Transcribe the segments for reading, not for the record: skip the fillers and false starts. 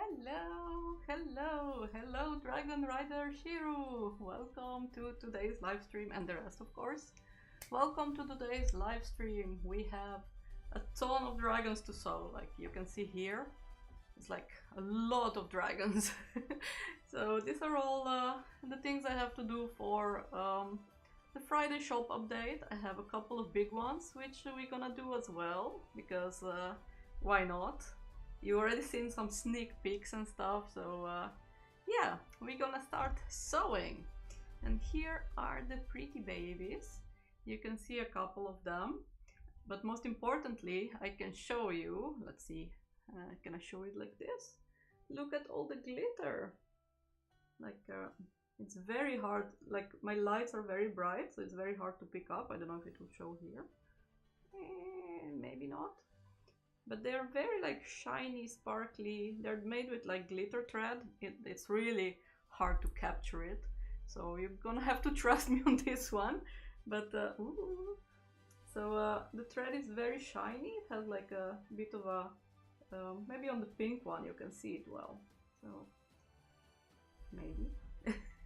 Hello, hello, hello, Dragon Rider Shiru! Welcome to today's live stream, and the rest, of course. Welcome to today's live stream. We have a ton of dragons to sew, like you can see here. It's like a lot of dragons. So these are all the things I have to do for the Friday shop update. I have a couple of big ones, which we're gonna do as well, because why not? You already seen some sneak peeks and stuff, so yeah, we're gonna start sewing. And here are the pretty babies. You can see a couple of them, but most importantly, I can show you, let's see, can I show it like this? Look at all the glitter. Like, it's very hard, like my lights are very bright, so it's very hard to pick up. I don't know if it will show here. Maybe not. But they're very like shiny, sparkly. They're made with like glitter thread. It's really hard to capture it. So you're gonna have to trust me on this one. But ooh. So the thread is very shiny. It has like a bit of a, maybe on the pink one you can see it well. So maybe.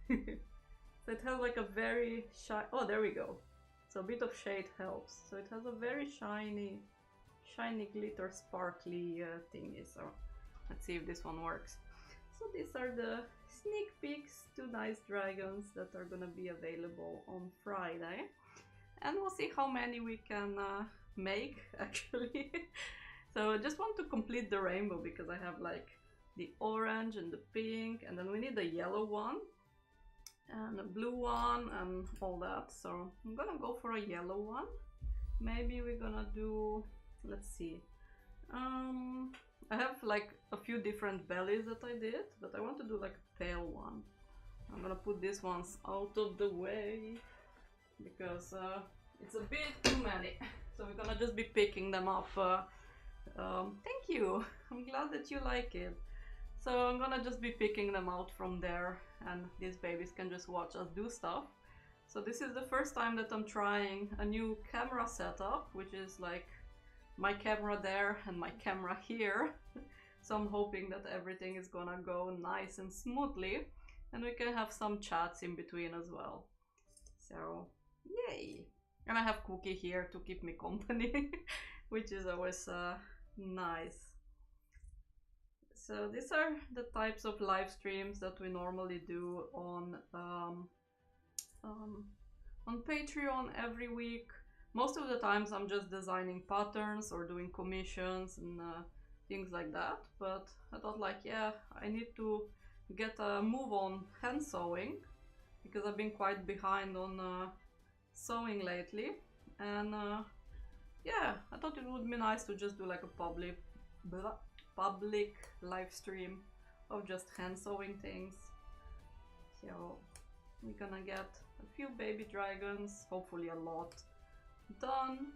So it has like a very shiny, oh there we go. So a bit of shade helps. So it has a very shiny glitter sparkly thingy. So let's see if this one works. So these are the sneak peeks to nice dragons that are gonna be available on Friday, and we'll see how many we can make actually. So I just want to complete the rainbow because I have like the orange and the pink, and then we need a yellow one and a blue one and all that. So I'm gonna go for a yellow one. Maybe we're gonna do, let's see, I have like a few different bellies that I did, but I want to do like a pale one. I'm gonna put these ones out of the way because it's a bit too many. So we're gonna just be picking them up. Thank you, I'm glad that you like it. So I'm gonna just be picking them out from there, and these babies can just watch us do stuff. So this is the first time that I'm trying a new camera setup, which is like my camera there and my camera here. So I'm hoping that everything is gonna go nice and smoothly, and we can have some chats in between as well. So yay! And I have Cookie here to keep me company, which is always nice. So these are the types of live streams that we normally do on Patreon every week. Most of the times I'm just designing patterns or doing commissions and things like that, but I thought like, yeah, I need to get a move on hand sewing because I've been quite behind on sewing lately, and yeah, I thought it would be nice to just do like a public live stream of just hand sewing things. So we're gonna get a few baby dragons, hopefully a lot, done,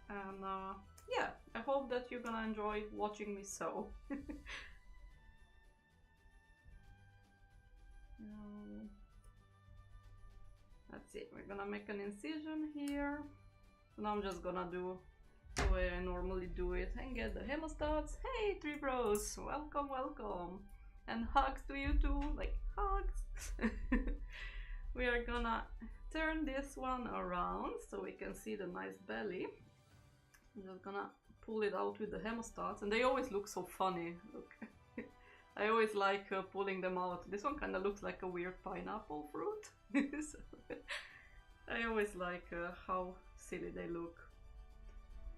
and yeah, I hope that you're gonna enjoy watching me sew. Let's see, we're gonna make an incision here. So now I'm just gonna do the way I normally do it and get the hemostats. Hey, Three Bros, welcome, welcome, and hugs to you too, like hugs. We are gonna turn this one around so we can see the nice belly. I'm just gonna pull it out with the hemostats, and they always look so funny. Look, I always like pulling them out. This one kind of looks like a weird pineapple fruit. So, I always like how silly they look.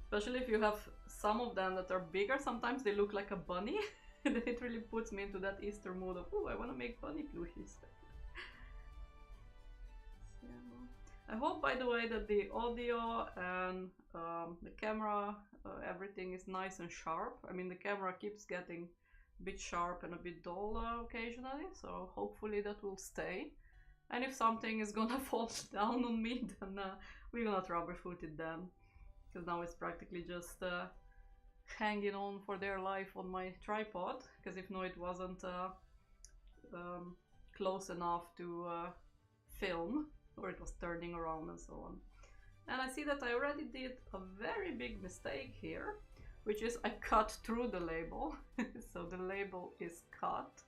Especially if you have some of them that are bigger, sometimes they look like a bunny. And it really puts me into that Easter mood of, oh, I want to make bunny plushies. I hope, by the way, that the audio and the camera, everything is nice and sharp. I mean, the camera keeps getting a bit sharp and a bit dull occasionally, so hopefully that will stay. And if something is gonna fall down on me, then we're gonna troubleshoot it then. Because now it's practically just hanging on for dear life on my tripod, because if no, it wasn't close enough to film, or it was turning around and so on. And I see that I already did a very big mistake here. which is I cut through the label. So the label is cut,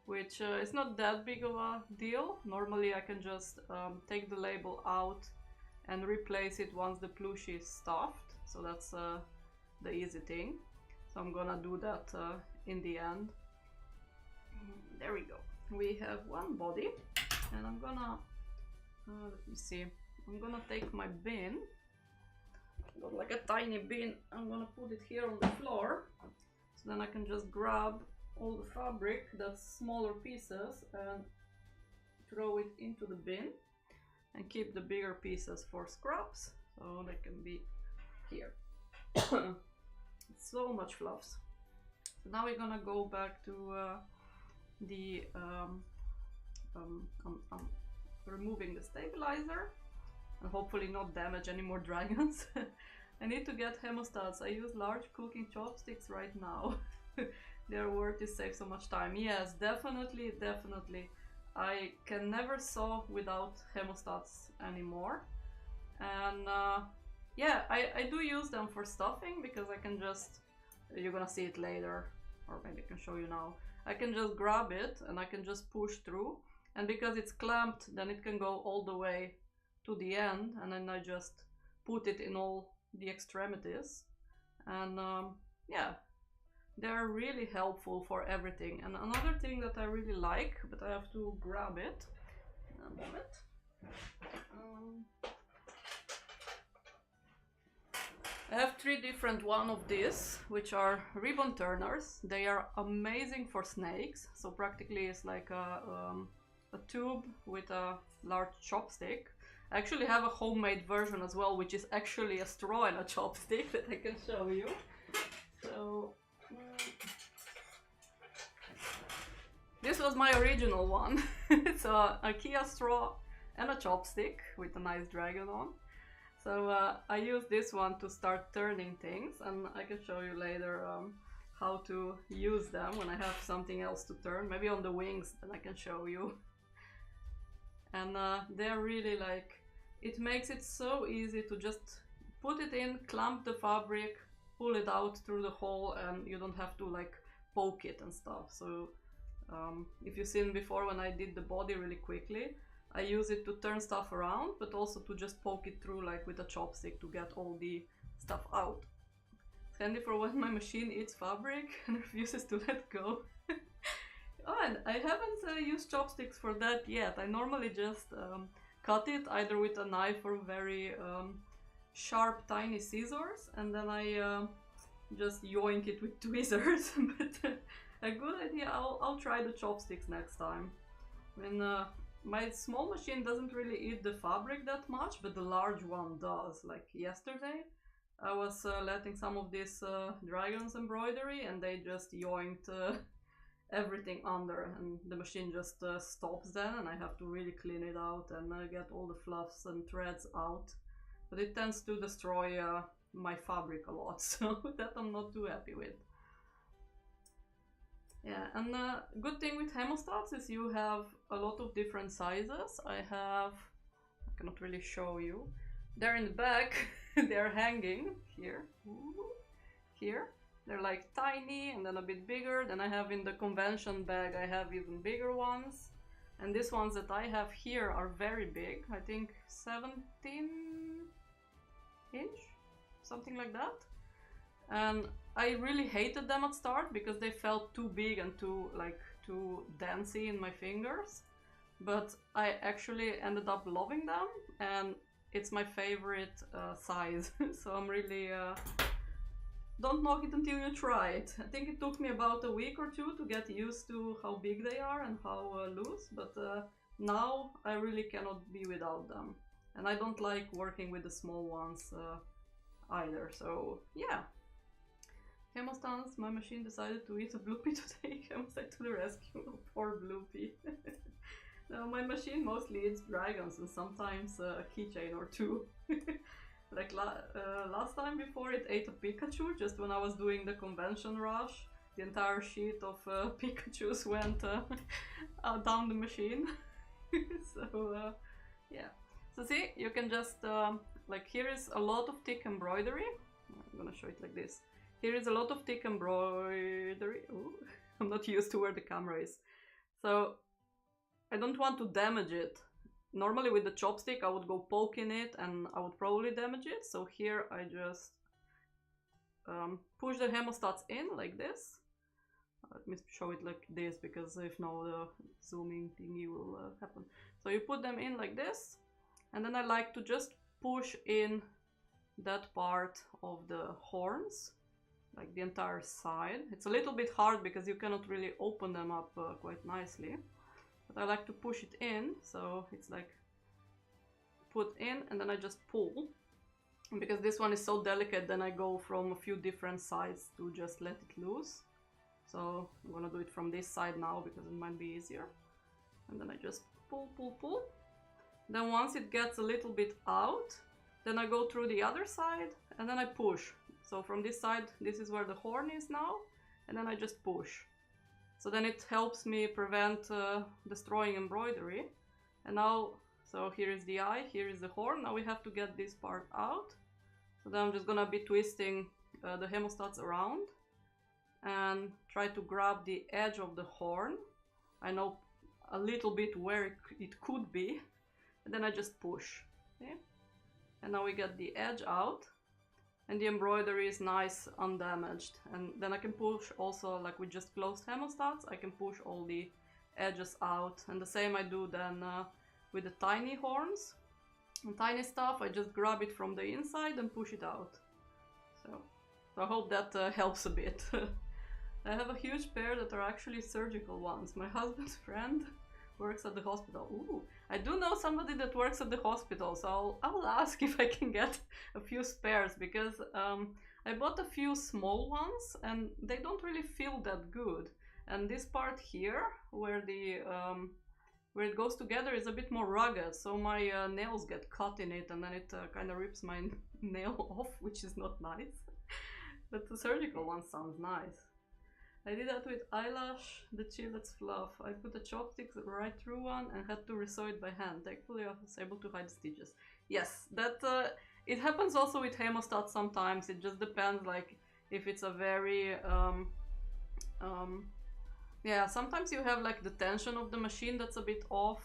which is not that big of a deal. Normally I can just take the label out and replace it once the plushie is stuffed. So that's the easy thing. So I'm gonna do that in the end. There we go. We have one body, and I'm gonna, let me see, I'm gonna take my bin, got like a tiny bin, I'm gonna put it here on the floor, so then I can just grab all the fabric, the smaller pieces, and throw it into the bin, and keep the bigger pieces for scraps, so they can be here. So much fluffs. So now we're gonna go back to the removing the stabilizer and hopefully not damage any more dragons. I need to get hemostats. I use large cooking chopsticks right now. They're worth to save so much time. Yes, definitely, definitely. I can never sew without hemostats anymore. And yeah, I do use them for stuffing because I can just, you're gonna see it later, or maybe I can show you now. I can just grab it and I can just push through, and because it's clamped, then it can go all the way to the end, and then I just put it in all the extremities. And yeah, they're really helpful for everything. And another thing that I really like, but I have to grab it in a moment. I have 3 different one of these, which are ribbon turners. They are amazing for snakes. So practically it's like a tube with a large chopstick. I actually have a homemade version as well, which is actually a straw and a chopstick that I can show you. So this was my original one. It's a IKEA straw and a chopstick with a nice dragon on. So I use this one to start turning things, and I can show you later how to use them when I have something else to turn. Maybe on the wings, then I can show you. And they're really like, it makes it so easy to just put it in, clamp the fabric, pull it out through the hole, and you don't have to like poke it and stuff. So if you've seen before when I did the body really quickly, I use it to turn stuff around, but also to just poke it through like with a chopstick to get all the stuff out. It's handy for when my machine eats fabric and refuses to let go. Oh, and I haven't used chopsticks for that yet. I normally just cut it either with a knife or very sharp tiny scissors, and then I just yoink it with tweezers. But a good idea, I'll try the chopsticks next time. When my small machine doesn't really eat the fabric that much, but the large one does. Like yesterday, I was letting some of this dragon's embroidery, and they just yoinked everything under, and the machine just stops then, and I have to really clean it out and get all the fluffs and threads out. But it tends to destroy my fabric a lot, so that I'm not too happy with. Yeah, and the good thing with hemostats is you have a lot of different sizes. I cannot really show you. They're in the back, they're hanging here, here. They're like tiny and then a bit bigger. Then I have in the convention bag, I have even bigger ones. And these ones that I have here are very big. I think 17 inch, something like that. And I really hated them at start because they felt too big and too dancey in my fingers. But I actually ended up loving them, and it's my favorite size. So I'm really don't knock it until you try it. I think it took me about a week or 2 to get used to how big they are and how loose, but now I really cannot be without them. And I don't like working with the small ones either, so yeah. Hemostats, my machine decided to eat a bloopy today. Hemostat to the rescue, poor bloopy. No, my machine mostly eats dragons and sometimes a keychain or 2. Like last time before, it ate a Pikachu just when I was doing the convention rush. The entire sheet of Pikachus went down the machine. So yeah. So see, you can just like, here is a lot of thick embroidery. I'm gonna show it like this. here is a lot of thick embroidery. Ooh, I'm not used to where the camera is. So I don't want to damage it. Normally with the chopstick I would go poke in it and I would probably damage it. So here I just push the hemostats in like this. Let me show it like this, because if no, the zooming thingy will happen. So you put them in like this, and then I like to just push in that part of the horns, like the entire side. It's a little bit hard because you cannot really open them up quite nicely, but I like to push it in, so it's like put in and then I just pull. And because this one is so delicate, then I go from a few different sides to just let it loose. So I'm gonna do it from this side now because it might be easier. And then I just pull, pull, pull. Then once it gets a little bit out, then I go through the other side and then I push. So from this side, this is where the horn is now, and then I just push. So then it helps me prevent destroying embroidery. And now, so here is the eye, here is the horn. Now we have to get this part out. So then I'm just gonna be twisting the hemostats around and try to grab the edge of the horn. I know a little bit where it could be, and then I just push. Okay? And now we get the edge out, and the embroidery is nice undamaged. And then I can push also, like with just closed hemostats, I can push all the edges out. And the same I do then with the tiny horns and tiny stuff. I just grab it from the inside and push it out. So I hope that helps a bit. I have a huge pair that are actually surgical ones. My husband's friend works at the hospital. Ooh, I do know somebody that works at the hospital, so I'll ask if I can get a few spares, because I bought a few small ones and they don't really feel that good. And this part here, where the where it goes together, is a bit more rugged, so my nails get caught in it, and then it kind of rips my nail off, which is not nice. But the surgical one sounds nice. I did that with eyelash, the Chillet's fluff. I put a chopstick right through one and had to resew it by hand. Thankfully I was able to hide the stitches. Yes, that it happens also with hemostats sometimes. It just depends, like if it's a very yeah, sometimes you have like the tension of the machine that's a bit off,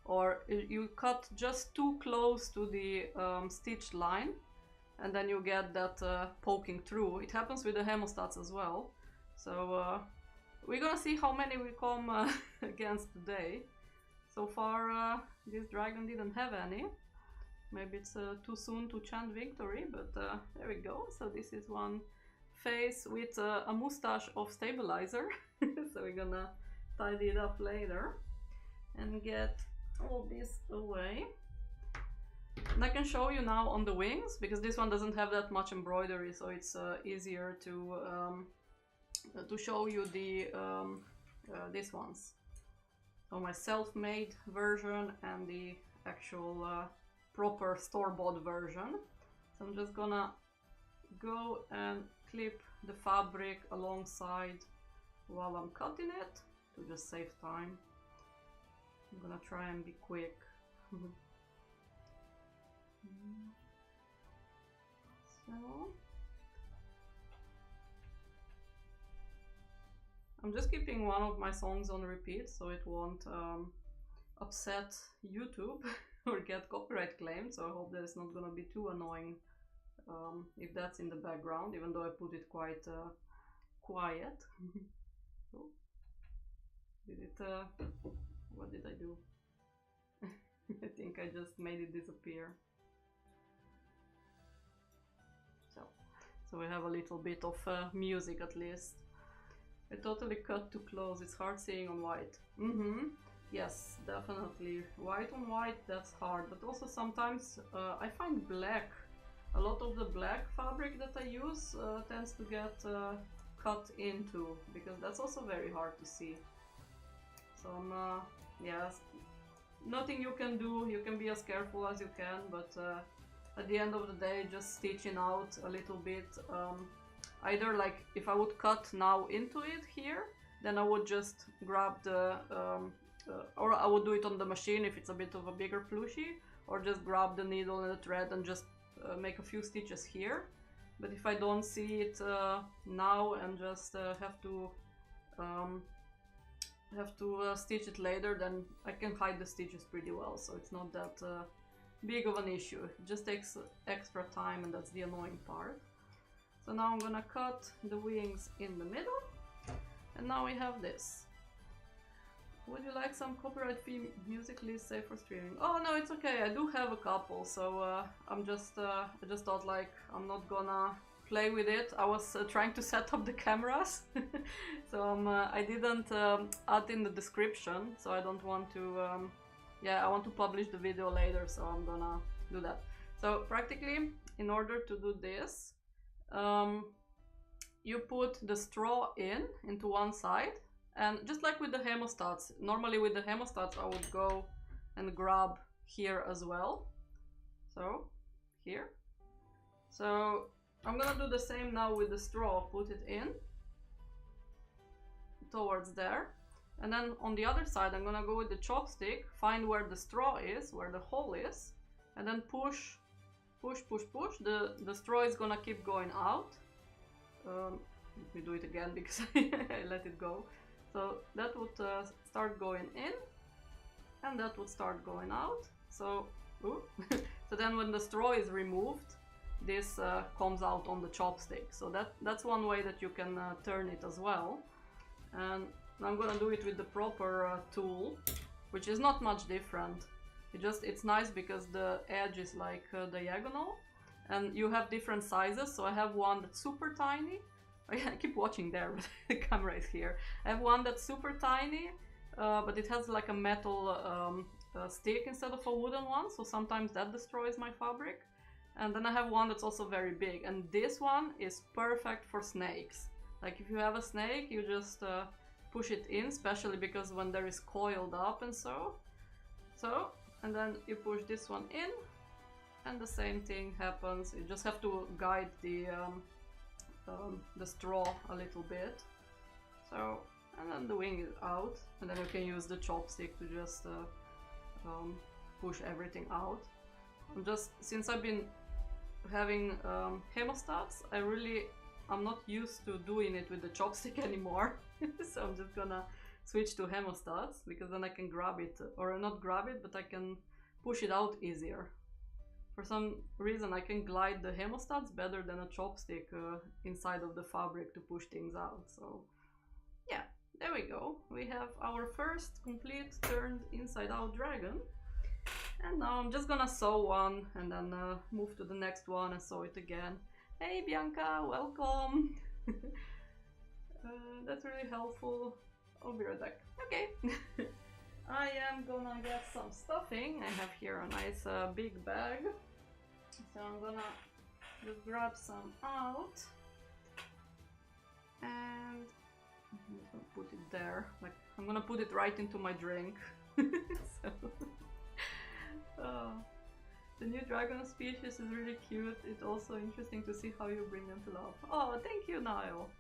or you cut just too close to the stitch line and then you get that poking through. It happens with the hemostats as well. So we're gonna see how many we come against today. So far this dragon didn't have any. Maybe it's too soon to chant victory, but there we go. So this is one face with a mustache of stabilizer. So we're gonna tidy it up later and get all this away. And I can show you now on the wings, because this one doesn't have that much embroidery, so it's easier to show you the these ones. So my self-made version and the actual proper store-bought version. So I'm just gonna go and clip the fabric alongside while I'm cutting it to just save time. I'm gonna try and be quick. So I'm just keeping one of my songs on repeat so it won't upset YouTube or get copyright claimed, so I hope that it's not gonna be too annoying if that's in the background, even though I put it quite quiet. Oh. Did it, what did I do? I think I just made it disappear. So we have a little bit of music at least. I totally cut too close, it's hard seeing on white. Yes, definitely. White on white, that's hard. But also sometimes I find black, a lot of the black fabric that I use tends to get cut into, because that's also very hard to see. So yes, nothing you can do, you can be as careful as you can, but at the end of the day, just stitching out a little bit. Either like if I would cut now into it here, then I would just grab the, or I would do it on the machine if it's a bit of a bigger plushie, or just grab the needle and the thread and just make a few stitches here. but if I don't see it now and just have to stitch it later, then I can hide the stitches pretty well, so it's not that big of an issue. It just takes extra time, and that's the annoying part. So now I'm gonna cut the wings in the middle, and now we have this. Would you like some copyright-free music list safe for streaming? Oh no, it's okay. I do have a couple, so I just thought like I'm not gonna play with it. I was trying to set up the cameras, so I didn't add in the description, so I don't want to. Yeah, I want to publish the video later, so I'm gonna do that. So practically, in order to do this, you put the straw into one side. And just like with the hemostats, normally with the hemostats I would go and grab here as well. So, here. So, I'm gonna do the same now with the straw, put it in towards there. And then on the other side I'm gonna go with the chopstick, find where the straw is, where the hole is, and then push, push, push, push. The straw is gonna keep going out. Let me do it again because I let it go. So that would start going in, and that would start going out. So, so then when the straw is removed, this comes out on the chopstick. So that's one way that you can turn it as well. And I'm gonna do it with the proper tool, which is not much different. It's nice because the edge is like diagonal, and you have different sizes. So I have one that's super tiny. I keep watching there, but the camera is here. I have one that's super tiny, but it has like a metal stick instead of a wooden one, so sometimes that destroys my fabric. And then I have one that's also very big, and this one is perfect for snakes. Like if you have a snake, you just push it in, especially because when there is coiled up and so, and then you push this one in, and the same thing happens. You just have to guide the straw a little bit. So, and then the wing is out, and then you can use the chopstick to just push everything out. Since I've been having hemostats, I'm not used to doing it with the chopstick anymore. So I'm just gonna switch to hemostats, because then I can grab it, or not grab it, but I can push it out easier. For some reason I can glide the hemostats better than a chopstick inside of the fabric to push things out. So yeah, there we go. We have our first complete turned inside out dragon. And now I'm just gonna sew one and then move to the next one and sew it again. Hey Bianca, welcome! That's really helpful. I'll be right back. Okay. I am gonna get some stuffing. I have here a nice big bag. So I'm gonna just grab some out. And I'm just gonna put it there. Like, I'm gonna put it right into my drink. So, the new dragon species is really cute. It's also interesting to see how you bring them to life. Oh, thank you, Niall.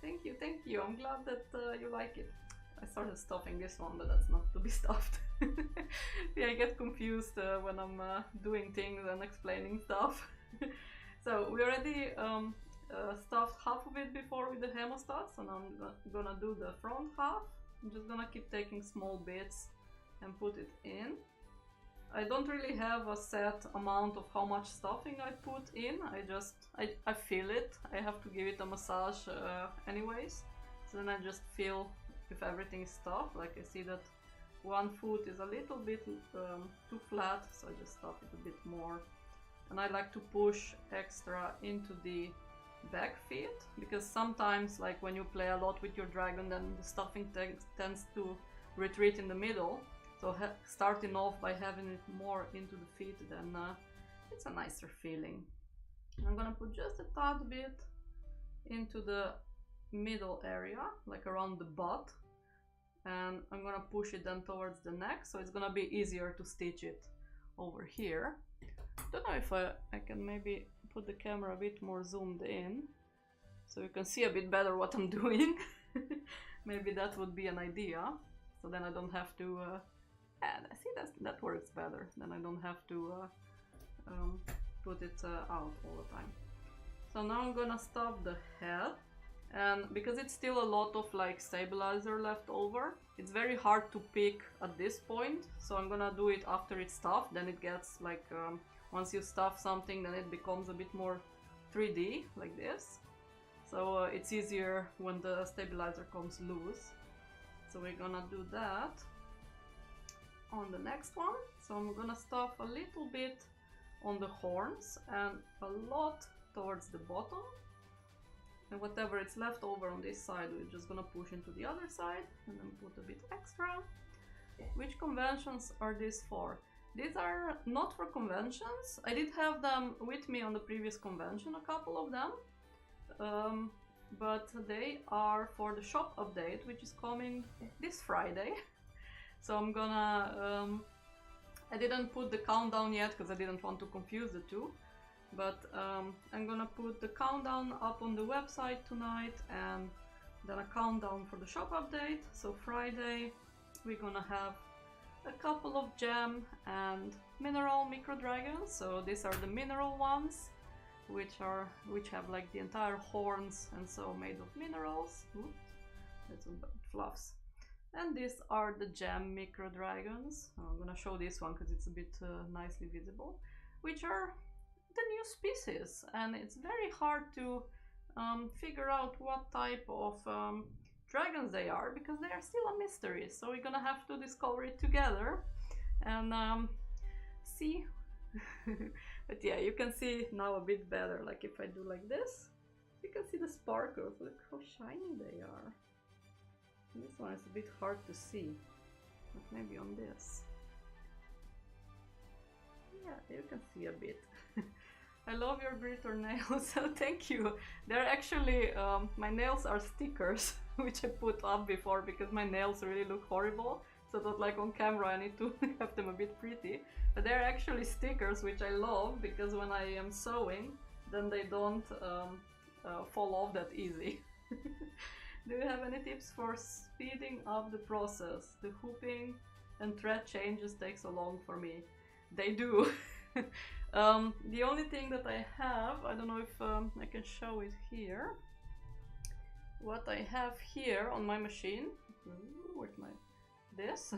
Thank you, thank you. I'm glad that you like it. I started stuffing this one, but that's not to be stuffed. Yeah, I get confused when I'm doing things and explaining stuff. So we already stuffed half of it before with the hemostats, and I'm gonna do the front half. I'm just gonna keep taking small bits and put it in. I don't really have a set amount of how much stuffing I put in. I feel it. I have to give it a massage anyways. So then I just feel if everything is stuffed. Like I see that one foot is a little bit too flat, so I just stuff it a bit more. And I like to push extra into the back feet, because sometimes, like when you play a lot with your dragon, then the stuffing tends to retreat in the middle. So starting off by having it more into the feet, then it's a nicer feeling. I'm gonna put just a tad bit into the middle area, like around the butt, and I'm gonna push it then towards the neck, so it's gonna be easier to stitch it over here. Don't know if I can maybe put the camera a bit more zoomed in, so you can see a bit better what I'm doing. Maybe that would be an idea, so then I don't have to I see that works better. Then I don't have to put it out all the time. So now I'm gonna stuff the head, and because it's still a lot of like stabilizer left over, it's very hard to pick at this point, so I'm gonna do it after it's stuffed. Then it gets like, once you stuff something, then it becomes a bit more 3D like this. So it's easier when the stabilizer comes loose. So we're gonna do that on the next one. So I'm gonna stuff a little bit on the horns and a lot towards the bottom. And whatever is left over on this side, we're just gonna push into the other side and then put a bit extra. Which conventions are these for? These are not for conventions. I did have them with me on the previous convention, a couple of them. But they are for the shop update, which is coming this Friday. So I'm gonna... I didn't put the countdown yet because I didn't want to confuse the two. But I'm gonna put the countdown up on the website tonight, and then a countdown for the shop update. So Friday we're gonna have a couple of gem and mineral micro dragons. So these are the mineral ones, which have like the entire horns and so made of minerals. Oops, that's some fluffs. And these are the gem micro dragons. I'm gonna show this one because it's a bit nicely visible, which are the new species, and it's very hard to figure out what type of dragons they are because they are still a mystery. So we're gonna have to discover it together and see. But yeah, you can see now a bit better. Like if I do like this, you can see the sparkles. Look how shiny they are. This one is a bit hard to see, but maybe on this. Yeah, you can see a bit. I love your glitter nails, so thank you. They're actually, my nails are stickers, which I put up before because my nails really look horrible. So that like on camera I need to have them a bit pretty. But they're actually stickers, which I love because when I am sewing, then they don't fall off that easy. Do you have any tips for speeding up the process? The hooping and thread changes take so long for me. They do. The only thing that I have, I don't know if I can show it here. What I have here on my machine, where's my this?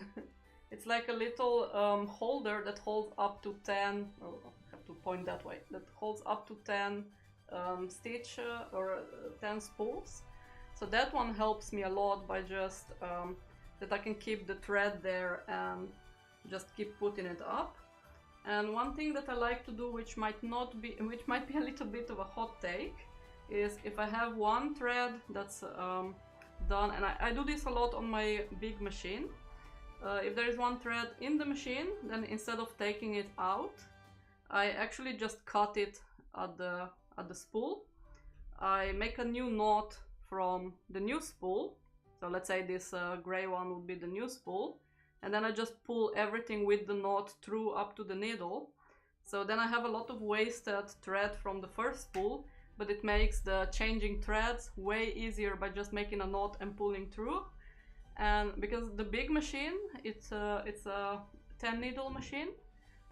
It's like a little holder that holds up to 10. Oh, I have to point that way. That holds up to 10 stitch or 10 spools. So that one helps me a lot by just that I can keep the thread there and just keep putting it up. And one thing that I like to do, which might be a little bit of a hot take, is if I have one thread that's done, and I do this a lot on my big machine. If there is one thread in the machine, then instead of taking it out, I actually just cut it at the spool. I make a new knot from the new spool. So let's say this gray one would be the new spool. And then I just pull everything with the knot through up to the needle. So then I have a lot of wasted thread from the first spool, but it makes the changing threads way easier by just making a knot and pulling through. And because the big machine, it's a 10 needle machine,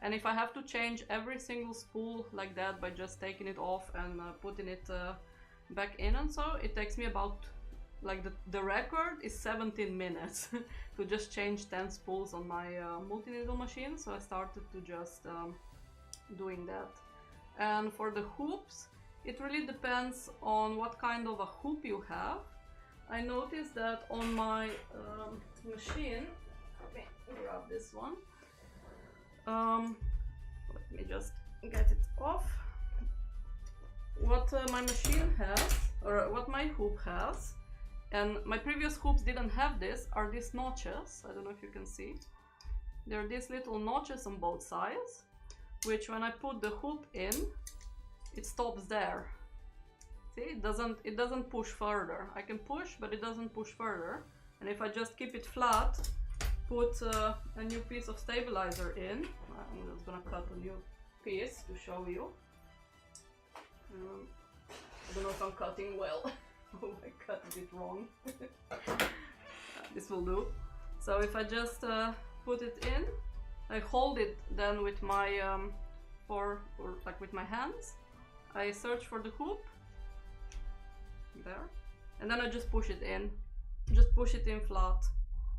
and if I have to change every single spool like that by just taking it off and putting it back in and so, it takes me about, like the record is 17 minutes to just change 10 spools on my multi-needle machine. So I started to just doing that. And for the hoops, it really depends on what kind of a hoop you have. I noticed that on my machine, let me grab this one. Let me just get it off. What my machine has, or what my hoop has, and my previous hoops didn't have this, are these notches. I don't know if you can see. There are these little notches on both sides, which when I put the hoop in, it stops there. See, it doesn't push further. I can push, but it doesn't push further. And if I just keep it flat, put a new piece of stabilizer in. I'm just gonna cut a new piece to show you. I don't know if I'm cutting well. Oh, I cut it wrong. This will do. So if I just put it in, I hold it then with my with my hands. I search for the hoop, there, and then I just push it in. Just push it in flat.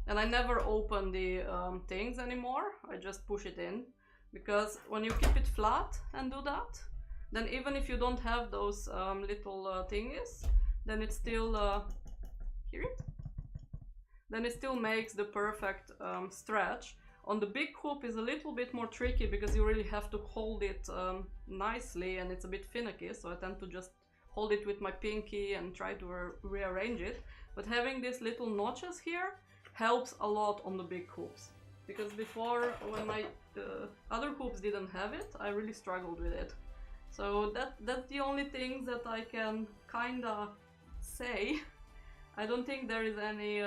And I never open the things anymore, I just push it in. Because when you keep it flat and do that, then even if you don't have those little thingies, then it still, hear it? Then it still makes the perfect stretch. On the big hoop is a little bit more tricky because you really have to hold it nicely and it's a bit finicky, so I tend to just hold it with my pinky and try to rearrange it. But having these little notches here helps a lot on the big hoops. Because before, when my other hoops didn't have it, I really struggled with it. So that's the only thing that I can kinda say. I don't think there is any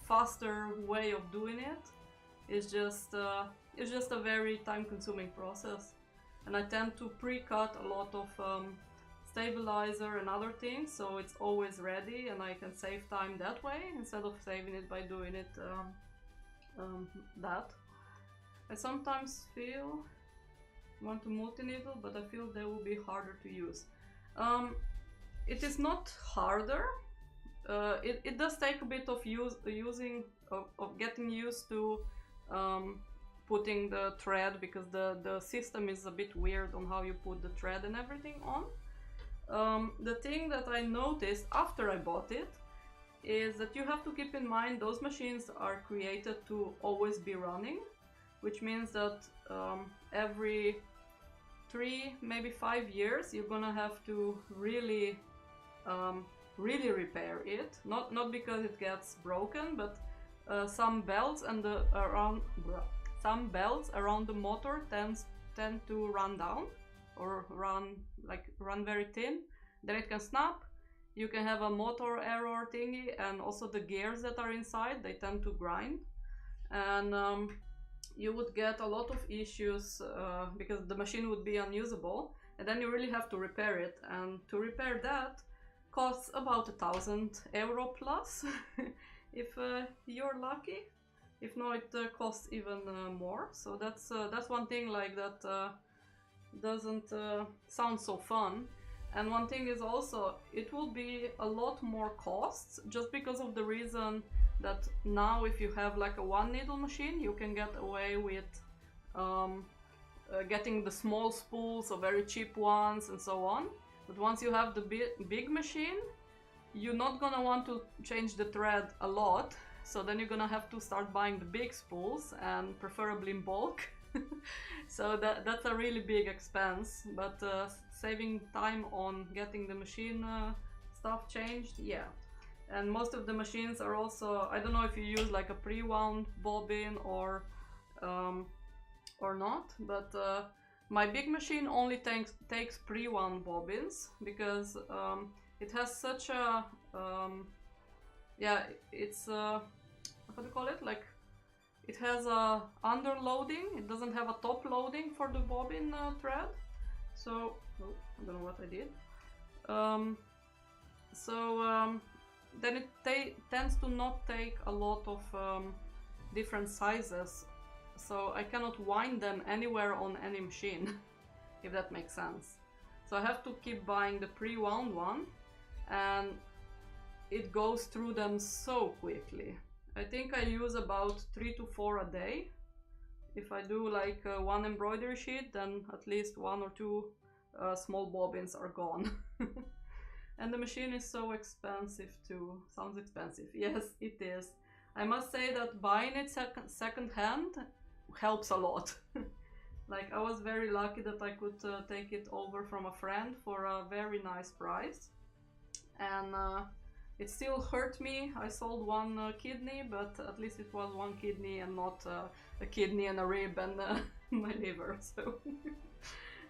faster way of doing it. It's just a very time-consuming process, and I tend to pre-cut a lot of stabilizer and other things, so it's always ready, and I can save time that way instead of saving it by doing it that. I sometimes feel I want to multi-needle, but I feel they will be harder to use. It is not harder. It does take a bit of getting used to putting the thread, because the system is a bit weird on how you put the thread and everything on. The thing that I noticed after I bought it is that you have to keep in mind those machines are created to always be running, which means that every 3, maybe 5 years you're gonna have to really repair it. Not because it gets broken, but some belts and some belts around the motor tend to run down or run very thin. Then it can snap. You can have a motor error thingy, and also the gears that are inside, they tend to grind, and you would get a lot of issues because the machine would be unusable, and then you really have to repair it, and to repair that costs about €1,000 plus if you're lucky. If not, it costs even more. So that's one thing like that doesn't sound so fun. And one thing is also, it will be a lot more costs, just because of the reason that now if you have like a one needle machine, you can get away with getting the small spools or very cheap ones and so on. But once you have the big machine, you're not gonna want to change the thread a lot, so then you're gonna have to start buying the big spools, and preferably in bulk. So that's a really big expense, but saving time on getting the machine stuff changed, yeah. And most of the machines are also, I don't know if you use like a pre-wound bobbin or not, but my big machine only takes pre-wound bobbins, because it has such a yeah, it's how do you call it, like it has a underloading. It doesn't have a top loading for the bobbin thread, so I don't know what I did. Then it tends to not take a lot of different sizes, so I cannot wind them anywhere on any machine, if that makes sense. So I have to keep buying the pre-wound one, and it goes through them so quickly. I think I use about 3 to 4 a day. If I do like one embroidery sheet, then at least 1 or 2 small bobbins are gone. And the machine is so expensive too. Sounds expensive. Yes, it is. I must say that buying it second hand helps a lot. Like, I was very lucky that I could take it over from a friend for a very nice price. And it still hurt me. I sold one kidney, but at least it was one kidney and not a kidney and a rib and my liver. So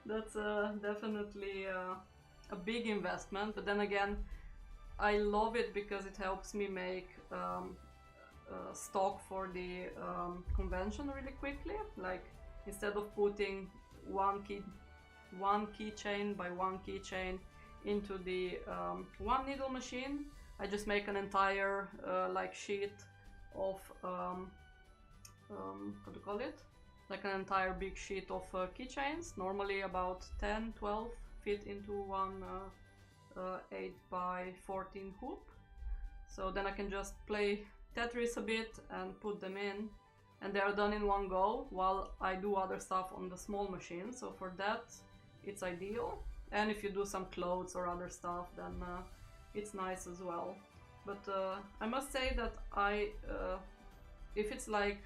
that's definitely a big investment. But then again, I love it because it helps me make stock for the convention really quickly. Like, instead of putting one keychain by one keychain into the one needle machine, I just make an entire like sheet of what do you call it? Like an entire big sheet of keychains, normally about 10, 12, fit into one 8 by 14 hoop. So then I can just play Tetris a bit and put them in, and they are done in one go while I do other stuff on the small machine. So for that it's ideal, and if you do some clothes or other stuff, then it's nice as well. But I must say that if it's like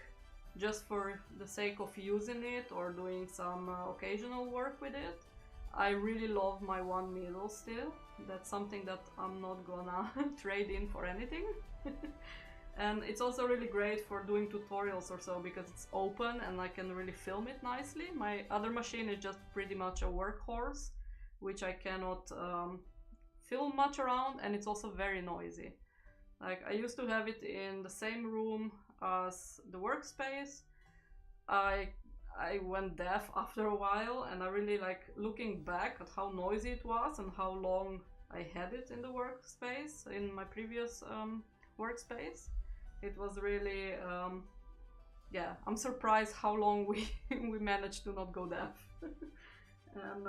just for the sake of using it or doing some occasional work with it, I really love my one needle still. That's something that I'm not gonna trade in for anything. And it's also really great for doing tutorials or so, because it's open and I can really film it nicely. My other machine is just pretty much a workhorse, which I cannot film much around, and it's also very noisy. Like, I used to have it in the same room as the workspace. I went deaf after a while, and I really like looking back at how noisy it was and how long I had it in the workspace, in my previous workspace. It was really, yeah, I'm surprised how long we managed to not go deaf. And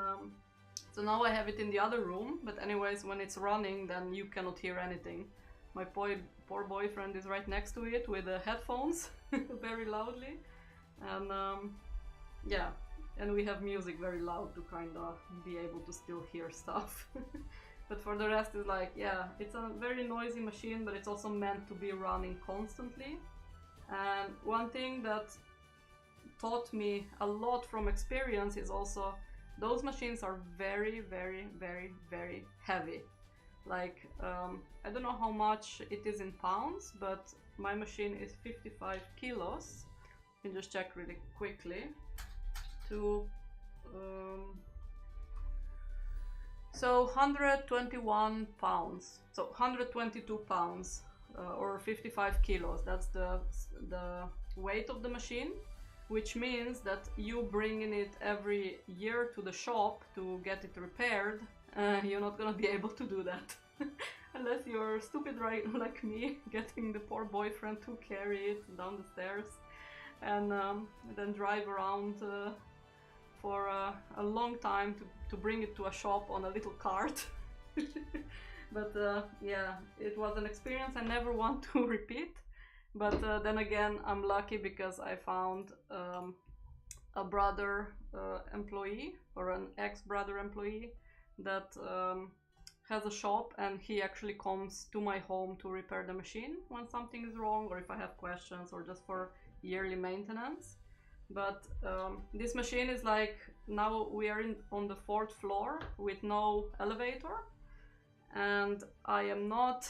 so now I have it in the other room, but anyways, when it's running, then you cannot hear anything. My poor boyfriend is right next to it with the headphones very loudly, and yeah, and we have music very loud to kind of be able to still hear stuff. But for the rest, it's like, yeah, it's a very noisy machine, but it's also meant to be running constantly. And one thing that taught me a lot from experience is also those machines are very, very, very, very heavy. Like, I don't know how much it is in pounds, but my machine is 55 kilos. You can just check really quickly. So 121 pounds, so 122 pounds or 55 kilos. That's the weight of the machine, which means that you bringing it every year to the shop to get it repaired, you're not gonna be able to do that. Unless you're stupid like me, getting the poor boyfriend to carry it down the stairs and then drive around for a long time to bring it to a shop on a little cart. But yeah, it was an experience I never want to repeat. But then again, I'm lucky because I found a brother employee, or an ex-brother employee, that has a shop, and he actually comes to my home to repair the machine when something is wrong, or if I have questions, or just for yearly maintenance. But this machine is like, now we are on the 4th floor with no elevator, and I am not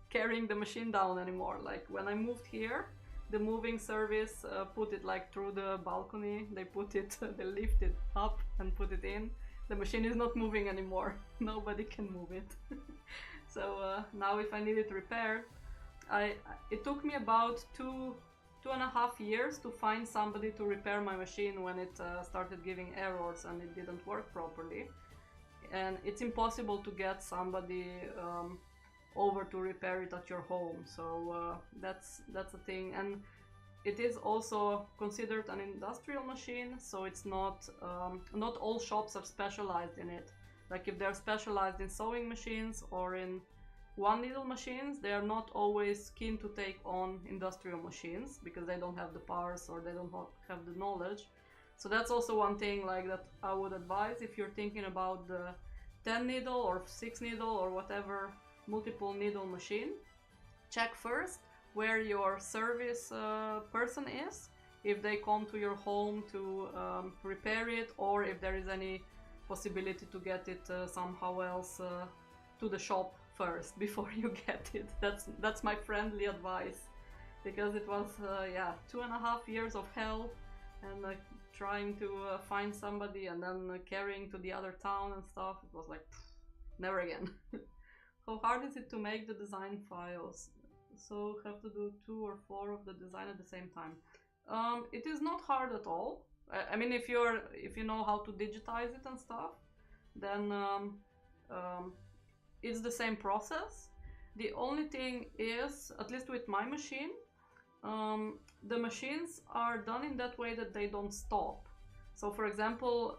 carrying the machine down anymore. Like, when I moved here, the moving service put it like through the balcony. They put it, they lift it up and put it in. The machine is not moving anymore. Nobody can move it. So now if I need it repaired, it took me about two and a half years to find somebody to repair my machine when it started giving errors and it didn't work properly. And it's impossible to get somebody over to repair it at your home. So that's a thing. And it is also considered an industrial machine, so it's not all shops are specialized in it. Like, if they're specialized in sewing machines or in one needle machines, they are not always keen to take on industrial machines because they don't have the powers or they don't have the knowledge. So that's also one thing like that I would advise if you're thinking about the 10 needle or 6 needle or whatever multiple needle machine. Check first where your service person is, if they come to your home to repair it, or if there is any possibility to get it somehow else to the shop first before you get it. That's my friendly advice, because it was yeah, 2.5 years of hell, and trying to find somebody and then carrying to the other town and stuff. It was like, never again. How hard is it to make the design files? So have to do 2 or 4 of the design at the same time. It is not hard at all. I mean, if you know how to digitize it and stuff, then it's the same process. The only thing is, at least with my machine, the machines are done in that way that they don't stop. So for example,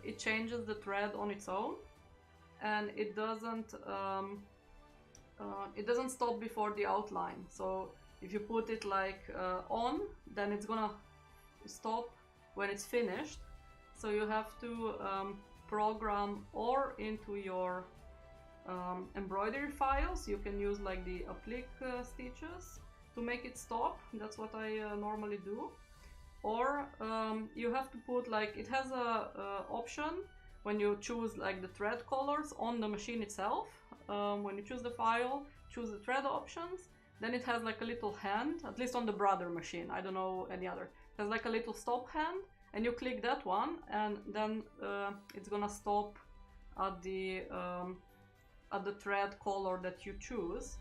it changes the thread on its own, and it doesn't stop before the outline. So if you put it like on, then it's gonna stop when it's finished. So you have to program or into your embroidery files. You can use like the applique stitches to make it stop. That's what I normally do. Or you have to put like, it has a option when you choose like the thread colors on the machine itself. When you choose the file, choose the thread options, then it has like a little hand, at least on the Brother machine, I don't know any other. It has like a little stop hand, and you click that one, and then it's gonna stop at the thread color that you choose.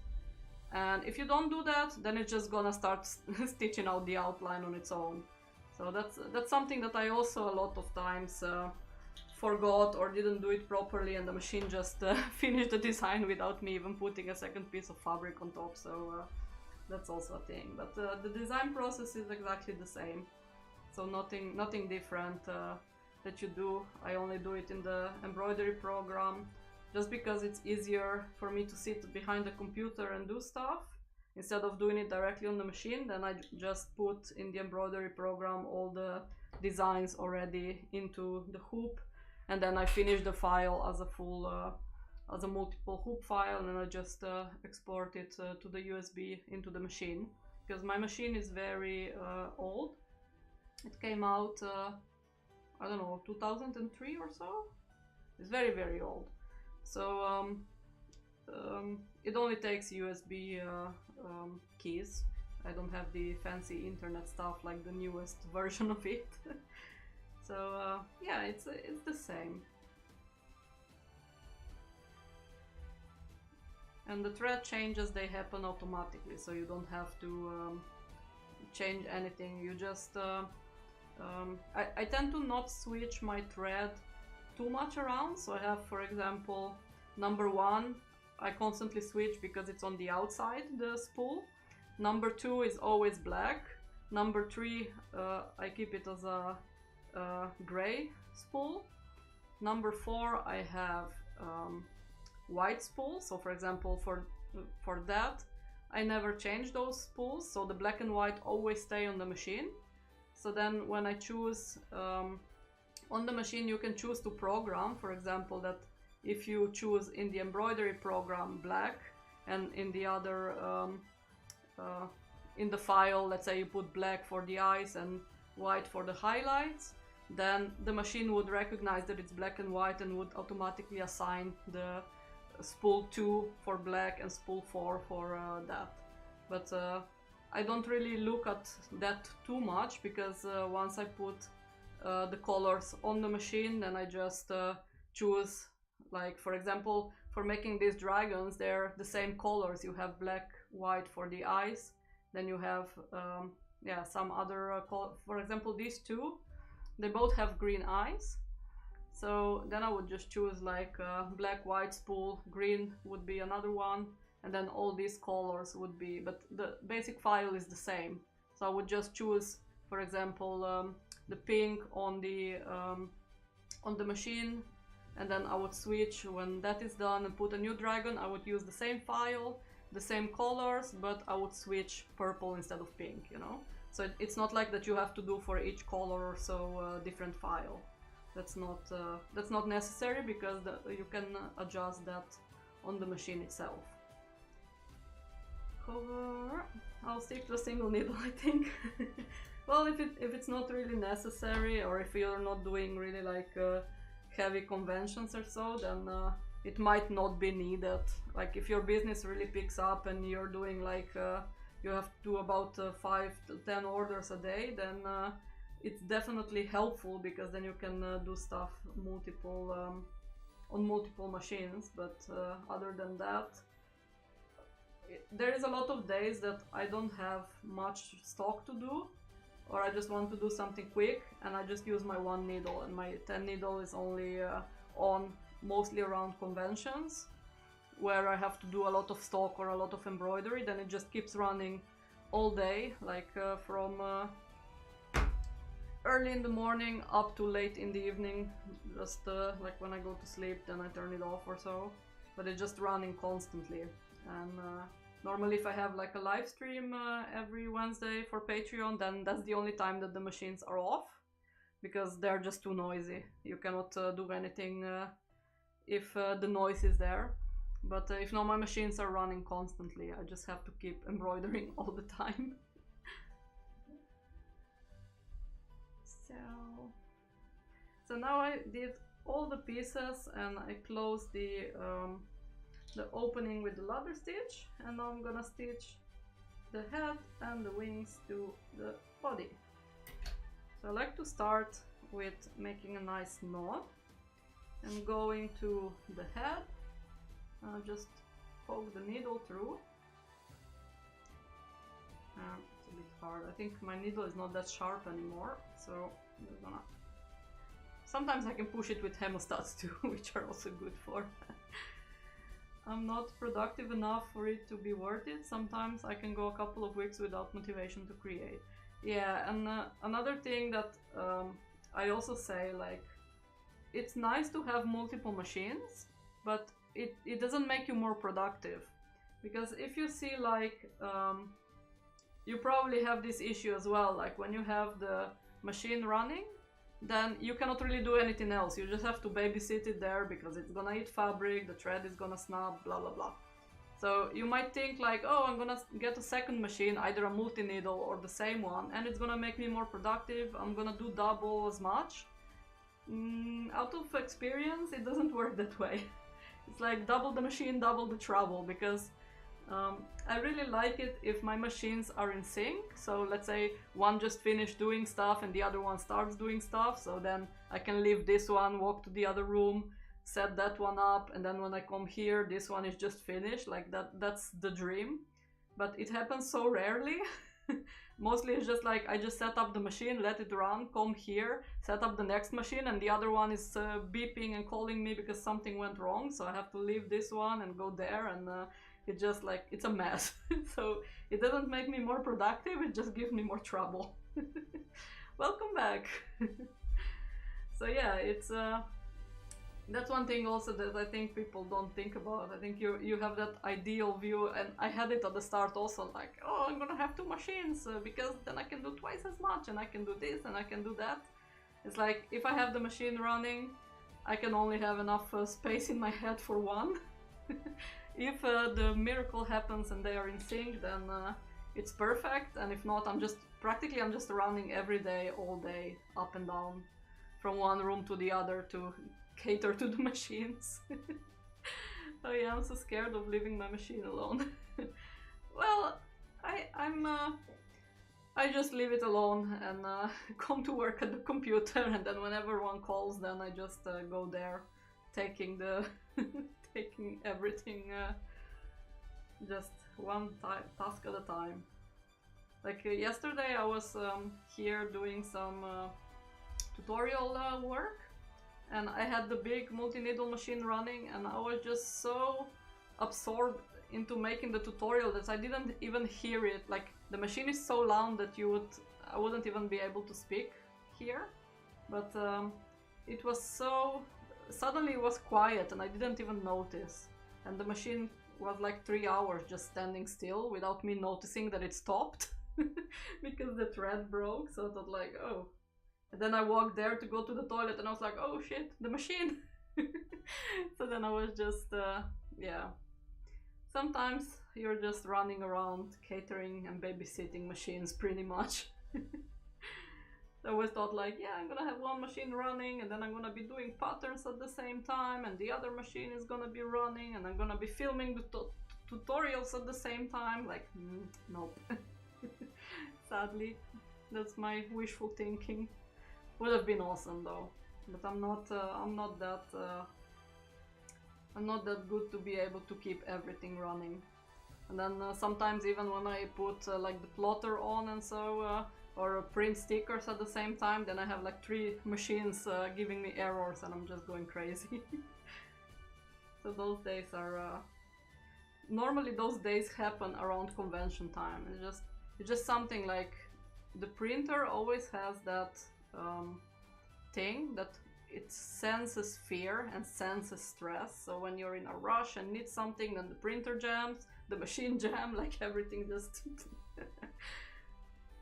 And if you don't do that, then it's just gonna start stitching out the outline on its own. So that's something that I also a lot of times forgot or didn't do it properly, and the machine just finished the design without me even putting a second piece of fabric on top. So that's also a thing. But the design process is exactly the same. So nothing different that you do. I only do it in the embroidery program, just because it's easier for me to sit behind the computer and do stuff instead of doing it directly on the machine. Then I just put in the embroidery program all the designs already into the hoop, and then I finish the file as a full as a multiple hoop file, and then I just export it to the USB into the machine, because my machine is very old. It came out I don't know, 2003 or so. It's very old. So it only takes USB keys. I don't have the fancy internet stuff like the newest version of it. So yeah, it's the same. And the thread changes, they happen automatically, so you don't have to change anything. You just I tend to not switch my thread too much around. So I have, for example, number 1 I constantly switch because it's on the outside, the spool. Number 2 is always black. Number 3 I keep it as a gray spool. Number 4 I have white spool. So for example, for that I never change those spools, so the black and white always stay on the machine. So then when I choose on the machine, you can choose to program, for example, that if you choose in the embroidery program black, and in the other in the file, let's say you put black for the eyes and white for the highlights, then the machine would recognize that it's black and white and would automatically assign the spool 2 for black and spool 4 for that. But I don't really look at that too much, because once I put the colors on the machine, then I just choose, like for example, for making these dragons, they're the same colors. You have black, white for the eyes, then you have yeah, some other for example, these two, they both have green eyes. So then I would just choose like black, white spool, green would be another one, and then all these colors would be, but the basic file is the same. So I would just choose, for example, the pink on the machine, and then I would switch when that is done and put a new dragon. I would use the same file, the same colors, but I would switch purple instead of pink, you know? So it's not like that you have to do for each color or so different file. That's not necessary, because you can adjust that on the machine itself. Cover. I'll stick to a single needle, I think. Well, if it's not really necessary, or if you're not doing really like heavy conventions or so, then it might not be needed. Like if your business really picks up and you're doing like you have to do about 5 to 10 orders a day, then it's definitely helpful, because then you can do stuff on multiple machines. But other than that, there is a lot of days that I don't have much stock to do, or I just want to do something quick, and I just use my 1 needle, and my 10 needle is only on mostly around conventions where I have to do a lot of stock or a lot of embroidery. Then it just keeps running all day, like from early in the morning up to late in the evening, just like when I go to sleep, then I turn it off or so. But it's just running constantly. And normally if I have like a live stream every Wednesday for Patreon, then that's the only time that the machines are off, because they're just too noisy. You cannot do anything if the noise is there. But if not, my machines are running constantly. I just have to keep embroidering all the time. So now I did all the pieces and I closed the opening with the ladder stitch, and now I'm gonna stitch the head and the wings to the body. So I like to start with making a nice knot and going to the head. Just poke the needle through. It's a bit hard. I think my needle is not that sharp anymore, so I'm just gonna... Sometimes I can push it with hemostats too, which are also good for. I'm not productive enough for it to be worth it. Sometimes I can go a couple of weeks without motivation to create. Yeah, and another thing that I also say, like, it's nice to have multiple machines, but it doesn't make you more productive. Because if you see, like, you probably have this issue as well, like when you have the machine running, then you cannot really do anything else. You just have to babysit it there because it's gonna eat fabric, the thread is gonna snap, blah blah blah. So you might think like, oh, I'm gonna get a second machine, either a multi-needle or the same one, and it's gonna make me more productive, I'm gonna do double as much. Out of experience, it doesn't work that way. It's like double the machine, double the trouble, because I really like it if my machines are in sync. So let's say one just finished doing stuff and the other one starts doing stuff, so then I can leave this one, walk to the other room, set that one up, and then when I come here, this one is just finished. Like that's the dream. But it happens so rarely. Mostly it's just like I just set up the machine, let it run, come here, set up the next machine, and the other one is beeping and calling me because something went wrong, so I have to leave this one and go there, and it's just like, it's a mess. So it doesn't make me more productive, it just gives me more trouble. Welcome back. So yeah, it's that's one thing also that I think people don't think about. I think you have that ideal view, and I had it at the start also, like, oh, I'm gonna have two machines because then I can do twice as much, and I can do this and I can do that. It's like, if I have the machine running, I can only have enough space in my head for one. If the miracle happens and they are in sync, then it's perfect, and if not, I'm just running every day, all day, up and down, from one room to the other to cater to the machines. Oh yeah, I'm so scared of leaving my machine alone. Well, I just leave it alone and come to work at the computer, and then whenever one calls, then I just go there, taking the taking everything just one task at a time. Like yesterday I was here doing some tutorial work, and I had the big multi-needle machine running, and I was just so absorbed into making the tutorial that I didn't even hear it. Like, the machine is so loud that I wouldn't even be able to speak here. But it was so... Suddenly it was quiet and I didn't even notice. And the machine was like 3 hours just standing still without me noticing that it stopped. Because the thread broke, so I thought like, oh. And then I walked there to go to the toilet and I was like, oh shit, the machine! So then I was just, yeah. Sometimes you're just running around catering and babysitting machines pretty much. I always thought like, yeah, I'm gonna have one machine running and then I'm gonna be doing patterns at the same time, and the other machine is gonna be running and I'm gonna be filming the tutorials at the same time. Like, nope. Sadly, that's my wishful thinking. Would have been awesome though, but I'm not that good to be able to keep everything running. And then sometimes even when I put like the plotter on and so, or print stickers at the same time, then I have like 3 machines giving me errors and I'm just going crazy. So those days are... normally those days happen around convention time. It's just something like the printer always has that thing that it senses fear and senses stress. So when you're in a rush and need something, then the printer jams, the machine jam, like everything just...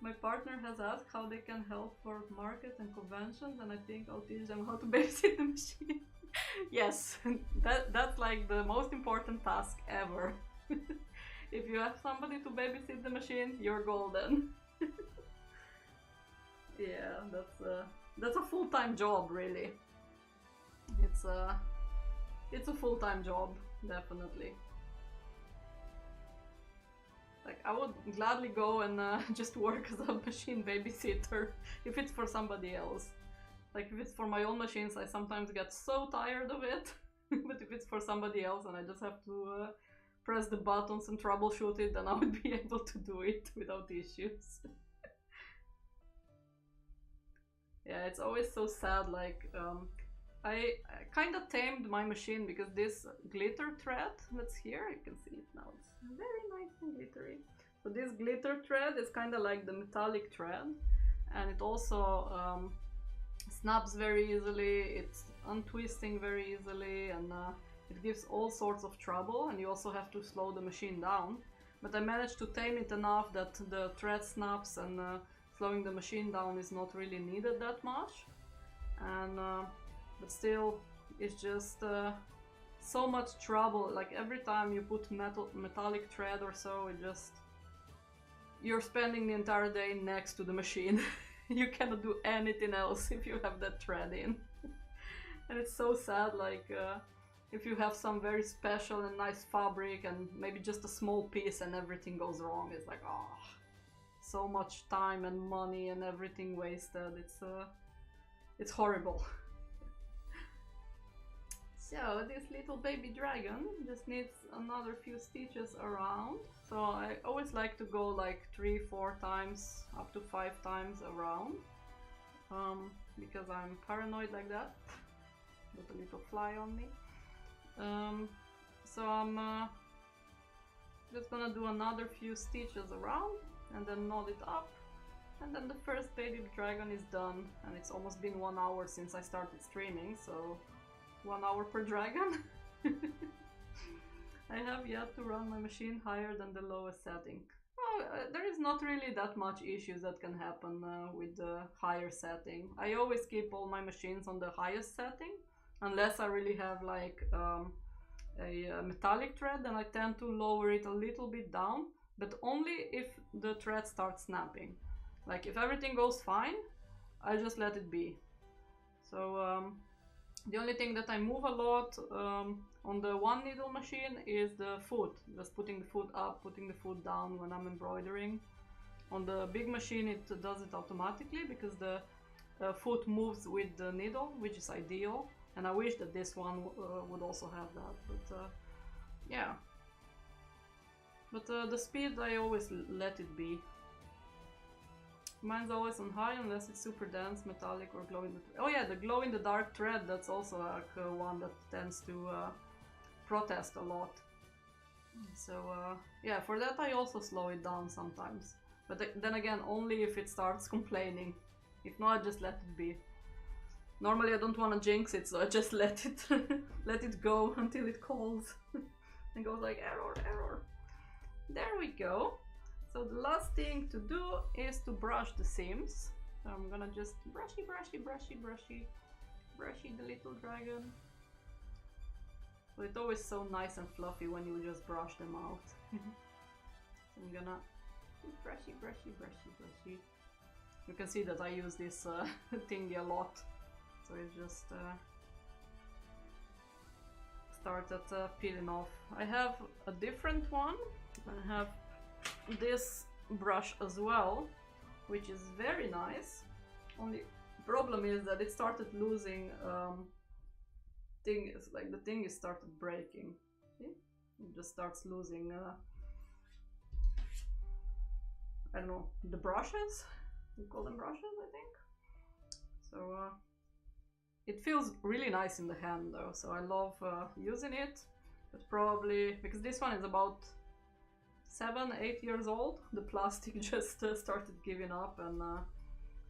My partner has asked how they can help for markets and conventions, and I think I'll teach them how to babysit the machine. Yes, that's like the most important task ever. If you have somebody to babysit the machine, you're golden. Yeah, that's a full-time job, really. It's a full-time job, definitely. Like, I would gladly go and just work as a machine babysitter if it's for somebody else. Like, if it's for my own machines, I sometimes get so tired of it. But if it's for somebody else and I just have to press the buttons and troubleshoot it, then I would be able to do it without issues. Yeah, it's always so sad. Like, I kind of tamed my machine because this glitter thread that's here, you can see it now, it's very nice and glittery. So this glitter thread is kind of like the metallic thread, and it also snaps very easily, it's untwisting very easily, and it gives all sorts of trouble, and you also have to slow the machine down. But I managed to tame it enough that the thread snaps, and slowing the machine down is not really needed that much. And but still, it's just so much trouble. Like, every time you put metallic thread or so, it just... You're spending the entire day next to the machine. You cannot do anything else if you have that thread in. And it's so sad, like, if you have some very special and nice fabric and maybe just a small piece and everything goes wrong, it's like, oh, so much time and money and everything wasted. It's horrible. So this little baby dragon just needs another few stitches around. So I always like to go like 3-4 times, up to 5 times around, because I'm paranoid like that. Got a little fly on me. So I'm just gonna do another few stitches around and then knot it up, and then the first baby dragon is done. And it's almost been 1 hour since I started streaming, so 1 hour per dragon. I have yet to run my machine higher than the lowest setting. Oh, there is not really that much issues that can happen with the higher setting. I always keep all my machines on the highest setting, unless I really have like a metallic thread, then I tend to lower it a little bit down, but only if the thread starts snapping. Like, if everything goes fine, I just let it be. So the only thing that I move a lot on the one needle machine is the foot. Just putting the foot up, putting the foot down when I'm embroidering. On the big machine it does it automatically because the foot moves with the needle, which is ideal. And I wish that this one would also have that, but yeah. But the speed, I always let it be. Mine's always on high unless it's super dense, metallic, or glow in the... Oh yeah, the glow in the dark thread, that's also like one that tends to protest a lot. So yeah, for that I also slow it down sometimes. But then again, only if it starts complaining. If not, I just let it be. Normally I don't want to jinx it, so I just let it go until it calls. And goes like, error, error. There we go. So the last thing to do is to brush the seams. So I'm gonna just brushy, brushy, brushy, brushy, brushy the little dragon. So it's always so nice and fluffy when you just brush them out. So I'm gonna brushy, brushy, brushy, brushy. You can see that I use this thingy a lot. So it just started peeling off. I have a different one. I have this brush as well, which is very nice. Only problem is that it started losing things, like the thing is started breaking. See? It just starts losing I don't know, the brushes? We call them brushes, I think. So it feels really nice in the hand though, so I love using it. But probably, because this one is about 7-8 years old, the plastic just started giving up, and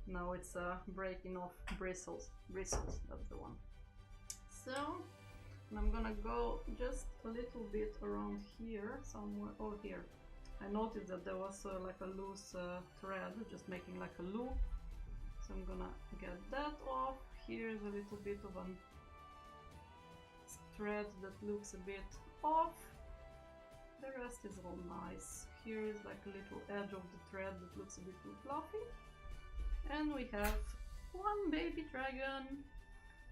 Now it's breaking off bristles, that's the one. So I'm gonna go just a little bit around here somewhere. Oh, here. I noticed that there was like a loose thread, just making like a loop. So I'm gonna get that off. Here's a little bit of a thread that looks a bit off. The rest is all nice. Here is like a little edge of the thread that looks a bit too fluffy. And we have one baby dragon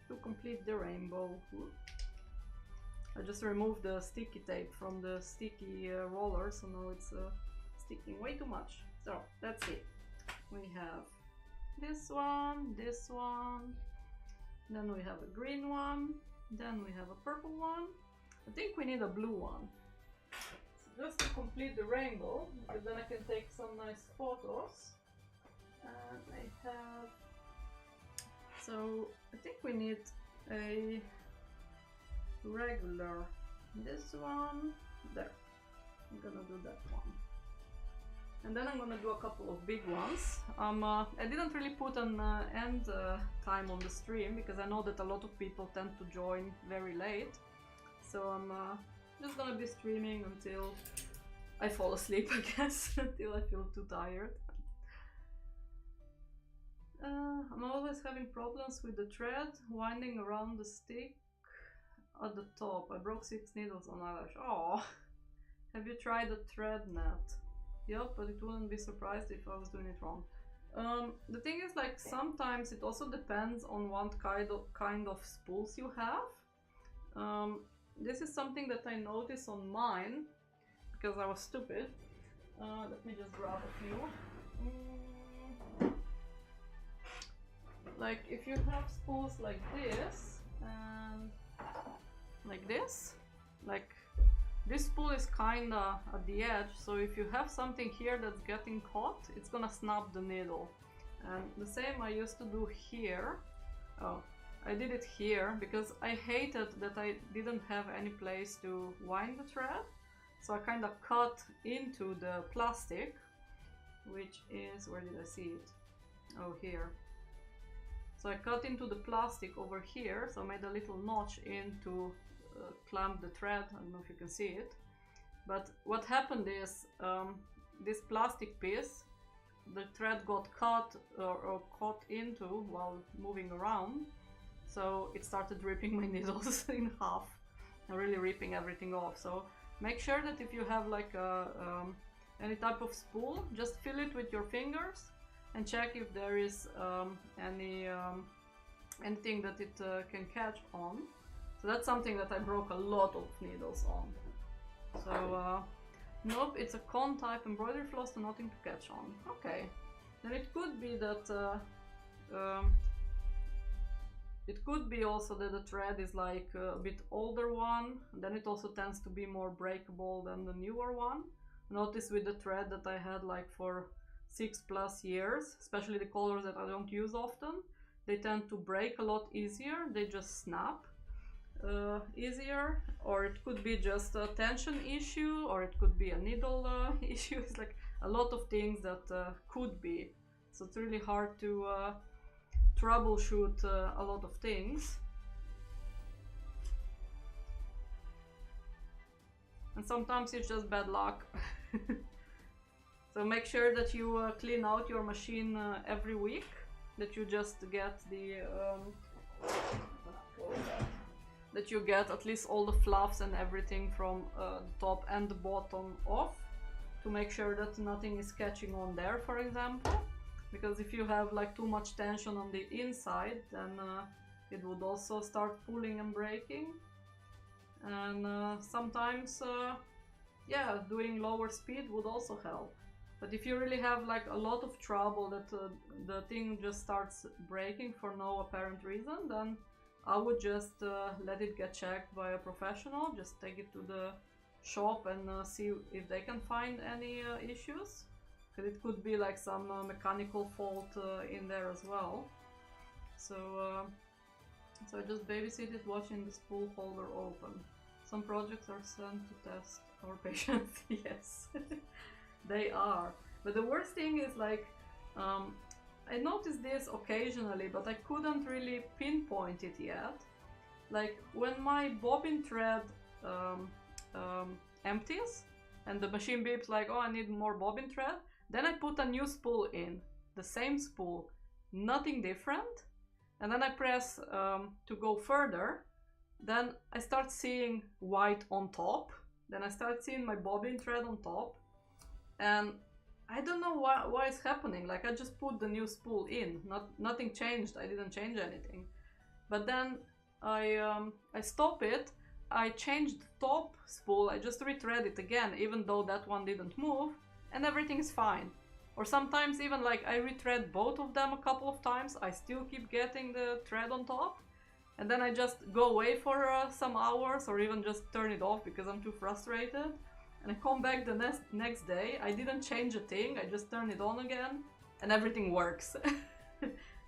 to complete the rainbow. I just removed the sticky tape from the sticky roller, so now it's sticking way too much. So that's it. We have this one, then we have a green one, then we have a purple one. I think we need a blue one. So just to complete the rainbow, because then I can take some nice photos. And I have... So I think we need a regular, this one, there. I'm gonna do that one. And then I'm gonna do a couple of big ones. I didn't really put an end time on the stream because I know that a lot of people tend to join very late. So I'm just gonna be streaming until I fall asleep, I guess, until I feel too tired. I'm always having problems with the thread winding around the stick at the top. I broke 6 needles on eyelash. Oh, have you tried a thread net? Yep, but it wouldn't be surprised if I was doing it wrong. The thing is, like, sometimes it also depends on what kind of spools you have. This is something that I noticed on mine because I was stupid. Let me just grab a few. Like, if you have spools like this and like this, like this spool is kinda at the edge, so if you have something here that's getting caught, it's gonna snap the needle. And the same I used to do here. Oh, I did it here because I hated that I didn't have any place to wind the thread. So I kinda cut into the plastic, which is, where did I see it? Oh, here. So I cut into the plastic over here, so I made a little notch in to clamp the thread. I don't know if you can see it. But what happened is, this plastic piece, the thread got cut or caught into while moving around. So it started ripping my needles in half, and really ripping everything off. So make sure that if you have like any type of spool, just feel it with your fingers and check if there is anything that it can catch on. So that's something that I broke a lot of needles on. So nope, it's a cone type embroidery floss and nothing to catch on. Okay, then it could be that it could be also that the thread is like a bit older one, then it also tends to be more breakable than the newer one. Notice with the thread that I had like for 6+ years, especially the colors that I don't use often, they tend to break a lot easier. They just snap easier, or it could be just a tension issue, or it could be a needle issue. It's like a lot of things that could be. So it's really hard to troubleshoot a lot of things. And sometimes it's just bad luck. So make sure that you clean out your machine every week, that you just get the that you get at least all the fluffs and everything from the top and the bottom off, to make sure that nothing is catching on there, for example. Because if you have like too much tension on the inside, then it would also start pulling and breaking. And sometimes yeah, doing lower speed would also help. But if you really have like a lot of trouble that the thing just starts breaking for no apparent reason, then I would just let it get checked by a professional. Just take it to the shop and see if they can find any issues. Because it could be like some mechanical fault in there as well. So I just babysitted watching the spool holder open. Some projects are sent to test our patience. Yes, they are. But the worst thing is like, I I noticed this occasionally, but I couldn't really pinpoint it yet. Like when my bobbin thread empties and the machine beeps like, oh, I need more bobbin thread, then I put a new spool in, the same spool, nothing different, and then I press to go further, then I start seeing white on top, then I start seeing my bobbin thread on top, and I don't know why it's happening. Like I just put the new spool in, nothing changed, I didn't change anything. But then I stop it, I changed the top spool, I just rethread it again, even though that one didn't move, and everything is fine. Or sometimes even like I rethread both of them a couple of times, I still keep getting the thread on top, and then I just go away for some hours or even just turn it off because I'm too frustrated. And I come back the next day, I didn't change a thing, I just turn it on again, and everything works.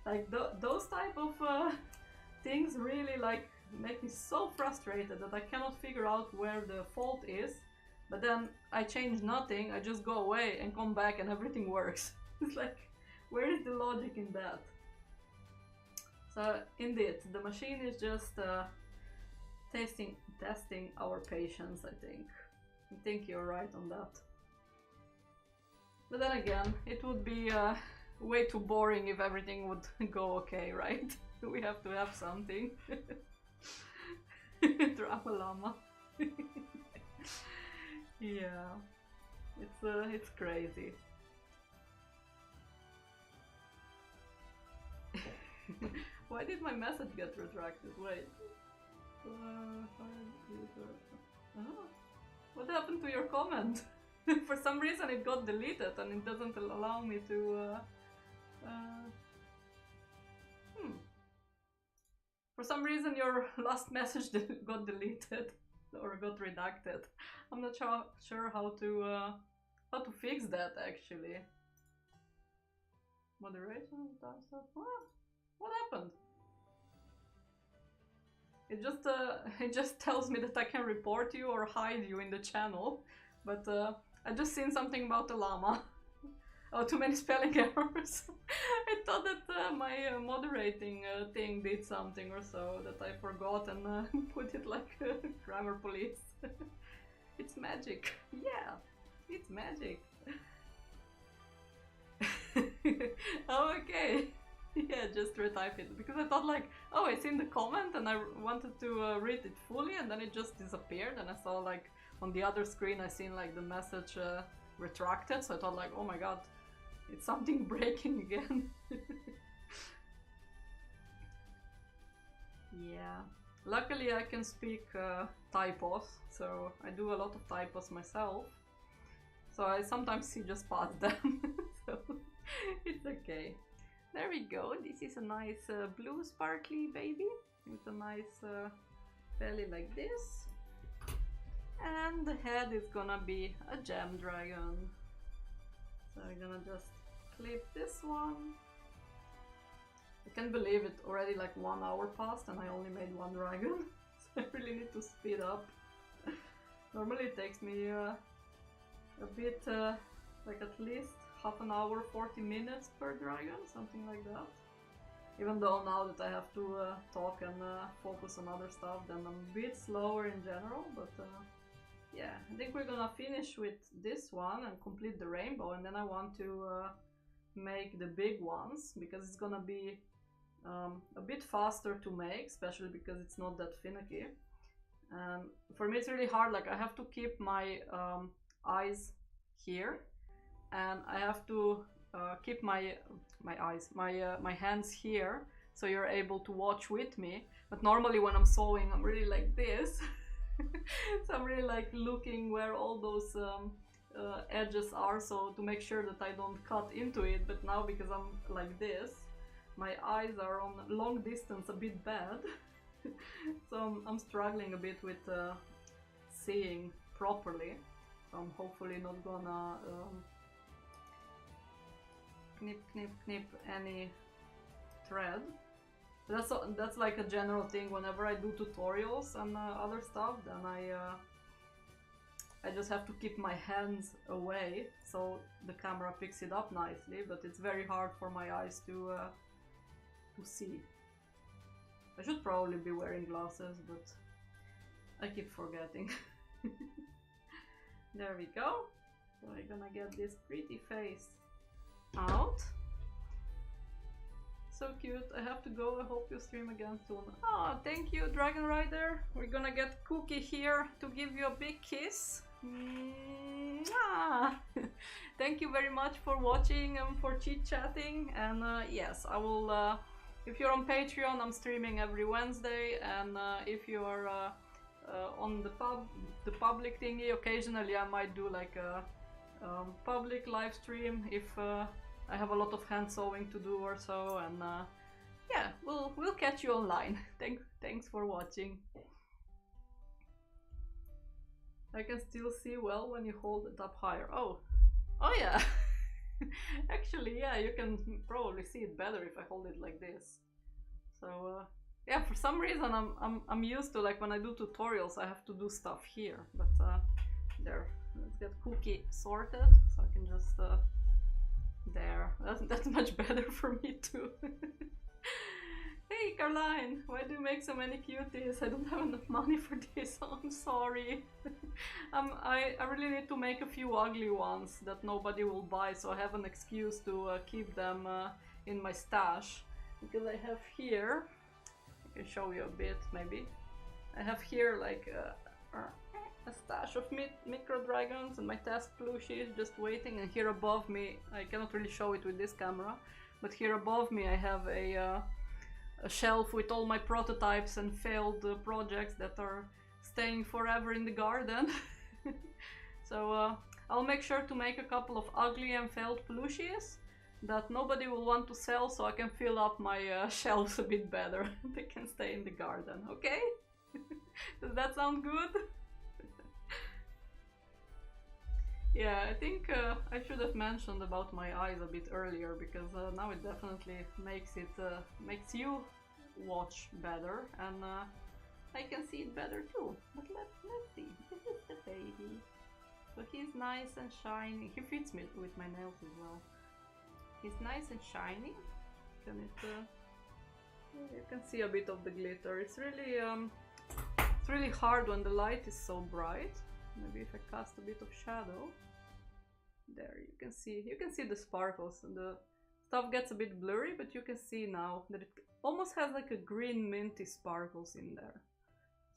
Like those type of things really like make me so frustrated that I cannot figure out where the fault is. But then I change nothing, I just go away and come back and everything works. It's like, where is the logic in that? So indeed, the machine is just testing our patience, I think. I think you're right on that. But then again, it would be way too boring if everything would go okay, right? We have to have something. Drama llama. Yeah, it's crazy. Why did my message get retracted? Wait. What happened to your comment? For some reason it got deleted and it doesn't allow me to... For some reason your last message got deleted or got redacted. I'm not sure how to fix that actually. Moderation, time stuff. What happened? It just tells me that I can report you or hide you in the channel, but I just seen something about the llama. Oh, too many spelling errors. I thought that my moderating thing did something or so that I forgot and put it like grammar police. It's magic. Yeah, it's magic. Oh, okay. Yeah, just retype it because I thought like, oh, it's in the comment and I wanted to read it fully and then it just disappeared and I saw like on the other screen I seen like the message retracted, so I thought like, oh my god, it's something breaking again. Yeah, luckily I can speak typos, so I do a lot of typos myself, so I sometimes see just past them. So it's okay. There we go, this is a nice blue sparkly baby with a nice belly like this, and the head is gonna be a gem dragon. So I'm gonna just clip this one. I can't believe it, already like 1 hour passed and I only made one dragon. So I really need to speed up. Normally it takes me a bit, like at least half an hour, 40 minutes per dragon, something like that. Even though now that I have to talk and focus on other stuff, then I'm a bit slower in general, but yeah, I think we're gonna finish with this one and complete the rainbow, and then I want to make the big ones, because it's gonna be a bit faster to make, especially because it's not that finicky. And for me it's really hard, like I have to keep my eyes here, and I have to keep my hands here, so you're able to watch with me. But normally when I'm sewing, I'm really like this. So I'm really like looking where all those edges are, so to make sure that I don't cut into it. But now because I'm like this, my eyes are on long distance a bit bad. So I'm struggling a bit with seeing properly. So I'm hopefully not gonna knip any thread. That's like a general thing whenever I do tutorials and other stuff. Then I just have to keep my hands away so the camera picks it up nicely, but it's very hard for my eyes to see. I should probably be wearing glasses, but I keep forgetting. There we go. So I'm gonna get this pretty face out. So cute. I have to go. I hope you stream again soon. Oh, thank you, Dragon Rider. We're gonna get Cookie here to give you a big kiss. Thank you very much for watching and for chit-chatting. And yes, I will... if you're on Patreon, I'm streaming every Wednesday. And if you're on the public thingy, occasionally I might do like a public live stream if I have a lot of hand sewing to do or so, and yeah, we'll catch you online. Thanks for watching. I can still see well when you hold it up higher. Oh yeah. Actually, yeah, you can probably see it better if I hold it like this. So yeah, for some reason I'm used to, like, when I do tutorials I have to do stuff here, but there. Let's get Cookie sorted, so I can just there. That's much better for me too. Hey Caroline, why do you make so many cuties? I don't have enough money for this. Oh, I'm sorry. I really need to make a few ugly ones that nobody will buy, so I have an excuse to keep them in my stash. Because I have here, I can show you a bit maybe. I have here like a stash of micro dragons and my test plushies just waiting, and here above me, I cannot really show it with this camera, but here above me I have a shelf with all my prototypes and failed projects that are staying forever in the garden. So I'll make sure to make a couple of ugly and failed plushies that nobody will want to sell, so I can fill up my shelves a bit better. They can stay in the garden, okay? Does that sound good? Yeah, I think I should have mentioned about my eyes a bit earlier, because now it definitely makes you watch better, and I can see it better too. But let's see. This is the baby. So he's nice and shiny. He fits me with my nails as well. He's nice and shiny. Can it? You can see a bit of the glitter. It's really hard when the light is so bright. Maybe if I cast a bit of shadow. There, you can see the sparkles, and the stuff gets a bit blurry, but you can see now that it almost has like a green minty sparkles in there.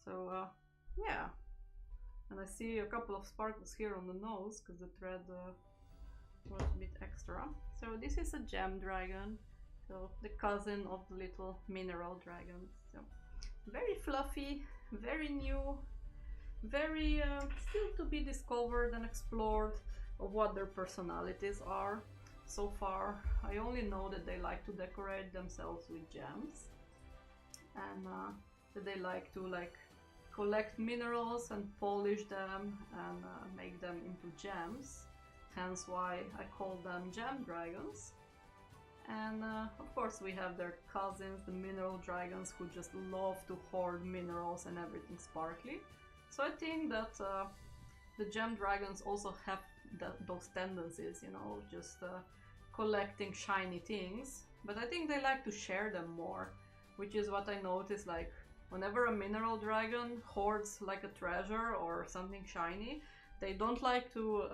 So yeah, and I see a couple of sparkles here on the nose because the thread was a bit extra. So this is a gem dragon, so the cousin of the little mineral dragons. So very fluffy, very new, very still to be discovered and explored of what their personalities are. So far I only know that they like to decorate themselves with gems, and that they like to collect minerals and polish them and make them into gems, hence why I call them gem dragons. And of course we have their cousins, the mineral dragons, who just love to hoard minerals and everything sparkly. So I think that the gem dragons also have those tendencies, you know, just collecting shiny things, but I think they like to share them more, which is what I notice. Like whenever a mineral dragon hoards like a treasure or something shiny, they don't like to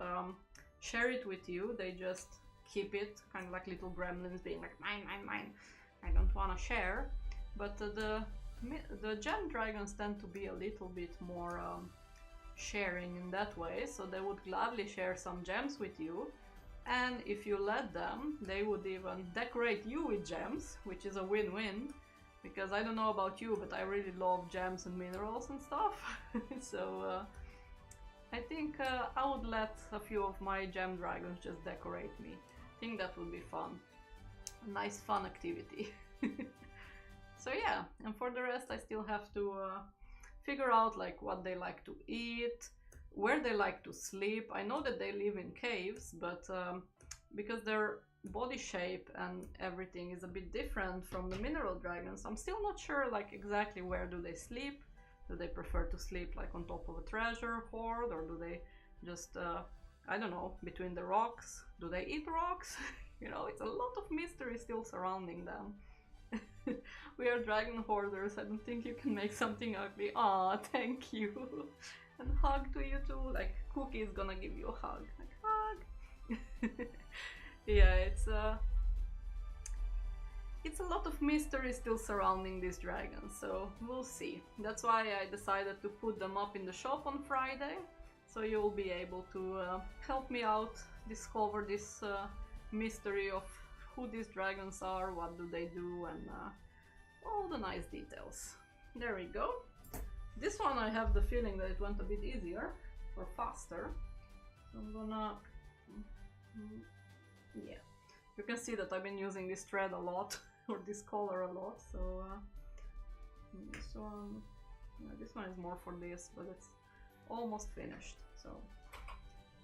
share it with you, they just keep it, kind of like little gremlins being like mine, mine, mine, I don't want to share. But the gem dragons tend to be a little bit more sharing in that way, so they would gladly share some gems with you, and if you let them, they would even decorate you with gems, which is a win-win, because I don't know about you, but I really love gems and minerals and stuff. So I think I would let a few of my gem dragons just decorate me. I think that would be fun, a nice fun activity. So yeah, and for the rest I still have to figure out like what they like to eat, where they like to sleep. I know that they live in caves, but because their body shape and everything is a bit different from the mineral dragons, I'm still not sure like exactly where do they sleep. Do they prefer to sleep like on top of a treasure hoard, or do they just I don't know, between the rocks. Do they eat rocks? You know, it's a lot of mystery still surrounding them. We are dragon hoarders. I don't think you can make something ugly. Aw, thank you. And hug to you too. Like Cookie is gonna give you a hug. Like hug. Yeah, it's a lot of mystery still surrounding these dragons, so we'll see. That's why I decided to put them up in the shop on Friday, so you'll be able to help me out discover this mystery of who these dragons are, what do they do, and all the nice details. There we go. This one I have the feeling that it went a bit easier or faster, so I'm gonna... yeah, you can see that I've been using this thread a lot or this color a lot, so this one, yeah, this one is more for this, but it's almost finished. So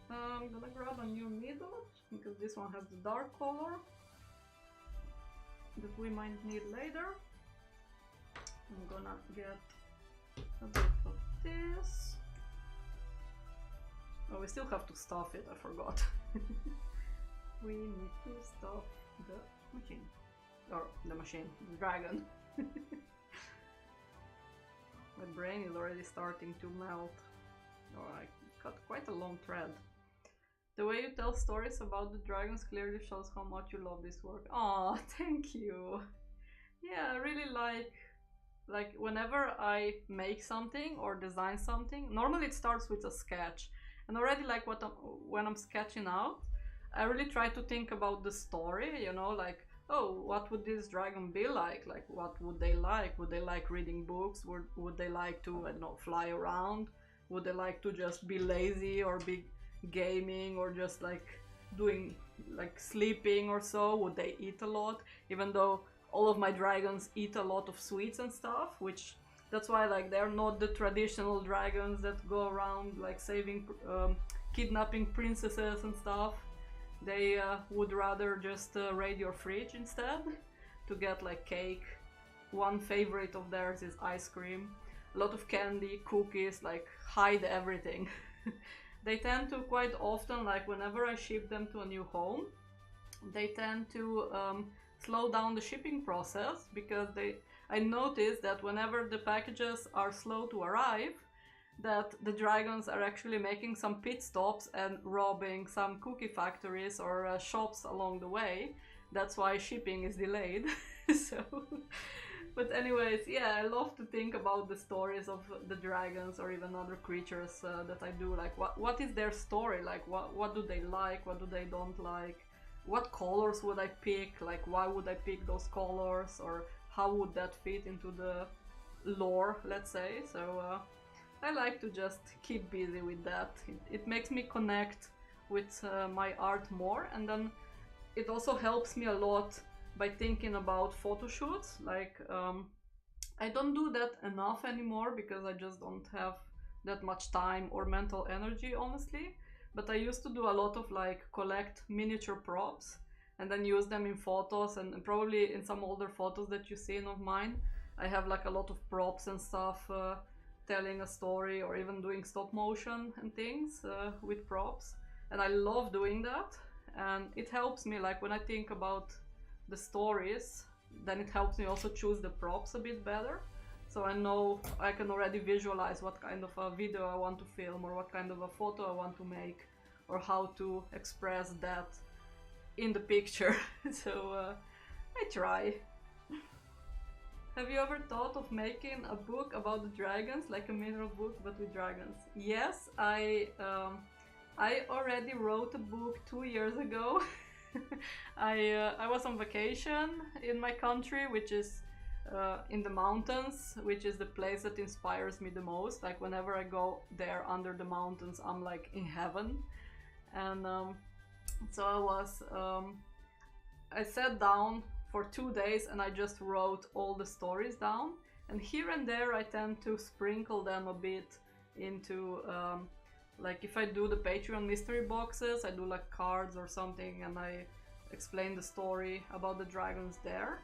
I'm gonna grab a new needle because this one has the dark color that we might need later. I'm gonna get a bit of this. Oh, we still have to stuff it, I forgot. We need to stuff the machine. Or the machine, the dragon. My brain is already starting to melt. Oh, I cut quite a long thread. The way you tell stories about the dragons clearly shows how much you love this work. Oh, thank you. Yeah, I really like whenever I make something or design something, normally it starts with a sketch. And already like when I'm sketching out, I really try to think about the story, you know, like, oh, what would this dragon be like? Like, what would they like? Would they like reading books? Would they like to, I don't know, fly around? Would they like to just be lazy or be gaming or just like doing, like sleeping or so? Would they eat a lot? Even though all of my dragons eat a lot of sweets and stuff, which that's why like they're not the traditional dragons that go around like saving, kidnapping princesses and stuff. They would rather just raid your fridge instead to get like cake. One favorite of theirs is ice cream. A lot of candy, cookies, like hide everything. They tend to quite often, like whenever I ship them to a new home, they tend to slow down the shipping process because I noticed that whenever the packages are slow to arrive, that the dragons are actually making some pit stops and robbing some cookie factories or shops along the way. That's why shipping is delayed. So, but anyways, yeah, I love to think about the stories of the dragons or even other creatures that I do. Like, what is their story? Like, what do they like? What do they don't like? What colors would I pick? Like, why would I pick those colors? Or how would that fit into the lore, let's say? So, I like to just keep busy with that. It makes me connect with my art more, and then it also helps me a lot by thinking about photo shoots. Like, I don't do that enough anymore because I just don't have that much time or mental energy, honestly. But I used to do a lot of like collect miniature props and then use them in photos, and probably in some older photos that you've seen of mine, I have like a lot of props and stuff telling a story or even doing stop motion and things with props, and I love doing that. And it helps me, like when I think about the stories, then it helps me also choose the props a bit better, so I know I can already visualize what kind of a video I want to film or what kind of a photo I want to make or how to express that in the picture. So I try. Have you ever thought of making a book about the dragons, like a mineral book but with dragons? Yes, I already wrote a book 2 years ago. I was on vacation in my country, which is in the mountains, which is the place that inspires me the most. Like whenever I go there under the mountains, I'm like in heaven. And so I sat down for 2 days and I just wrote all the stories down, and here and there I tend to sprinkle them a bit into like if I do the Patreon mystery boxes, I do like cards or something and I explain the story about the dragons there.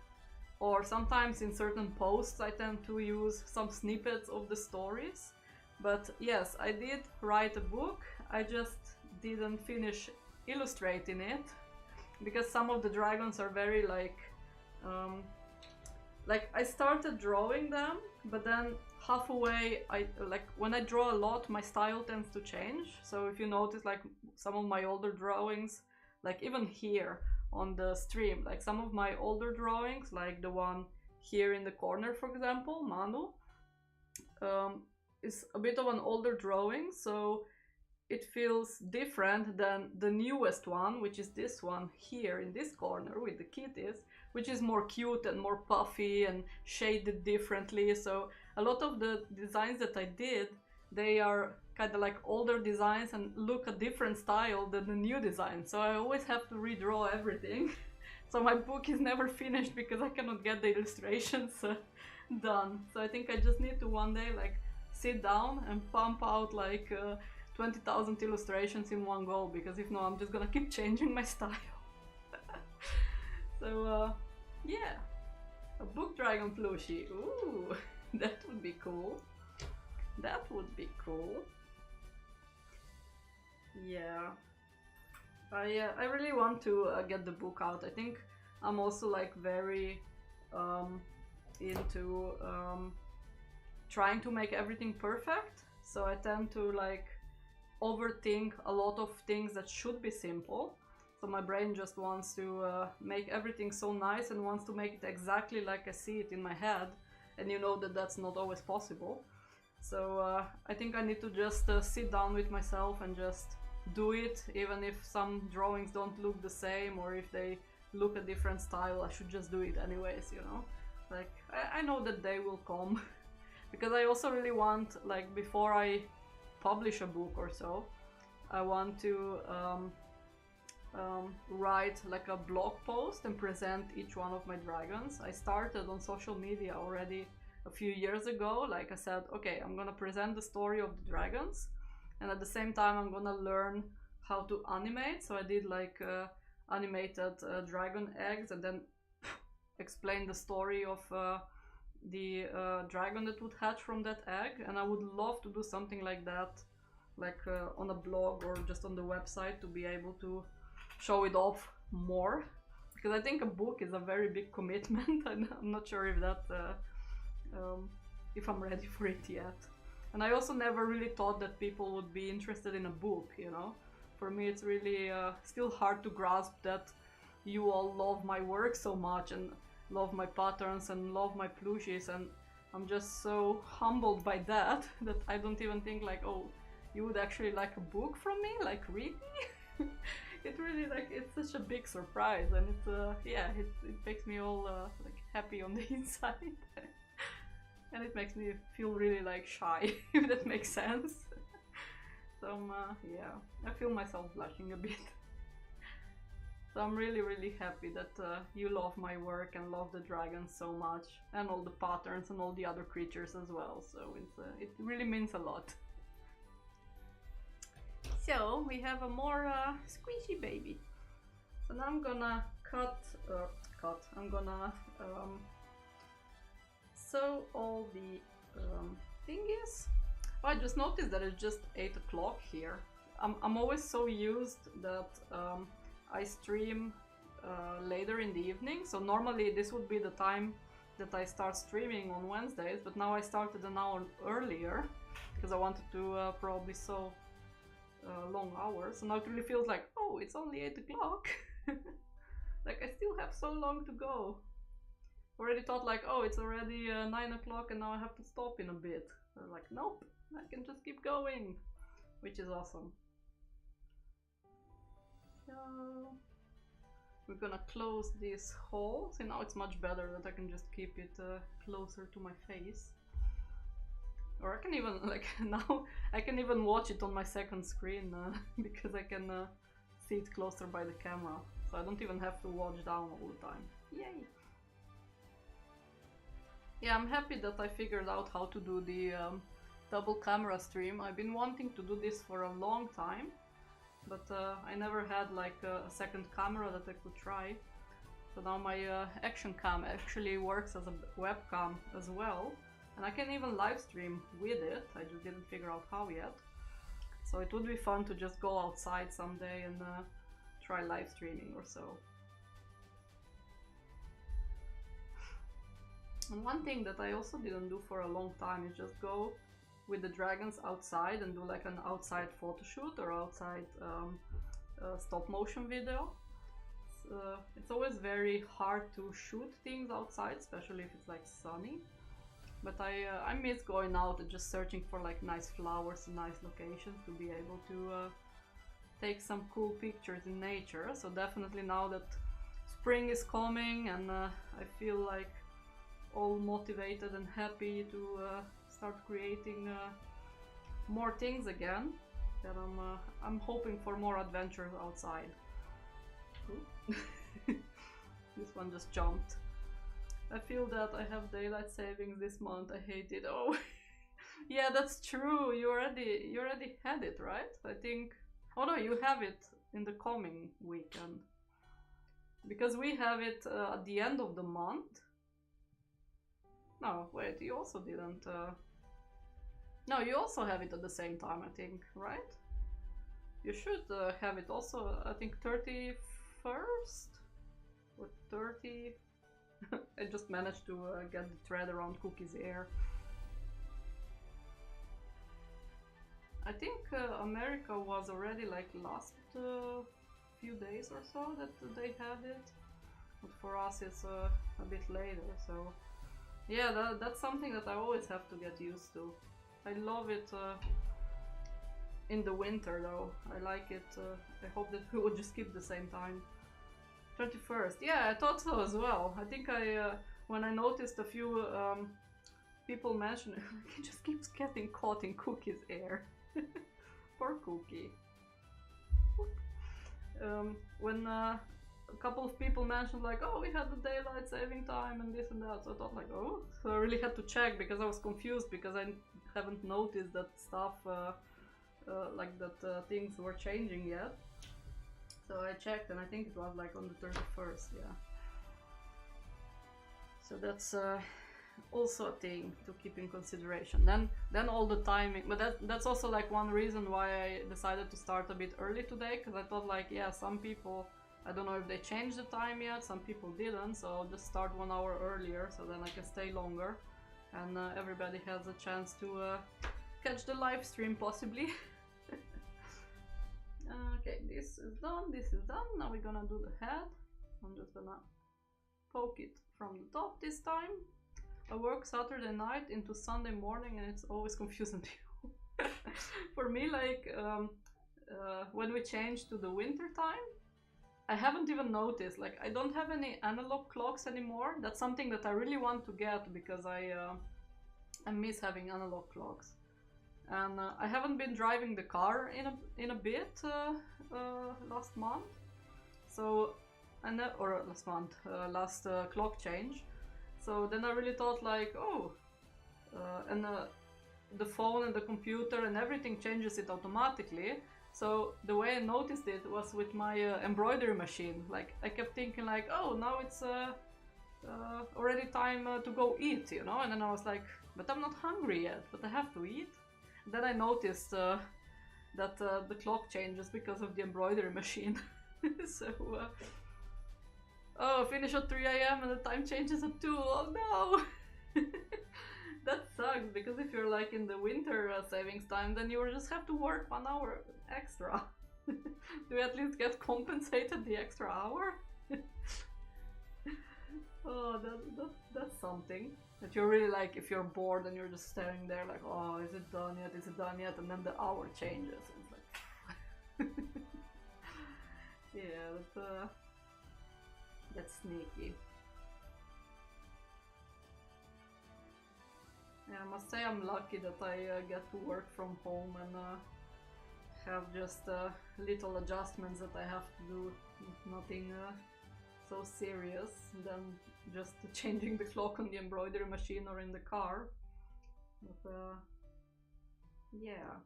Or sometimes in certain posts I tend to use some snippets of the stories. But yes, I did write a book. I just didn't finish illustrating it because some of the dragons are very like I started drawing them, but then halfway when I draw a lot, my style tends to change. So if you notice, like some of my older drawings, like even here on the stream, like some of my older drawings, like the one here in the corner, for example, Manu, is a bit of an older drawing, so it feels different than the newest one, which is this one here in this corner with the kitties, which is more cute and more puffy and shaded differently. So a lot of the designs that I did, they are kind of like older designs and look a different style than the new design. So I always have to redraw everything. So my book is never finished because I cannot get the illustrations done. So I think I just need to one day like sit down and pump out like 20,000 illustrations in one go, because if not, I'm just gonna keep changing my style. So yeah, a book dragon plushie. Ooh, that would be cool. That would be cool. Yeah, I really want to get the book out. I think I'm also like very into trying to make everything perfect. So I tend to like overthink a lot of things that should be simple. So my brain just wants to make everything so nice and wants to make it exactly like I see it in my head. And you know that that's not always possible. So I think I need to just sit down with myself and just do it, even if some drawings don't look the same or if they look a different style. I should just do it anyways, you know. Like I know that day will come. Because I also really want, like, before I publish a book or so, I want to write like a blog post and present each one of my dragons. I started on social media already a few years ago. Like I said, okay, I'm gonna present the story of the dragons, and at the same time I'm gonna learn how to animate. So I did like animated dragon eggs, and then explain the story of the dragon that would hatch from that egg. And I would love to do something like that, like on a blog or just on the website, to be able to show it off more, because I think a book is a very big commitment. I'm not sure if that if I'm ready for it yet. And I also never really thought that people would be interested in a book, you know. For me it's really still hard to grasp that you all love my work so much and love my patterns and love my plushies, and I'm just so humbled by that that I don't even think like, oh, you would actually like a book from me, like really? It really, like, it's such a big surprise, and it's yeah, it makes me all like happy on the inside. And it makes me feel really like shy, if that makes sense. So yeah, I feel myself blushing a bit. So I'm really happy that you love my work and love the dragons so much, and all the patterns and all the other creatures as well. So it's it really means a lot. So we have a more squishy baby. So now I'm gonna I'm gonna sew all the thingies. Oh, I just noticed that it's just 8 o'clock here. I'm always so used that I stream later in the evening, so normally this would be the time that I start streaming on Wednesdays, but now I started an hour earlier because I wanted to probably sew long hours. So now it really feels like, oh, it's only 8 o'clock. Like I still have so long to go. Already thought like, oh, it's already 9 o'clock and now I have to stop in a bit. So I'm like, nope, I can just keep going, which is awesome. So we're gonna close this hole. See, now it's much better that I can just keep it closer to my face. Or I can even, like, now I can even watch it on my second screen because I can see it closer by the camera. So I don't even have to watch down all the time. Yay! Yeah, I'm happy that I figured out how to do the double camera stream. I've been wanting to do this for a long time, but I never had like a second camera that I could try. So now my action cam actually works as a webcam as well. And I can even live stream with it. I just didn't figure out how yet. So it would be fun to just go outside someday and try live streaming or so. And one thing that I also didn't do for a long time is just go with the dragons outside and do like an outside photo shoot or outside stop motion video. It's always very hard to shoot things outside, especially if it's like sunny. But I miss going out and just searching for like nice flowers and nice locations to be able to take some cool pictures in nature. So definitely now that spring is coming and I feel like all motivated and happy to start creating more things again, that I'm hoping for more adventures outside. This one just jumped. I feel that I have daylight savings this month. I hate it. Oh, yeah, that's true. You already had it, right? I think. Oh no, you have it in the coming weekend. Because we have it at the end of the month. No, wait, you also didn't. No, you also have it at the same time, I think, right? You should have it also, I think, 31st or 30. I just managed to get the thread around Cookie's ear. I think America was already like last few days or so that they had it, but for us it's a bit later. So yeah, that's something that I always have to get used to. I love it in the winter though. I like it. I hope that we will just keep the same time. 21st. Yeah, I thought so as well. I think when I noticed a few people mention it, he just keeps getting caught in Cookie's ear. Poor Cookie. When a couple of people mentioned like, oh, we had the daylight saving time and this and that, so I thought like, oh, so I really had to check because I was confused because I haven't noticed that stuff like that things were changing yet. So I checked and I think it was like on the 31st, yeah. So that's also a thing to keep in consideration. Then all the timing, but that's also like one reason why I decided to start a bit early today, because I thought like, yeah, some people, I don't know if they changed the time yet, some people didn't, so I'll just start 1 hour earlier so then I can stay longer and everybody has a chance to catch the live stream possibly. Okay, this is done, this is done. Now we're gonna do the head. I'm just gonna poke it from the top this time. I work Saturday night into Sunday morning and it's always confusing to for me, like when we change to the winter time, I haven't even noticed, like I don't have any analog clocks anymore. That's something that I really want to get because I miss having analog clocks. And I haven't been driving the car in a bit last month, so or last month, last clock change. So then I really thought like, oh, and the phone and the computer and everything changes it automatically. So the way I noticed it was with my embroidery machine. Like I kept thinking like, oh, now it's already time to go eat, you know. And then I was like, but I'm not hungry yet, but I have to eat. Then I noticed that the clock changes because of the embroidery machine. So, oh, finish at 3 AM and the time changes at 2. Oh no! That sucks, because if you're like in the winter savings time, then you will just have to work 1 hour extra. Do you at least get compensated the extra hour? Oh, that's something. That you're really like, if you're bored and you're just staring there like, oh, is it done yet, is it done yet, and then the hour changes. It's like yeah, that's sneaky. Yeah, I must say I'm lucky that I get to work from home and have just little adjustments that I have to do, nothing so serious than just changing the clock on the embroidery machine or in the car. But yeah.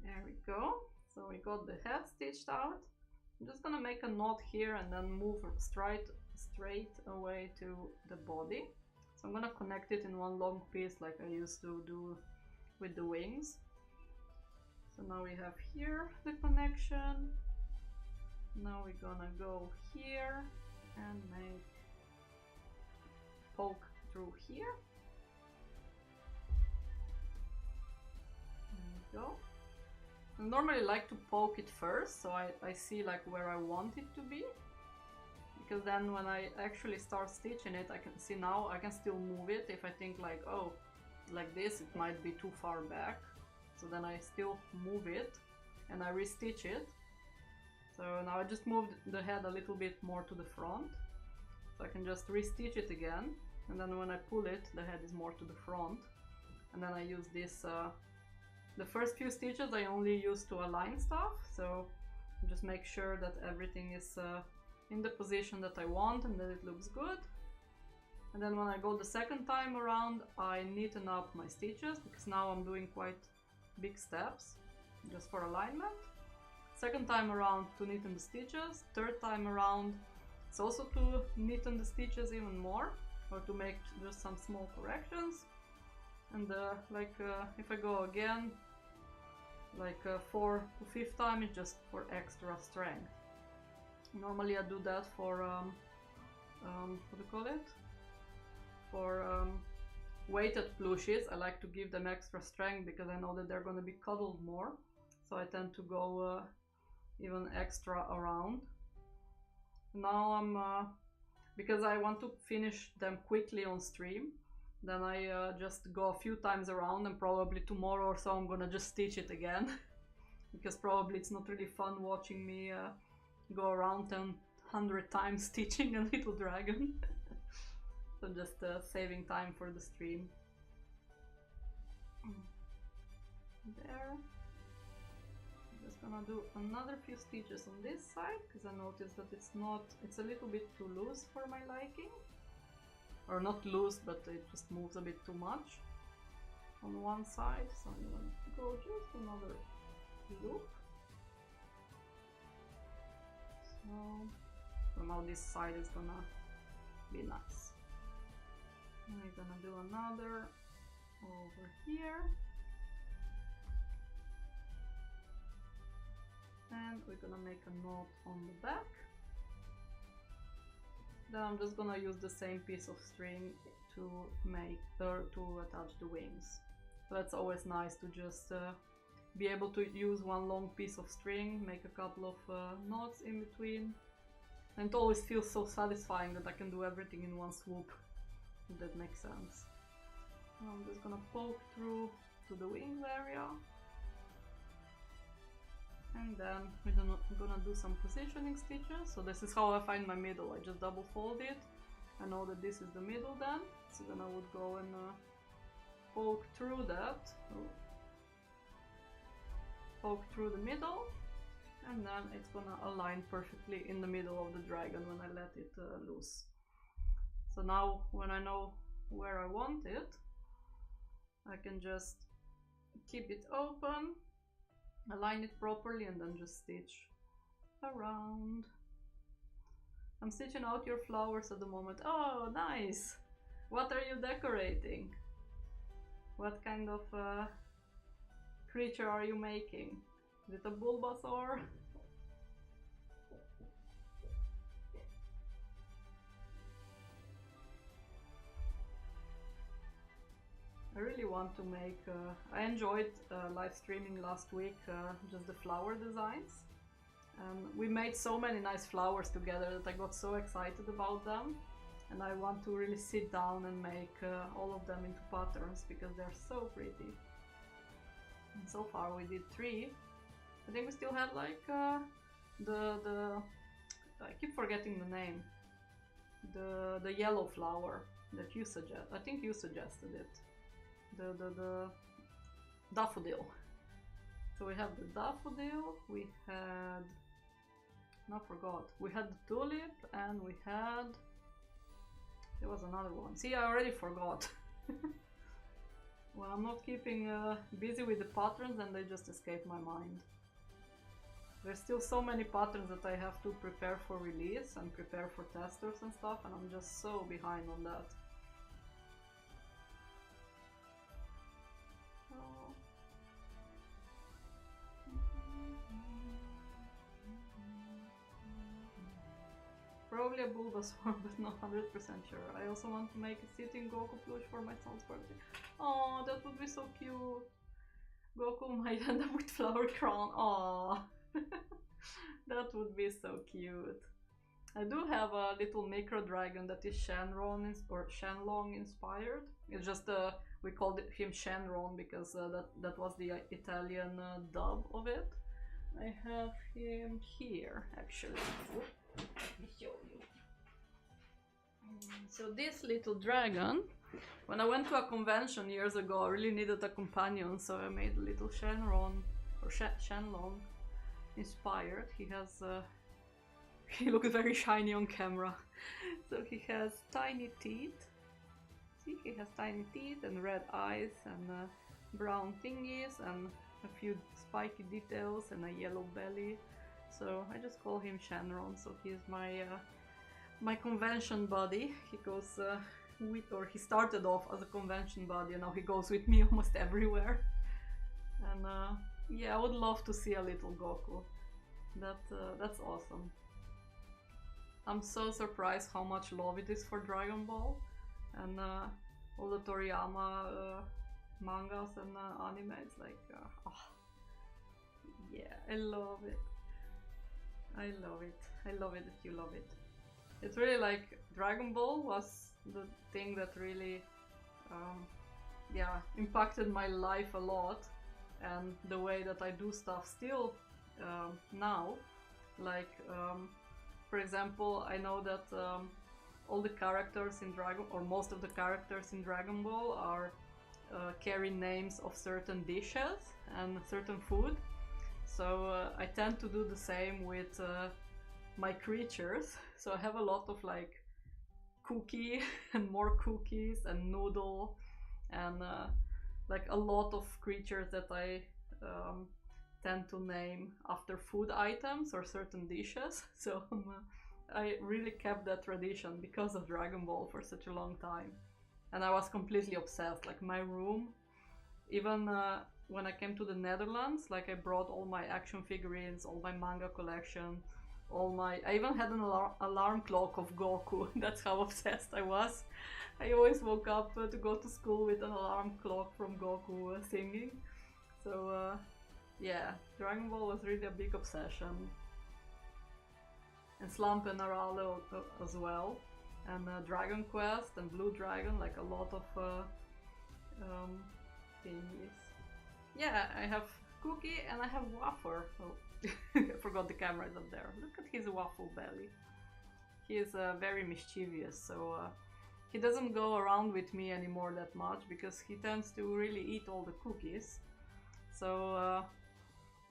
There we go. So we got the head stitched out. I'm just gonna make a knot here and then move straight away to the body. So I'm gonna connect it in one long piece like I used to do with the wings. So now we have here the connection. Now we're gonna go here and poke through here. There we go. I normally like to poke it first, so I see like where I want it to be. Because then when I actually start stitching it, I can see now I can still move it if I think like, oh, like this, it might be too far back. So then I still move it and I restitch it. So now I just moved the head a little bit more to the front. So I can just restitch it again. And then when I pull it, the head is more to the front. And then I use this, the first few stitches I only use to align stuff. So just make sure that everything is in the position that I want and that it looks good. And then when I go the second time around, I neaten up my stitches because now I'm doing quite big steps just for alignment. Second time around to neaten the stitches. Third time around it's also to neaten the stitches even more or to make just some small corrections. And if I go again, like 4th to 5th time, it's just for extra strength. Normally I do that for what do you call it? For weighted plushies. I like to give them extra strength because I know that they're going to be cuddled more. So I tend to go even extra around. Now I'm because I want to finish them quickly on stream. Then I just go a few times around, and probably tomorrow or so I'm gonna just stitch it again. Because probably it's not really fun watching me go around 100 times stitching a little dragon. So just saving time for the stream. There. I'm just gonna do another few stitches on this side because I noticed that it's a little bit too loose for my liking. Or not loose, but it just moves a bit too much on one side. So I'm gonna go just another loop. So now this side is gonna be nice. And we're gonna do another over here. And we're gonna make a knot on the back. Then I'm just gonna use the same piece of string to attach the wings. So that's always nice to just be able to use one long piece of string, make a couple of knots in between. And it always feels so satisfying that I can do everything in one swoop, if that makes sense. Now I'm just gonna poke through to the wings area. And then we're gonna do some positioning stitches. So this is how I find my middle. I just double fold it. I know that this is the middle then. So then I would go and poke through that. Poke through the middle. And then it's gonna align perfectly in the middle of the dragon when I let it loose. So now when I know where I want it, I can just keep it open, align it properly, and then just stitch around. I'm stitching out your flowers at the moment. Oh, nice! What are you decorating? What kind of creature are you making? Is it a Bulbasaur? I really want to make, I enjoyed live streaming last week, just the flower designs. And we made so many nice flowers together that I got so excited about them. And I want to really sit down and make all of them into patterns because they're so pretty. And so far we did 3. I think we still have like I keep forgetting the name. The yellow flower that you suggest. I think you suggested it. The daffodil. So we have the daffodil, we had, no, forgot, we had the tulip, and we had, there was another one. See, I already forgot. When I'm not keeping busy with the patterns, then they just escape my mind. There's still so many patterns that I have to prepare for release and prepare for testers and stuff, and I'm just so behind on that. Oh. Probably a Bulbasaur, but not 100% sure. I also want to make a sitting Goku plush for my son's birthday. Oh, that would be so cute. Goku might end up with flower crown. Oh, that would be so cute. I do have a little micro dragon that is Shenron or Shenlong inspired. It's just we called him Shenron because that was the Italian dub of it. I have him here actually. Let me show you. So this little dragon, when I went to a convention years ago, I really needed a companion, so I made a little Shenron or Shenlong inspired. He has he looks very shiny on camera. So he has tiny teeth. See, he has tiny teeth and red eyes and brown thingies and a few spiky details and a yellow belly. So I just call him Shenron. So he's my my convention buddy. He goes he started off as a convention buddy, and now he goes with me almost everywhere. And yeah, I would love to see a little Goku. That's awesome. I'm so surprised how much love it is for Dragon Ball, and all the Toriyama mangas and anime. It's like, oh, yeah, I love it. I love it. I love it that you love it. It's really like Dragon Ball was the thing that really, yeah, impacted my life a lot, and the way that I do stuff still now. Like, for example, I know that all the characters in or most of the characters in Dragon Ball are carry names of certain dishes and certain food. So I tend to do the same with my creatures. So I have a lot of like cookie and more cookies and noodle and like a lot of creatures that I tend to name after food items or certain dishes. So I really kept that tradition because of Dragon Ball for such a long time. And I was completely obsessed. Like my room, even when I came to the Netherlands, like I brought all my action figurines, all my manga collection, I even had an alarm clock of Goku. That's how obsessed I was. I always woke up to go to school with an alarm clock from Goku singing. So yeah, Dragon Ball was really a big obsession. And Slump and Arale as well. And Dragon Quest and Blue Dragon, like a lot of thingies. Yeah, I have Cookie and I have Wafer. Oh, I forgot the camera is up there. Look at his waffle belly. He is very mischievous, so he doesn't go around with me anymore that much because he tends to really eat all the cookies. So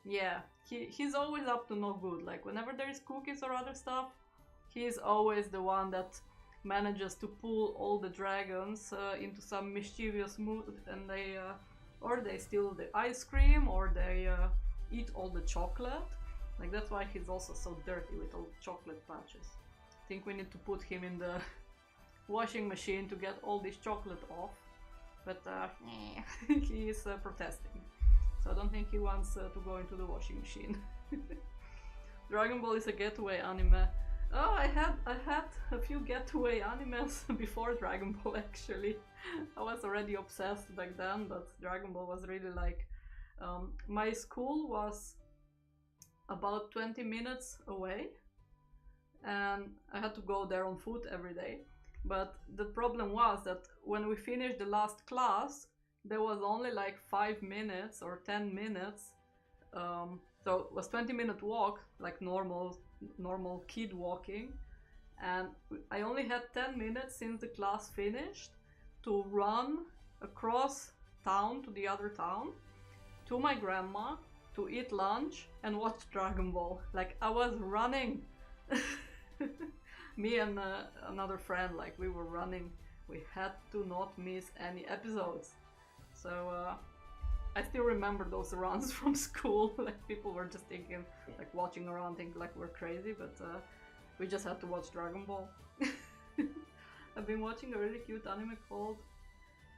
yeah, he's always up to no good. Like whenever there is cookies or other stuff, he's always the one that manages to pull all the dragons into some mischievous mood, and they or they steal the ice cream or they eat all the chocolate. Like that's why he's also so dirty with all the chocolate patches. I think we need to put him in the washing machine to get all this chocolate off, but he is protesting. So I don't think he wants to go into the washing machine. Dragon Ball is a getaway anime. Oh, I had a few getaway animes before Dragon Ball actually. I was already obsessed back then, but Dragon Ball was really like... my school was about 20 minutes away and I had to go there on foot every day. But the problem was that when we finished the last class, there was only like 5 minutes or 10 minutes. So it was 20-minute walk, like normal kid walking, and I only had 10 minutes since the class finished to run across town to the other town to my grandma to eat lunch and watch Dragon Ball. Like I was running. Me and another friend, like we were running. We had to not miss any episodes. So I still remember those runs from school. Like people were just thinking, like watching around, thinking like we're crazy, but we just had to watch Dragon Ball. I've been watching a really cute anime called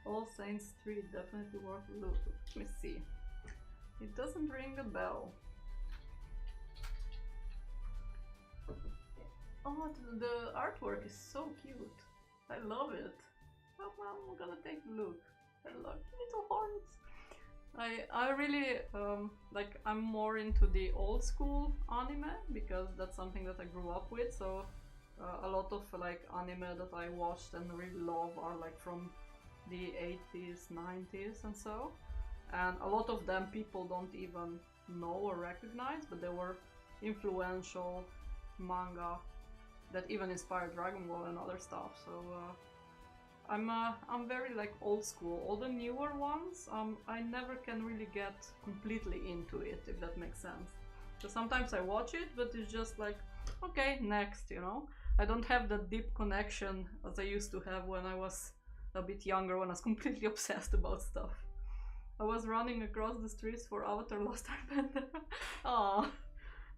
All Saints 3. Definitely worth a look. Let me see. It doesn't ring a bell. Oh, the artwork is so cute. I love it. Oh, I'm gonna take a look. I love little horns. I really like, I'm more into the old school anime because that's something that I grew up with. So a lot of like anime that I watched and really love are like from the 80s, 90s and so. And a lot of them people don't even know or recognize, but they were influential manga that even inspired Dragon Ball and other stuff. So I'm very like old school. All the newer ones, I never can really get completely into it, if that makes sense. So sometimes I watch it, but it's just like, okay, next, you know. I don't have that deep connection as I used to have when I was a bit younger, when I was completely obsessed about stuff. I was running across the streets for Avatar last time. Oh,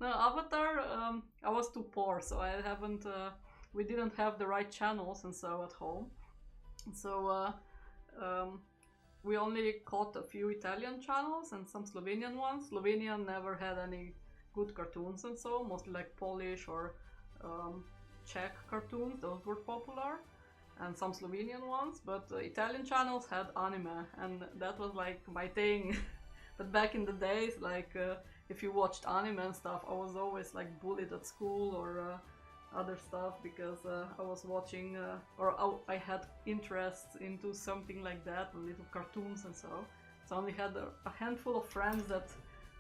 no, Avatar. I was too poor, so I haven't. We didn't have the right channels and so at home. So we only caught a few Italian channels and some Slovenian ones. Slovenia never had any good cartoons and so, mostly like Polish or Czech cartoons, those were popular, and some Slovenian ones, but Italian channels had anime, and that was like my thing. But back in the days, like if you watched anime and stuff, I was always like bullied at school or other stuff because I was watching or I had interests into something like that, little cartoons and so. So I only had a handful of friends that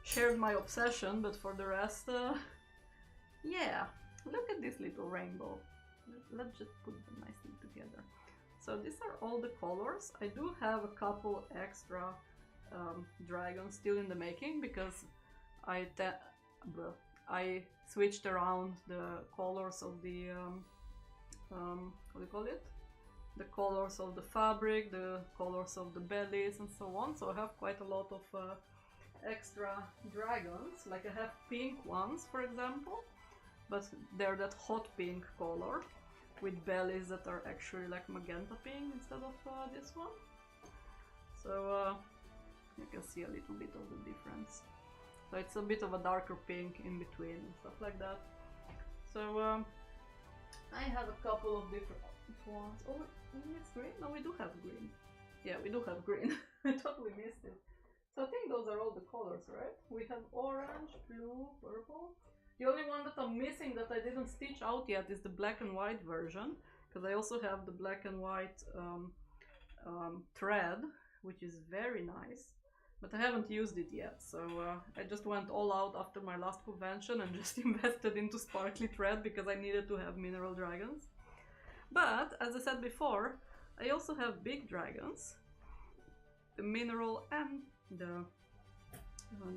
shared my obsession, but for the rest, yeah. Look at this little rainbow. Let's just put them nicely together. So these are all the colors. I do have a couple extra dragons still in the making because I switched around the colors of the what do you call it? The colors of the fabric, the colors of the bellies and so on. So I have quite a lot of extra dragons. Like I have pink ones, for example, but they're that hot pink color with bellies that are actually like magenta pink instead of this one. So you can see a little bit of the difference. So it's a bit of a darker pink in between and stuff like that. So I have a couple of different ones. Oh, it's green? No, we do have green. Yeah, we do have green. I thought we missed it. So I think those are all the colors, right? We have orange, blue, purple. The only one that I'm missing that I didn't stitch out yet is the black and white version, because I also have the black and white thread, which is very nice, but I haven't used it yet. So I just went all out after my last convention and just invested into sparkly thread because I needed to have mineral dragons. But as I said before, I also have big dragons, the mineral and the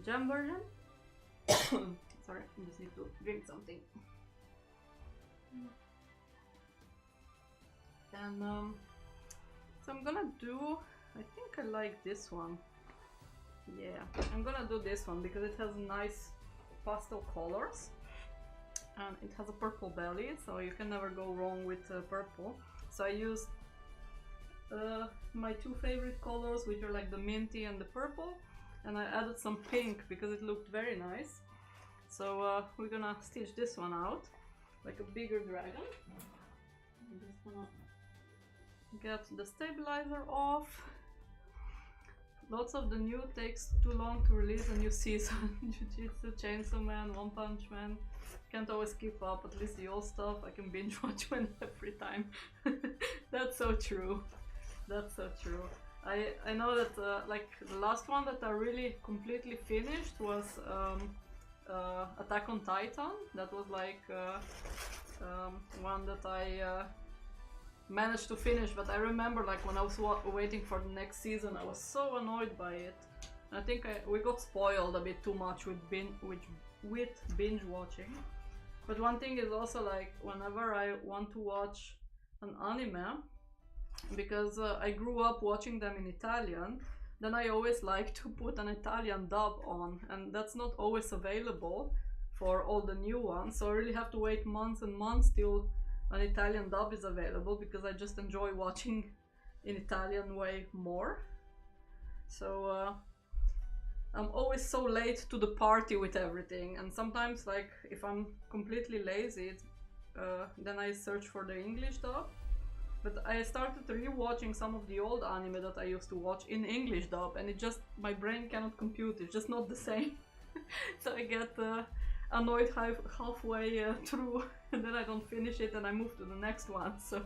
gem version. Sorry, I just need to drink something. And so I'm gonna do, I think I like this one. Yeah, I'm gonna do this one because it has nice pastel colors and it has a purple belly, so you can never go wrong with purple. So I used my two favorite colors, which are like the minty and the purple, and I added some pink because it looked very nice. So we're gonna stitch this one out like a bigger dragon. I'm just gonna get the stabilizer off. Lots of the new takes too long to release a new season. Jujutsu, Chainsaw Man, One Punch Man. Can't always keep up, at least the old stuff I can binge watch when every time. That's so true. That's so true. I know that like the last one that I really completely finished was Attack on Titan. That was like one that I managed to finish, but I remember like when I was waiting for the next season, I was so annoyed by it. I think we got spoiled a bit too much with binge watching. But one thing is also like whenever I want to watch an anime, because I grew up watching them in Italian, then I always like to put an Italian dub on, and that's not always available for all the new ones, so I really have to wait months and months till an Italian dub is available, because I just enjoy watching in Italian way more. So I'm always so late to the party with everything, and sometimes, like, if I'm completely lazy, then I search for the English dub. But I started rewatching some of the old anime that I used to watch in English dub, and it just, my brain cannot compute, it's just not the same. So I get annoyed halfway through, and then I don't finish it and I move to the next one. So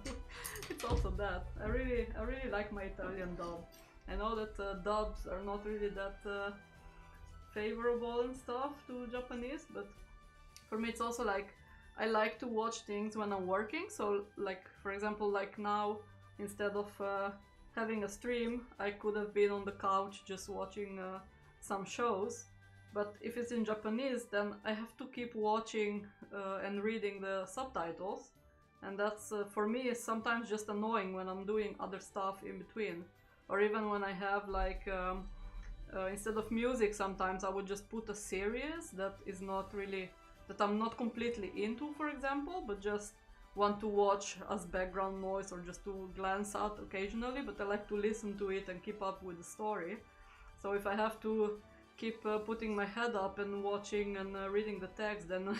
it's also that. I really like my Italian dub. I know that dubs are not really that favorable and stuff to Japanese, but for me it's also like, I like to watch things when I'm working. So, like, for example, like now, instead of having a stream, I could have been on the couch just watching some shows. But if it's in Japanese, then I have to keep watching and reading the subtitles. And that's, for me, sometimes just annoying when I'm doing other stuff in between. Or even when I have, like, instead of music, sometimes I would just put a series that is not really, that I'm not completely into, for example, but just want to watch as background noise or just to glance out occasionally, but I like to listen to it and keep up with the story. So if I have to keep putting my head up and watching and reading the text, then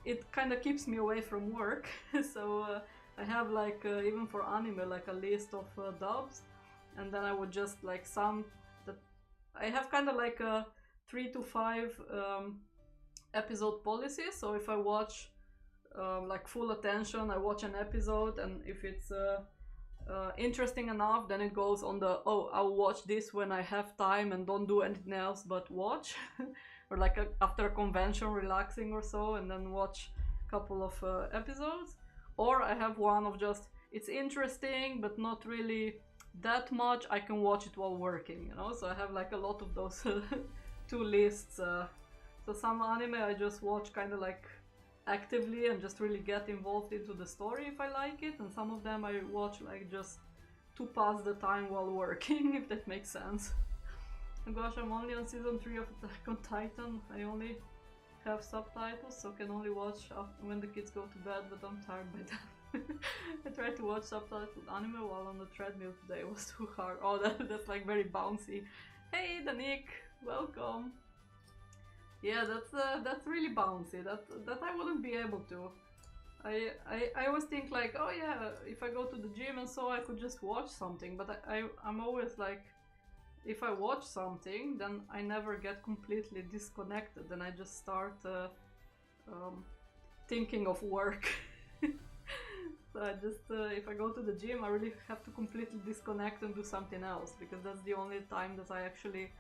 it kind of keeps me away from work. So I have, like, even for anime, like a list of dubs, and then I would just, like, some that I have kind of like a 3 to 5 episode policy. So if I watch like full attention, I watch an episode, and if it's interesting enough, then it goes on the, oh, I'll watch this when I have time and don't do anything else but watch. Or like after a convention, relaxing or so, and then watch a couple of episodes. Or I have one of just, it's interesting but not really that much, I can watch it while working, you know. So I have like a lot of those two lists. So some anime I just watch kind of like actively and just really get involved into the story if I like it, and some of them I watch like just to pass the time while working, if that makes sense. Oh gosh, I'm only on season 3 of Attack on Titan. I only have subtitles, so can only watch when the kids go to bed, but I'm tired by then. I tried to watch subtitled anime while on the treadmill today, it was too hard. Oh, that's like very bouncy. Hey Danik, welcome. Yeah, that's really bouncy. That I wouldn't be able to. I always think like, oh yeah, if I go to the gym and so I could just watch something, but I'm always like, if I watch something, then I never get completely disconnected, then I just start thinking of work. So I just, if I go to the gym, I really have to completely disconnect and do something else, because that's the only time that I actually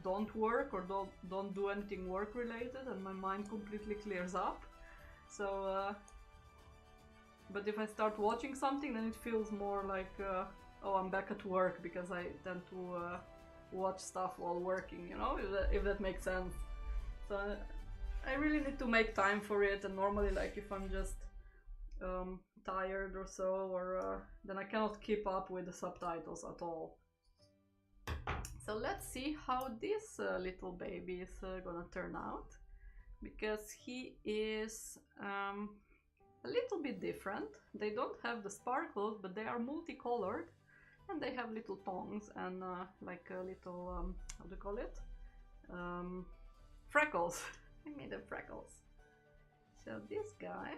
don't work or don't do anything work related, and my mind completely clears up. So but if I start watching something, then it feels more like oh, I'm back at work, because I tend to watch stuff while working, you know, if that makes sense. So I really need to make time for it, and normally, like, if I'm just tired or so, or then I cannot keep up with the subtitles at all. So let's see how this little baby is gonna turn out, because he is a little bit different. They don't have the sparkles, but they are multicolored, and they have little tongues and like a little, how do you call it? Freckles. I made them freckles. So this guy,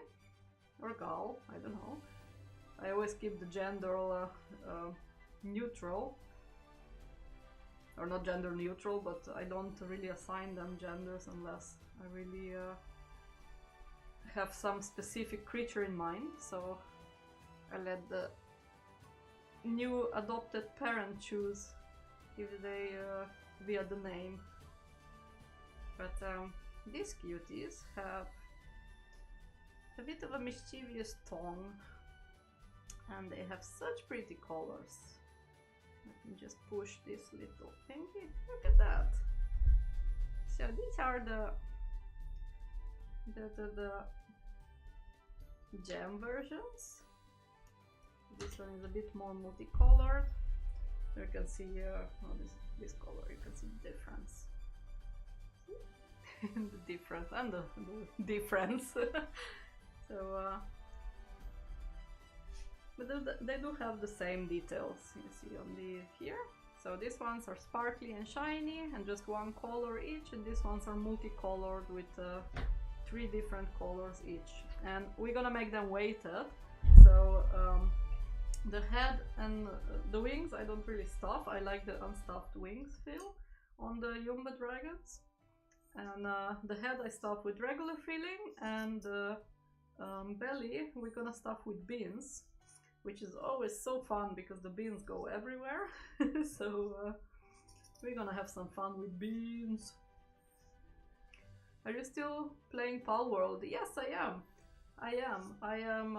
or gal, I don't know. I always keep the gender neutral. Or not gender neutral, but I don't really assign them genders unless I really have some specific creature in mind. So I let the new adopted parent choose if they via the name. But these cuties have a bit of a mischievous tongue, and they have such pretty colors. Let me just push this little thingy. Look at that. So these are the gem versions. This one is a bit more multicolored. You can see this color, you can see the difference. The difference and the difference. So, but they do have the same details you see on the here. So these ones are sparkly and shiny and just one color each, and these ones are multicolored with 3 different colors each. And we're gonna make them weighted. So the head and the wings I don't really stuff. I like the unstuffed wings feel on the Yumba dragons. And the head I stuff with regular filling, and the belly we're gonna stuff with beans, which is always so fun because the beans go everywhere. So we're gonna have some fun with beans. Are you still playing Pal World? Yes, I am. I am,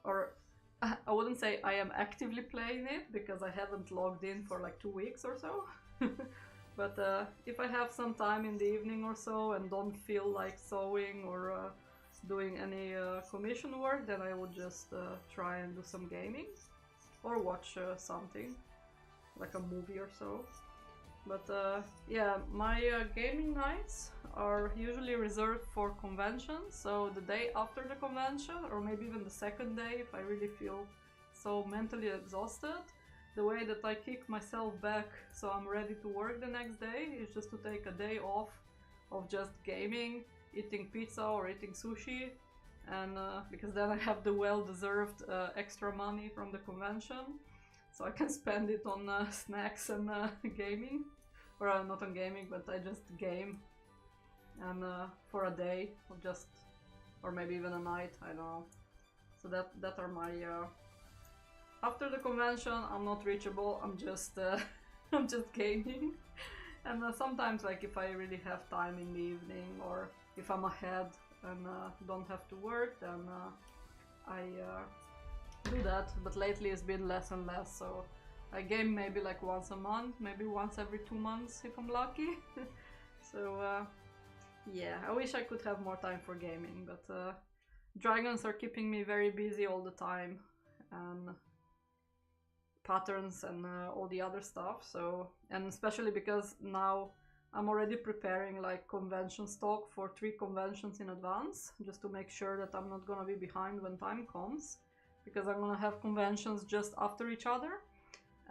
or I wouldn't say I am actively playing it because I haven't logged in for like 2 weeks or so. But if I have some time in the evening or so and don't feel like sewing or doing any commission work, then I would just try and do some gaming or watch something like a movie or so. But yeah, my gaming nights are usually reserved for conventions, so the day after the convention or maybe even the second day if I really feel so mentally exhausted. The way that I kick myself back so I'm ready to work the next day is just to take a day off of just gaming, eating pizza or eating sushi, and because then I have the well-deserved extra money from the convention, so I can spend it on snacks and gaming, or not on gaming, but I just game, and for a day or maybe even a night, I don't know. So that are my after the convention. I'm not reachable, I'm just I'm just gaming. And sometimes, like if I really have time in the evening, or if I'm ahead and don't have to work, then I do that. But lately it's been less and less, so I game maybe like once a month, maybe once every 2 months if I'm lucky. So yeah, I wish I could have more time for gaming, but dragons are keeping me very busy all the time, and patterns and all the other stuff. So, and especially because now I'm already preparing like convention stock for 3 conventions in advance, just to make sure that I'm not gonna be behind when time comes, because I'm gonna have conventions just after each other.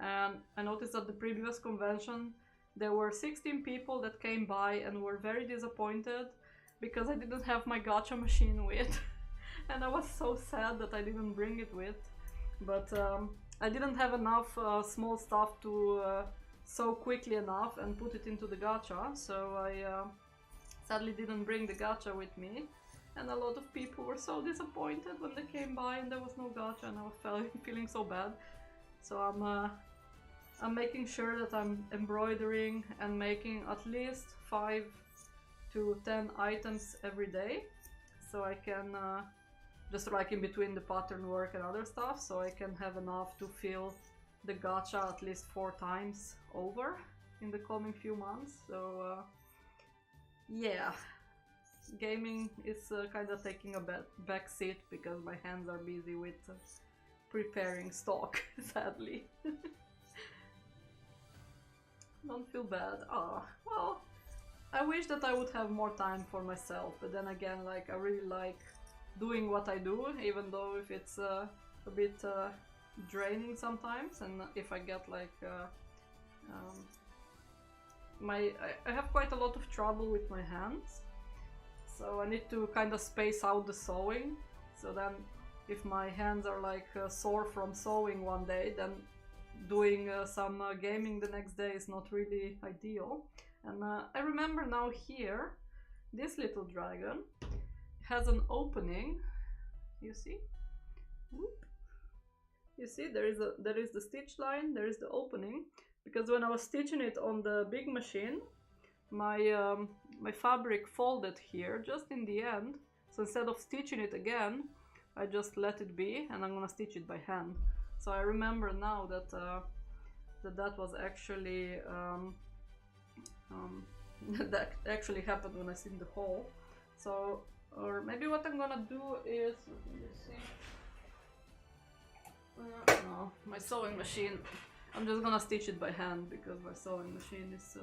And I noticed at the previous convention there were 16 people that came by and were very disappointed because I didn't have my gacha machine with. And I was so sad that I didn't bring it with. But I didn't have enough small stuff to sew quickly enough and put it into the gacha, so I sadly didn't bring the gacha with me. And a lot of people were so disappointed when they came by and there was no gacha, and I was feeling so bad. So I'm making sure that I'm embroidering and making at least 5 to 10 items every day, so I can just like in between the pattern work and other stuff, so I can have enough to fill the gacha at least 4 times over in the coming few months. So yeah, gaming is kind of taking a back seat because my hands are busy with preparing stock, sadly. Don't feel bad. Ah, well, I wish that I would have more time for myself, but then again, like I really like doing what I do, even though if it's a bit draining sometimes, and if I get like I have quite a lot of trouble with my hands, so I need to kind of space out the sewing. So then if my hands are like sore from sewing one day, then doing some gaming the next day is not really ideal. And I remember now here, this little dragon has an opening, you see? Whoop. You see, there is the stitch line, there is the opening, because when I was stitching it on the big machine, my my fabric folded here just in the end, so instead of stitching it again, I just let it be, and I'm gonna stitch it by hand. So I remember now that that was actually that actually happened when I was in the hole. So, or maybe what I'm gonna do is, let me see. No, my sewing machine I'm just gonna stitch it by hand because my sewing machine is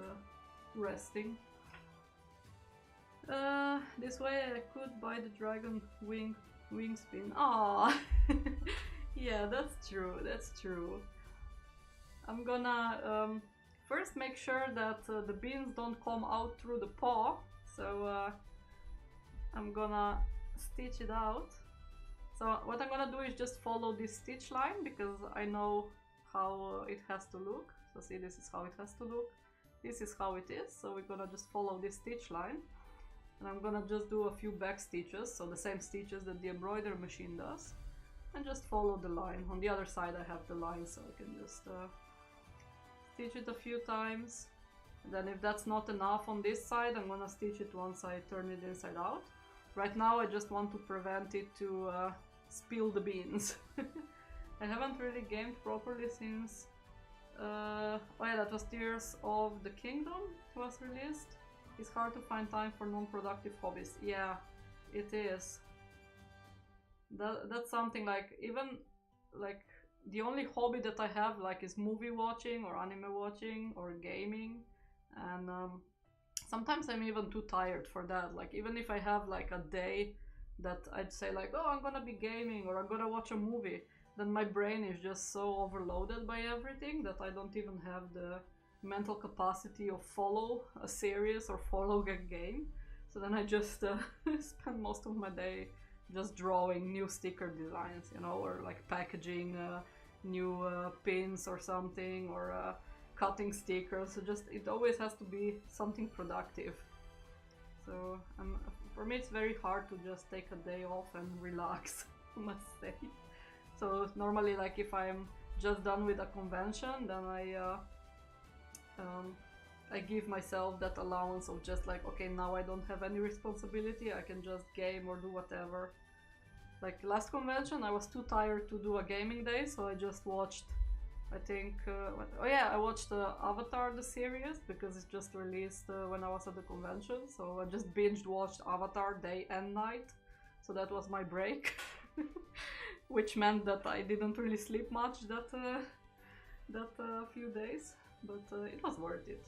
resting. This way I could buy the dragon wing spin. Ah, yeah, that's true. That's true. I'm gonna first make sure that the beans don't come out through the paw. So I'm gonna stitch it out. So what I'm gonna do is just follow this stitch line because I know how it has to look. So see, this is how it has to look. This is how it is. So we're gonna just follow this stitch line. And I'm gonna just do a few back stitches, so the same stitches that the embroidery machine does. And just follow the line. On the other side I have the line, so I can just stitch it a few times. And then if that's not enough on this side, I'm gonna stitch it once I turn it inside out. Right now I just want to prevent it to spill the beans. I haven't really gamed properly since... oh yeah, that was Tears of the Kingdom was released. It's hard to find time for non-productive hobbies. Yeah, it is. That's something like, even like the only hobby that I have like is movie watching or anime watching or gaming, and sometimes I'm even too tired for that. Like even if I have like a day that I'd say like, oh, I'm gonna be gaming or I'm gonna watch a movie, then my brain is just so overloaded by everything that I don't even have the mental capacity of follow a series or follow a game. So then I just spend most of my day just drawing new sticker designs, you know, or like packaging new pins or something, or cutting stickers. So just, it always has to be something productive. So for me it's very hard to just take a day off and relax, I must say. So normally, like if I'm just done with a convention, then I give myself that allowance of just like, okay, now I don't have any responsibility, I can just game or do whatever. Like last convention I was too tired to do a gaming day, so I just watched, I think, oh yeah, I watched Avatar the series because it just released when I was at the convention, so I just binge watched Avatar day and night, so that was my break. Which meant that I didn't really sleep much that few days. But it was worth it.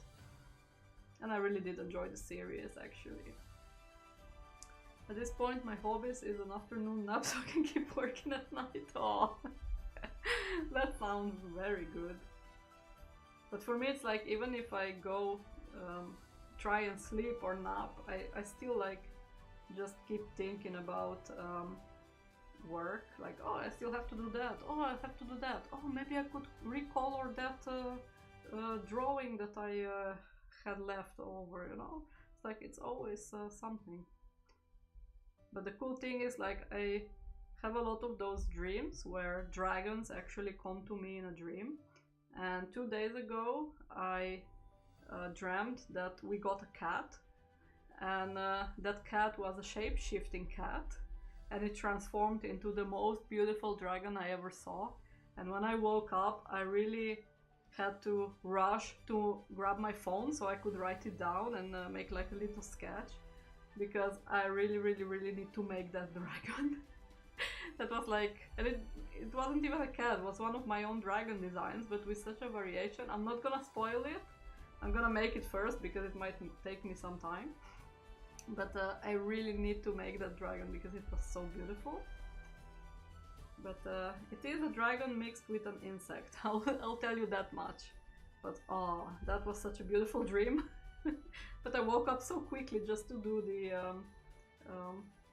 And I really did enjoy the series, actually. At this point, my hobbies is an afternoon nap so I can keep working at night. Oh, that sounds very good. But for me, it's like, even if I go try and sleep or nap, I still like just keep thinking about work. Like, oh, I still have to do that. Oh, I have to do that. Oh, maybe I could recolor that drawing that I had left over, you know? It's like, it's always something. But the cool thing is, like, I have a lot of those dreams where dragons actually come to me in a dream. And 2 days ago I dreamt that we got a cat, and that cat was a shape-shifting cat, and it transformed into the most beautiful dragon I ever saw. And when I woke up, I really had to rush to grab my phone so I could write it down and make like a little sketch, because I really need to make that dragon. That was like, and it wasn't even a cat, it was one of my own dragon designs, but with such a variation. I'm not gonna spoil it, I'm gonna make it first because it might take me some time. But I really need to make that dragon because it was so beautiful. But it is a dragon mixed with an insect, I'll tell you that much. But oh, that was such a beautiful dream. But I woke up so quickly just to do the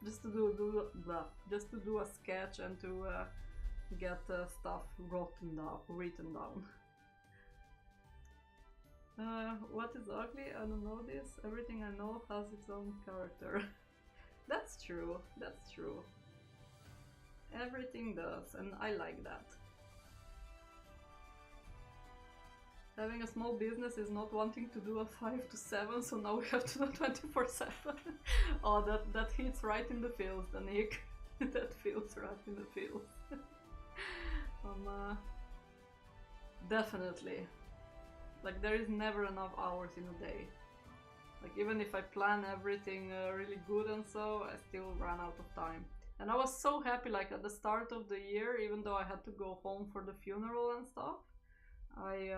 just to do a sketch and to get stuff written down. What is ugly? I don't know this. Everything I know has its own character. That's true, that's true. Everything does, and I like that. Having a small business is not wanting to do a 5 to 7, so now we have to do 24/7. Oh, that hits right in the feels, the Nick. That feels right in the feels. Definitely. Like, there is never enough hours in a day. Like, even if I plan everything really good and so, I still run out of time. And I was so happy, like, at the start of the year, even though I had to go home for the funeral and stuff, I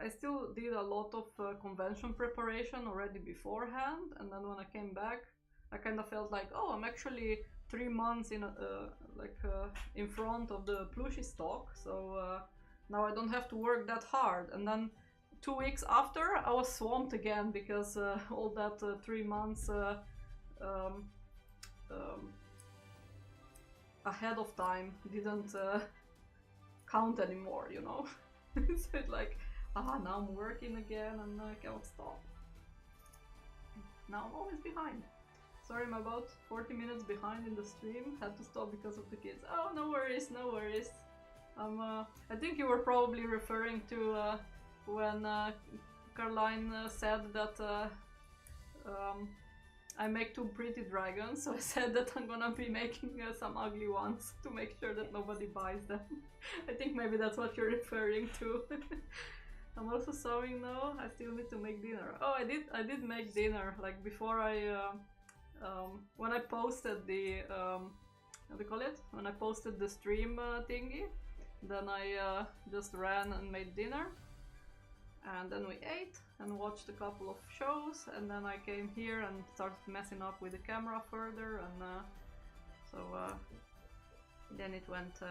still did a lot of convention preparation already beforehand, and then when I came back, I kind of felt like, oh, I'm actually 3 months in front of the plushie stock, so now I don't have to work that hard. And then 2 weeks after, I was swamped again because all that 3 months ahead of time didn't count anymore, you know. So it's like, now I'm working again and I cannot stop. Now I'm always behind. Sorry, I'm about 40 minutes behind in the stream. Had to stop because of the kids. Oh, no worries, no worries. I think you were probably referring to when Caroline said that I make too pretty dragons, so I said that I'm gonna be making some ugly ones to make sure that nobody buys them. I think maybe that's what you're referring to. I'm also sewing now. I still need to make dinner. Oh, I did make dinner, like before when I posted the what do you call it? When I posted the stream thingy, then I just ran and made dinner, and then we ate and watched a couple of shows, and then I came here and started messing up with the camera further, and so then it went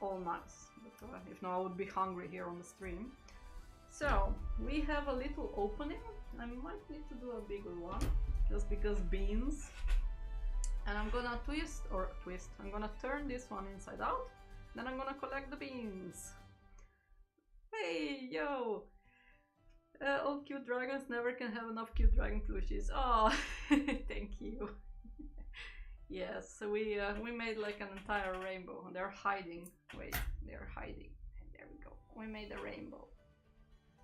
all nice. But if not, I would be hungry here on the stream. So we have a little opening. I might need to do a bigger one, just because beans. And I'm gonna I'm gonna turn this one inside out, then I'm gonna collect the beans. Hey, yo! All cute dragons never can have enough cute dragon plushies. Oh, thank you. Yes, so we made like an entire rainbow. They're hiding. Wait, they're hiding. There we go. We made a rainbow.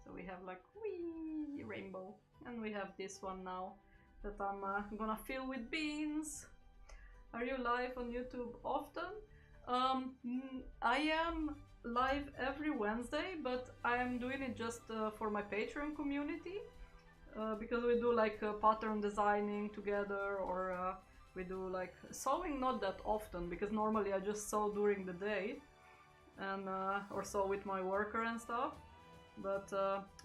So we have like wee rainbow, and we have this one now that I'm gonna fill with beans. Are you live on YouTube often? I am live every Wednesday, but I am doing it just for my Patreon community, because we do like pattern designing together, or we do like sewing not that often, because normally I just sew during the day and or sew with my worker and stuff. But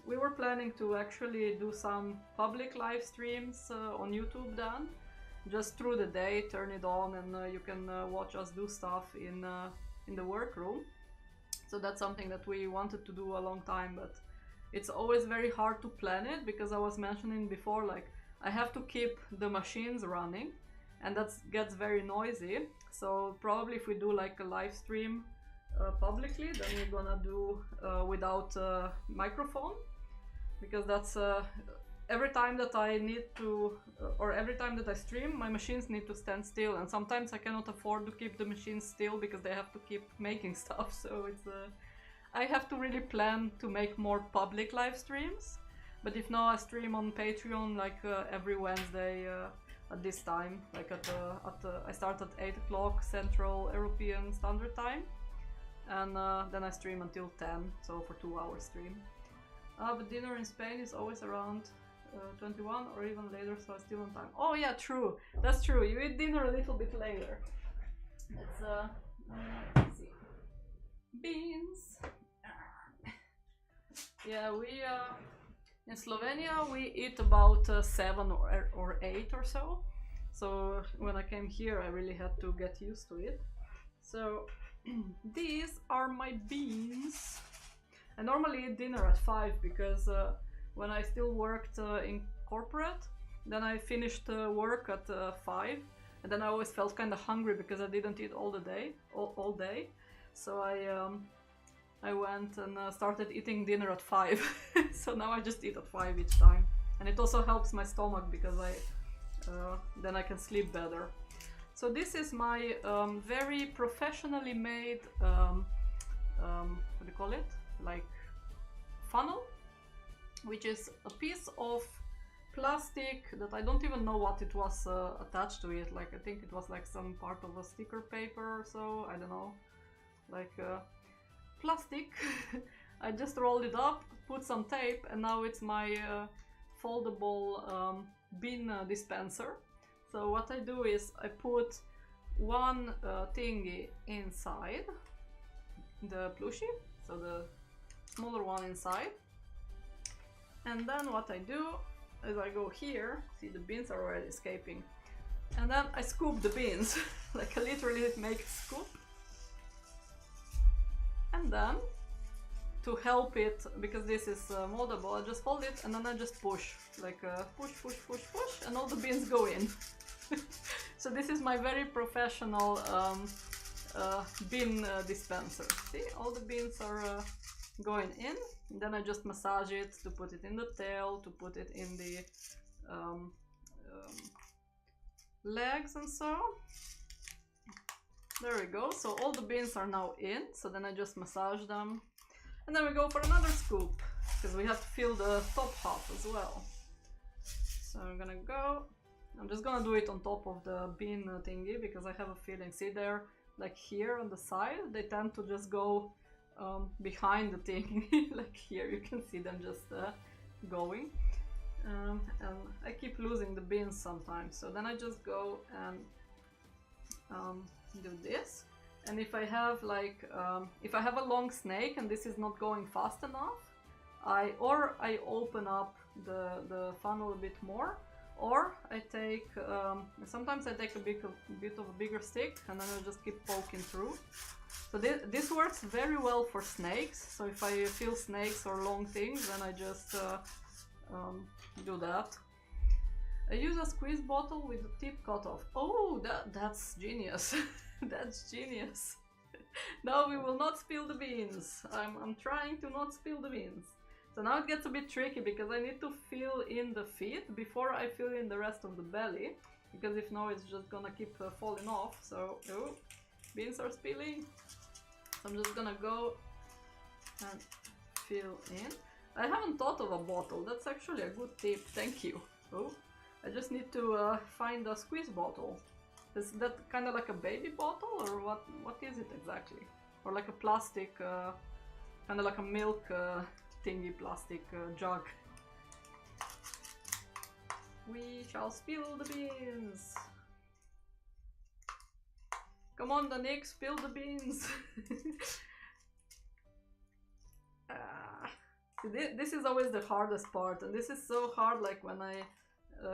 we were planning to actually do some public live streams on YouTube then, just through the day, turn it on, and you can watch us do stuff in the workroom. So that's something that we wanted to do a long time, but it's always very hard to plan it, because I was mentioning before, like I have to keep the machines running, and that gets very noisy. So probably if we do like a live stream publicly, then we're gonna do without microphone, because that's every time that I need to, or every time that I stream, my machines need to stand still, and sometimes I cannot afford to keep the machines still because they have to keep making stuff. So it's I have to really plan to make more public live streams. But if not, I stream on Patreon like every Wednesday at this time, like I start at 8 o'clock Central European Standard Time, and then I stream until 10, so for 2 hours stream. But dinner in Spain is always around 21 or even later, so I'm still on time. Oh yeah, true, that's true, you eat dinner a little bit later. Let's see. Beans. Yeah, we in Slovenia we eat about 7 or 8 or so. So when I came here I really had to get used to it. So these are my beans. I normally eat dinner at 5 because when I still worked in corporate, then I finished work at 5, and then I always felt kind of hungry because I didn't eat all day. So I went and started eating dinner at 5. So now I just eat at 5 each time, and it also helps my stomach because then I can sleep better. So this is my very professionally made what do you call it? Like funnel, which is a piece of plastic that I don't even know what it was attached to it. Like I think it was like some part of a sticker paper or so, I don't know, like plastic. I just rolled it up, put some tape, and now it's my foldable bin dispenser. So what I do is I put one thingy inside, the plushie, so the smaller one inside. And then what I do is I go here, see the beans are already escaping, and then I scoop the beans, like I literally make a scoop. And then, to help it, because this is moldable, I just hold it and then I just push, like push, push, push, push, and all the beans go in. So this is my very professional bean dispenser. See, all the beans are going in, and then I just massage it to put it in the tail, to put it in the legs and so. There we go, so all the beans are now in, so then I just massage them. And then we go for another scoop, because we have to fill the top half as well. So I'm gonna go, I'm just gonna do it on top of the bean thingy, because I have a feeling, see there, like here on the side, they tend to just go behind the thing, like here you can see them just going. And I keep losing the beans sometimes, so then I just go and do this. And if I have like if I have a long snake and this is not going fast enough, I open up the funnel a bit more, or I take sometimes I take a bit of a bigger stick and then I just keep poking through. So this works very well for snakes. So if I feel snakes or long things, then I just do that. I use a squeeze bottle with the tip cut off. Oh, that's genius. That's genius. Now we will not spill the beans. I'm trying to not spill the beans. So now it gets a bit tricky because I need to fill in the feet before I fill in the rest of the belly. Because if no, it's just gonna keep falling off. So, oh, beans are spilling. So I'm just gonna go and fill in. I haven't thought of a bottle. That's actually a good tip. Thank you. Oh, I just need to find a squeeze bottle. Is that kind of like a baby bottle, or what is it exactly? Or like a plastic, kind of like a milk thingy plastic jug. We shall spill the beans. Come on, Danik, spill the beans. This is always the hardest part, and this is so hard like when I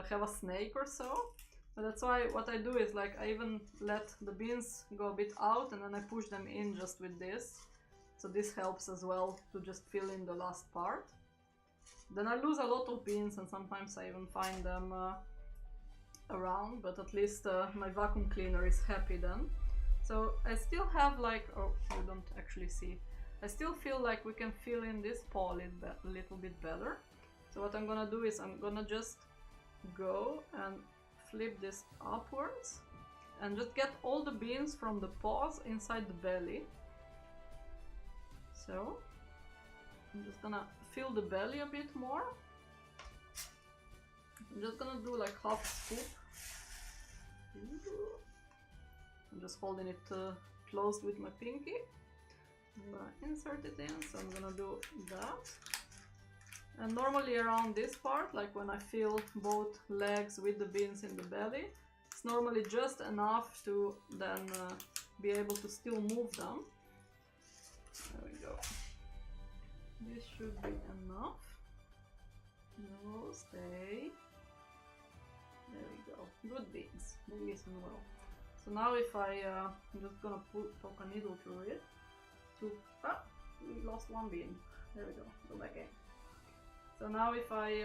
have a snake or so. But that's why what I do is like I even let the beans go a bit out and then I push them in just with this. So this helps as well to just fill in the last part. Then I lose a lot of beans and sometimes I even find them around, but at least my vacuum cleaner is happy then. So I still have like, oh, you don't actually see. I still feel like we can fill in this paw a little bit better. So what I'm gonna do is I'm gonna just go and flip this upwards and just get all the beans from the paws inside the belly. So I'm just gonna fill the belly a bit more. I'm just gonna do like half a scoop. I'm just holding it closed with my pinky. I'm gonna insert it in, so I'm gonna do that. And normally around this part, like when I fill both legs with the beans in the belly, it's normally just enough to then be able to still move them. There we go. This should be enough. No, stay. There we go. Good beans. They listen well. So now if I'm just gonna poke a needle through it. We lost one bean. There we go. Go back in. So now if I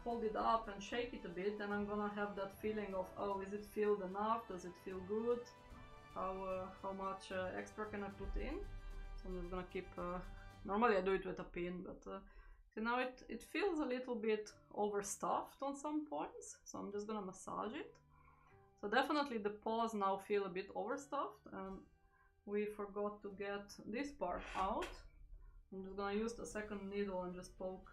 hold it up and shake it a bit, then I'm gonna have that feeling of, oh, is it filled enough? Does it feel good? How much extra can I put in? So I'm just gonna keep, normally I do it with a pin, but see now it feels a little bit overstuffed on some points. So I'm just gonna massage it. So definitely the paws now feel a bit overstuffed, and we forgot to get this part out. I'm just gonna use the second needle and just poke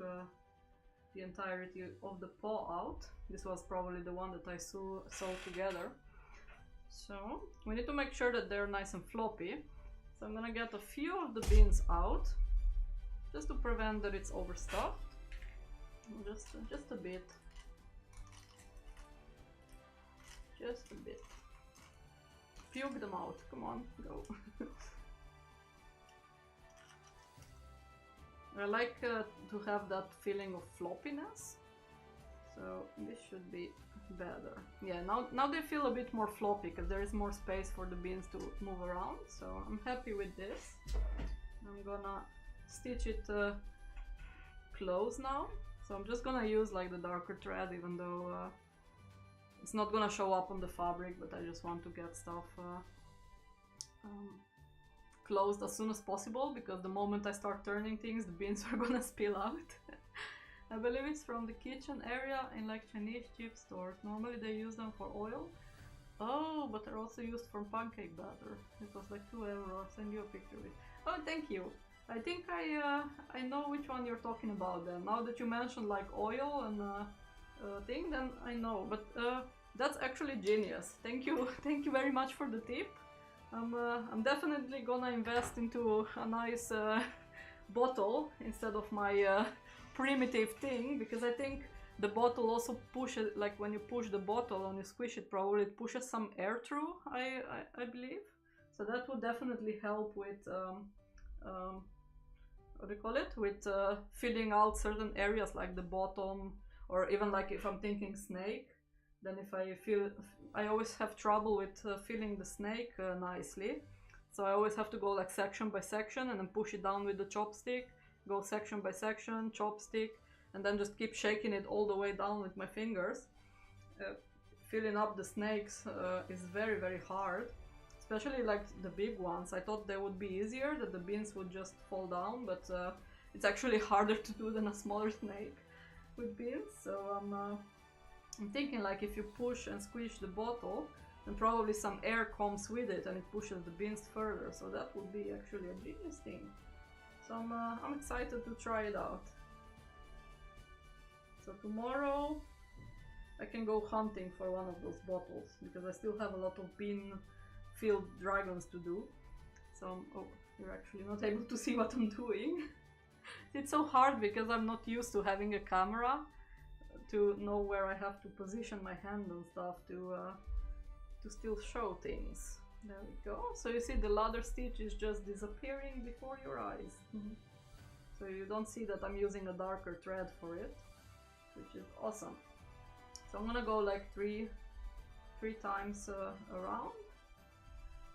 the entirety of the paw out. This was probably the one that I sewed together. So we need to make sure that they're nice and floppy. So I'm gonna get a few of the beans out, just to prevent that it's overstuffed. Just a bit. Just a bit. Puke them out. Come on, go. I like to have that feeling of floppiness. So this should be better. Yeah, now they feel a bit more floppy because there is more space for the beans to move around. So I'm happy with this. I'm gonna stitch it close now. So I'm just gonna use like the darker thread, even though it's not gonna show up on the fabric, but I just want to get stuff closed as soon as possible, because the moment I start turning things, the beans are gonna spill out. I believe it's from the kitchen area in like Chinese cheap stores. Normally they use them for oil. Oh, but they're also used for pancake batter. It was like €2. I'll send you a picture of it. Oh, thank you. I think I know which one you're talking about then. Now that you mentioned like oil and thing, then I know. But that's actually genius. Thank you, thank you very much for the tip. I'm definitely gonna invest into a nice bottle instead of my primitive thing, because I think the bottle also pushes, like when you push the bottle and you squish it, probably it pushes some air through, I believe. So that would definitely help with what do you call it? With filling out certain areas like the bottom, or even like if I'm thinking snake, then if I always have trouble with filling the snake nicely. So I always have to go like section by section and then push it down with the chopstick, go section by section, chopstick, and then just keep shaking it all the way down with my fingers. Filling up the snakes is very, very hard, especially like the big ones. I thought they would be easier, that the beans would just fall down, but it's actually harder to do than a smaller snake with beans. So I'm thinking like if you push and squish the bottle, then probably some air comes with it and it pushes the beans further. So that would be actually a genius thing. So I'm excited to try it out. So tomorrow I can go hunting for one of those bottles, because I still have a lot of bean-filled dragons to do. So oh, you're actually not able to see what I'm doing. It's so hard because I'm not used to having a camera to know where I have to position my hand and stuff to still show things. There we go. So you see the ladder stitch is just disappearing before your eyes. So you don't see that I'm using a darker thread for it, which is awesome. So I'm gonna go like three times around.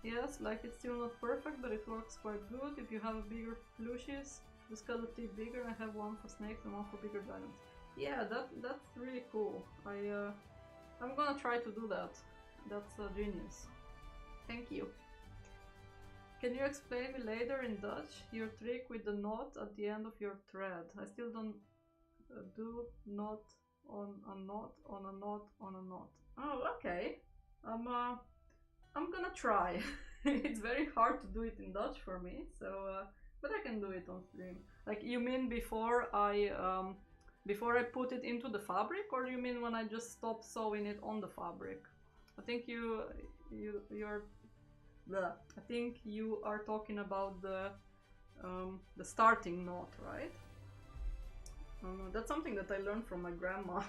Yes, like it's still not perfect, but it works quite good. If you have a bigger plushies, just cut the tip bigger. I have one for snakes and one for bigger dragons. Yeah, that's really cool. I'm gonna try to do that. That's genius. Thank you. Can you explain me later in Dutch your trick with the knot at the end of your thread? I still don't do knot on a knot on a knot on a knot. Oh, okay. I'm gonna try. It's very hard to do it in Dutch for me, so but I can do it on stream. Like, you mean before I put it into the fabric, or you mean when I just stop sewing it on the fabric? I think you're I think you are talking about the starting knot, right? That's something that I learned from my grandma.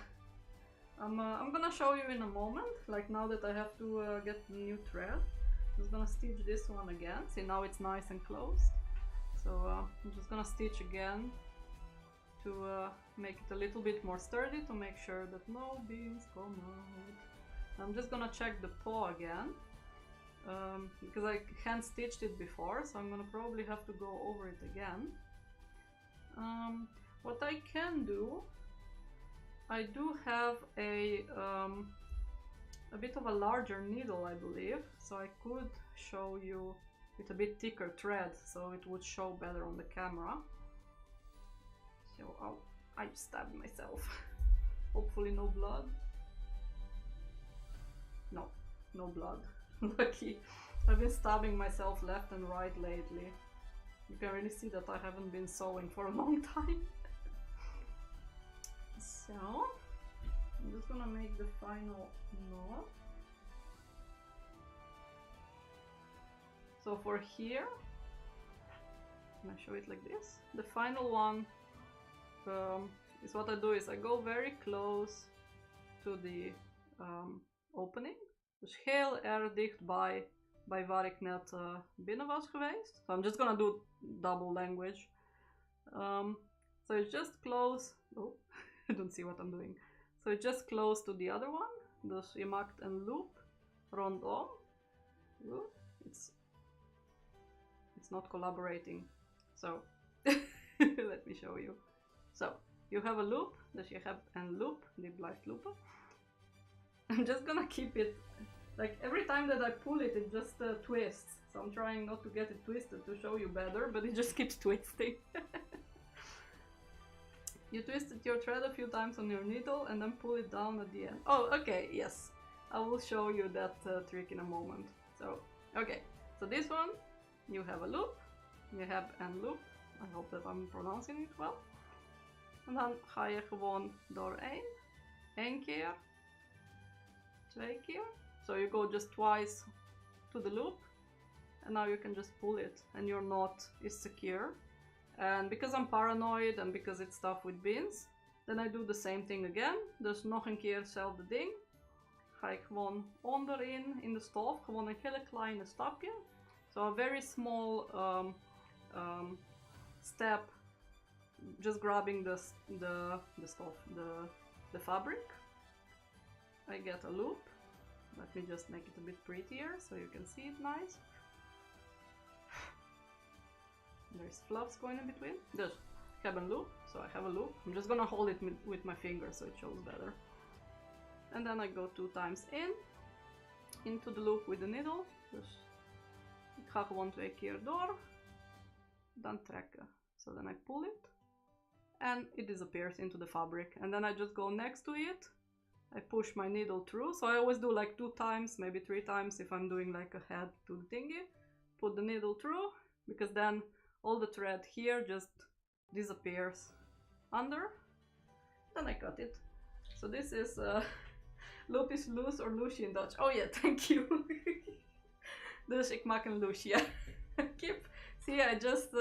I'm gonna show you in a moment, like now that I have to get the new thread. I'm just gonna stitch this one again. See, now it's nice and closed. So I'm just gonna stitch again to make it a little bit more sturdy, to make sure that no beans come out. I'm just gonna check the paw again, because I hand stitched it before, so I'm gonna probably have to go over it again. What I can do, I do have a bit of a larger needle, I believe, so I could show you with a bit thicker thread, so it would show better on the camera. So I stabbed myself. Hopefully no blood. No blood. Lucky. I've been stabbing myself left and right lately. You can really see that I haven't been sewing for a long time. So I'm just gonna make the final knot. So for here, I'm gonna show it like this. The final one is what I do is I go very close to the opening. Dus heel erg dichtbij waar ik net binnen was geweest. So I'm just gonna do double language. So it's just close. Oh, I don't see what I'm doing. So it's just close to the other one. Dus je maakt een loop rondom. It's not collaborating. So let me show you. So you have a loop. Dus je hebt een loop. Die blijft loopen. I'm just gonna keep it. Like every time that I pull it, it just twists. So I'm trying not to get it twisted to show you better, but it just keeps twisting. You twisted your thread a few times on your needle and then pull it down at the end. Oh, okay, yes. I will show you that trick in a moment. So, okay. So this one, you have a loop. You have an loop. I hope that I'm pronouncing it well. En dan ga je gewoon doorheen. 1 keer. 2 keer. So you go just twice to the loop. And now you can just pull it and your knot is secure. And because I'm paranoid and because it's tough with beans, then I do the same thing again. Dus nog een keer hetzelfde ding. Ga ik gewoon onderin in de stof, gewoon een hele kleine stapje. So a very small step, just grabbing the stuff, the fabric. I get a loop. Let me just make it a bit prettier so you can see it nice. There's fluffs going in between. Dus ik heb een loop, so I have a loop. I'm just gonna hold it with my finger so it shows better. And then I go 2 times into the loop with the needle. Dus ik ga gewoon 2 keer door. Dan trekken. So then I pull it. And it disappears into the fabric. And then I just go next to it. I push my needle through. So I always do like 2 times, maybe 3 times if I'm doing like a head to the thingy. Put the needle through, because then all the thread here just disappears under. Then I cut it. So this is loop is loose or loosey in Dutch. Oh yeah, thank you. Dus ik maak een loosje. See, I just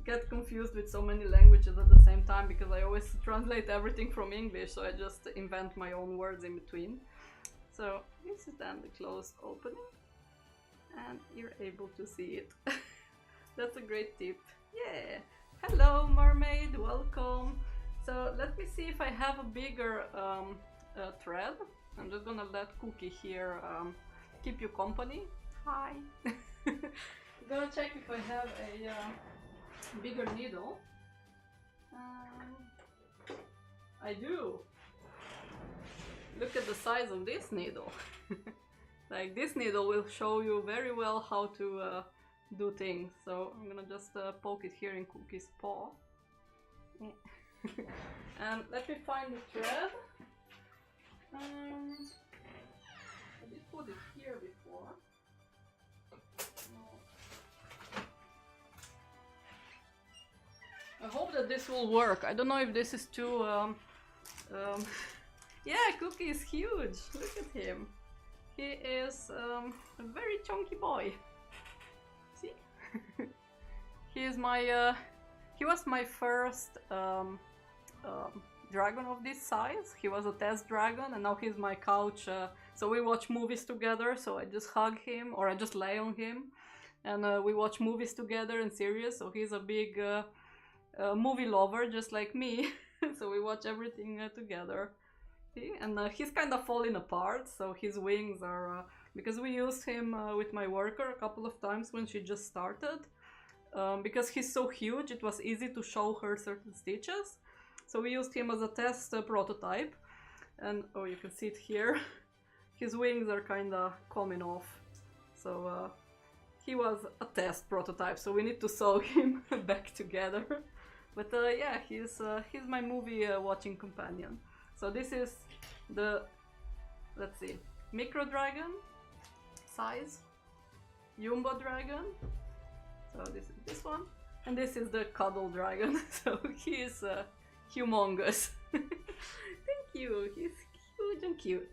get confused with so many languages at the same time because I always translate everything from English, so I just invent my own words in between. So this is then the closed opening, and you're able to see it. That's a great tip. Yeah. Hello, mermaid. Welcome. So let me see if I have a bigger thread. I'm just gonna let Cookie here keep you company. Hi. I'm gonna check if I have a bigger needle. I do. Look at the size of this needle. Like this needle will show you very well how to do things. So I'm gonna just poke it here in Cookie's paw. And let me find the thread. I did put it here before. I hope that this will work. I don't know if this is too... Yeah, Cookie is huge. Look at him. He is a very chunky boy. See? He is my... he was my first dragon of this size. He was a test dragon and now he's my couch. So we watch movies together, so I just hug him or I just lay on him. And we watch movies together and series, so he's a big movie lover just like me. So we watch everything together. See? And he's kind of falling apart, so his wings are... because we used him with my worker a couple of times when she just started. Because he's so huge, it was easy to show her certain stitches. So we used him as a test prototype. And oh, you can see it here. His wings are kind of coming off. So he was a test prototype, so we need to sew him back together. But yeah, he's my movie watching companion. So this is the, let's see, micro dragon size, jumbo dragon. So this is this one, and this is the cuddle dragon. So he is humongous. Thank you. He's huge and cute.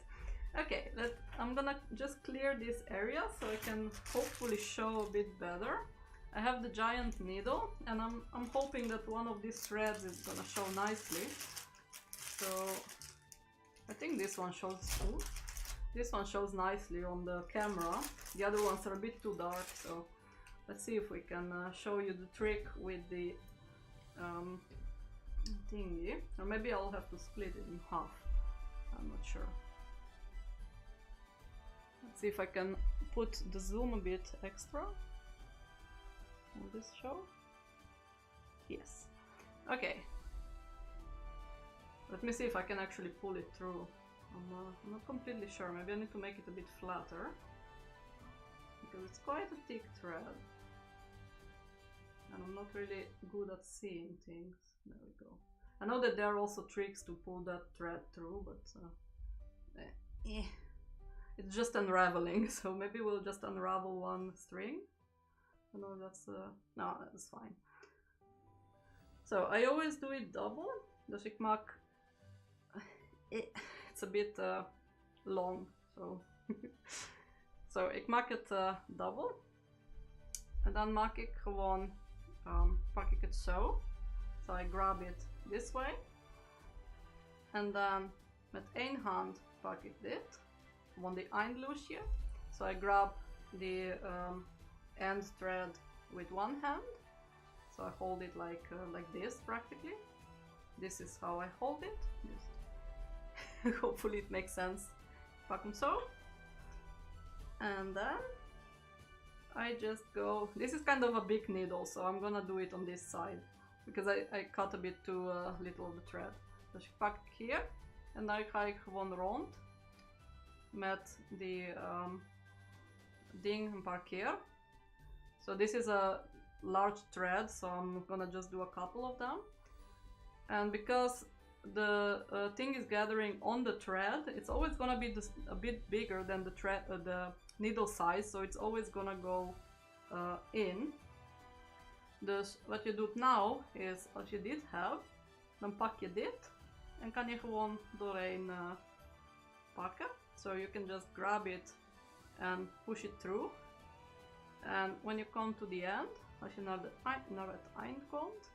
Okay, I'm gonna just clear this area so I can hopefully show a bit better. I have the giant needle, and I'm hoping that one of these threads is gonna show nicely. So I think this one shows. Ooh, this one shows nicely on the camera. The other ones are a bit too dark, so let's see if we can show you the trick with the thingy, or maybe I'll have to split it in half. I'm not sure. Let's see if I can put the zoom a bit extra. Will this show? Yes. Okay. Let me see if I can actually pull it through. I'm not completely sure. Maybe I need to make it a bit flatter, because it's quite a thick thread. And I'm not really good at seeing things. There we go. I know that there are also tricks to pull that thread through, but it's just unraveling, so maybe we'll just unravel one string. No, that's no, that's fine. So I always do it double. Dus ik maak it's a bit long, so so ik maak het double. En dan maak ik gewoon pak ik het zo. So I grab it this way. En dan met één hand pak ik dit. Gewoon die eindloosje. So I grab the end thread with one hand. So I hold it like this practically. This is how I hold it. Just hopefully it makes sense. Pak hem zo. And then I just go, this is kind of a big needle, so I'm gonna do it on this side because I cut a bit too little of the thread. Dus ik pak hier en dan ga ik gewoon rond met die ding een paar keer. So this is a large thread, so I'm gonna just do a couple of them. And because the thing is gathering on the thread, it's always gonna be a bit bigger than the thread, the needle size, so it's always gonna go in. Dus wat je doet nou is, als je dit hebt, dan pak je dit en kan je gewoon doorheen pakken. So you can just grab it and push it through. And when you come to the end, als je naar het eind komt,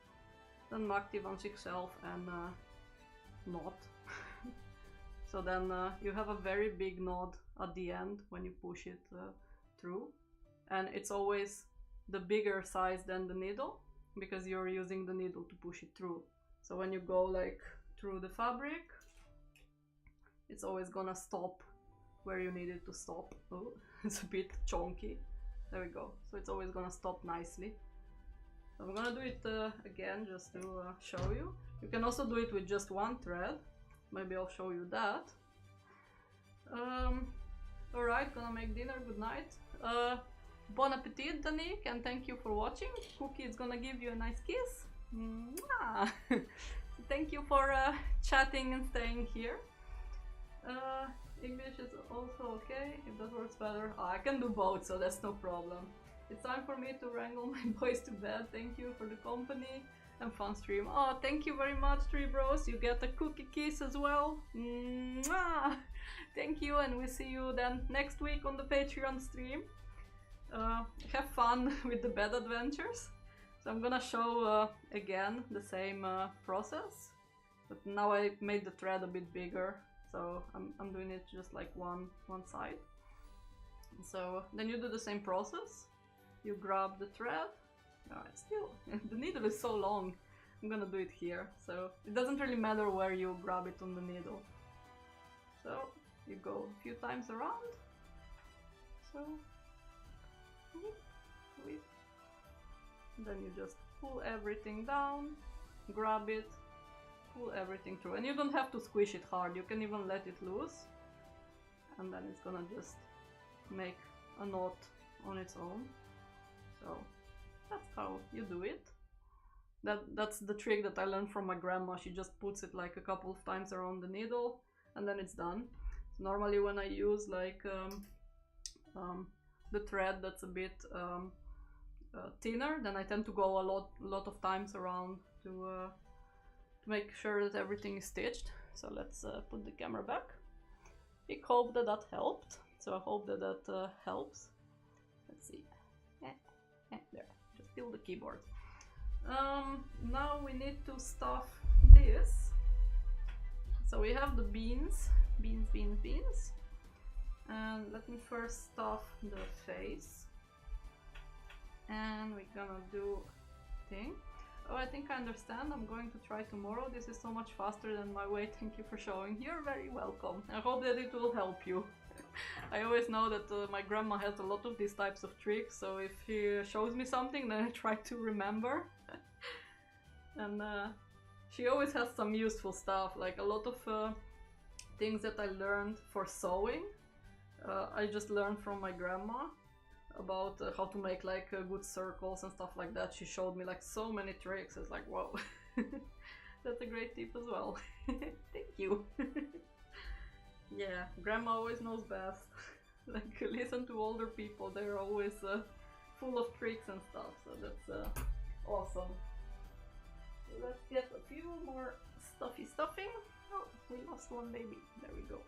dan maakt hij van zichzelf een knot. So then you have a very big knot at the end when you push it through. And it's always the bigger size than the needle, because you're using the needle to push it through. So when you go like through the fabric, it's always gonna stop where you need it to stop. Oh, it's a bit chunky. There we go. So it's always gonna stop nicely. So I'm gonna do it again just to show you. You can also do it with just one thread. Maybe I'll show you that. Alright, gonna make dinner. Good night. Bon appetit, Danique, and thank you for watching. Cookie is gonna give you a nice kiss. Mwah! Thank you for chatting and staying here. English is also okay, if that works better. I can do both, so that's no problem. It's time for me to wrangle my boys to bed. Thank you for the company and fun stream. Oh, thank you very much, Three Bros. You get a cookie kiss as well. Mwah! Thank you, and we'll see you then next week on the Patreon stream. Have fun with the bed adventures. So I'm gonna show again the same process, but now I made the thread a bit bigger, so I'm doing it just like one side. So then you do the same process. You grab the thread. Oh, it's still the needle is so long. I'm gonna do it here, so it doesn't really matter where you grab it on the needle. So you go a few times around. So then you just pull everything down, grab it, pull everything through, and you don't have to squish it hard. You can even let it loose, and then it's gonna just make a knot on its own. So that's how you do it. That's the trick that I learned from my grandma. She just puts it like a couple of times around the needle and then it's done. So normally when I use like the thread that's a bit thinner, then I tend to go a lot of times around to make sure that everything is stitched. So let's put the camera back. I hope that helped. So I hope that helps. Let's see. There, just still the keyboard. Now we need to stuff this. So we have the beans. And let me first stuff the face. And we're gonna do thing. Oh, I think I understand. I'm going to try tomorrow. This is so much faster than my way. Thank you for showing. You're very welcome. I hope that it will help you. I always know that my grandma has a lot of these types of tricks, so if she shows me something, then I try to remember. And she always has some useful stuff, like a lot of things that I learned for sewing. I just learned from my grandma about how to make like good circles and stuff like that. She showed me like so many tricks. It's like, whoa. That's a great tip as well. Thank you. Yeah, grandma always knows best. Like, listen to older people, they're always full of tricks and stuff, so that's awesome. So let's get a few more stuffing. Oh, we lost one baby. There we go.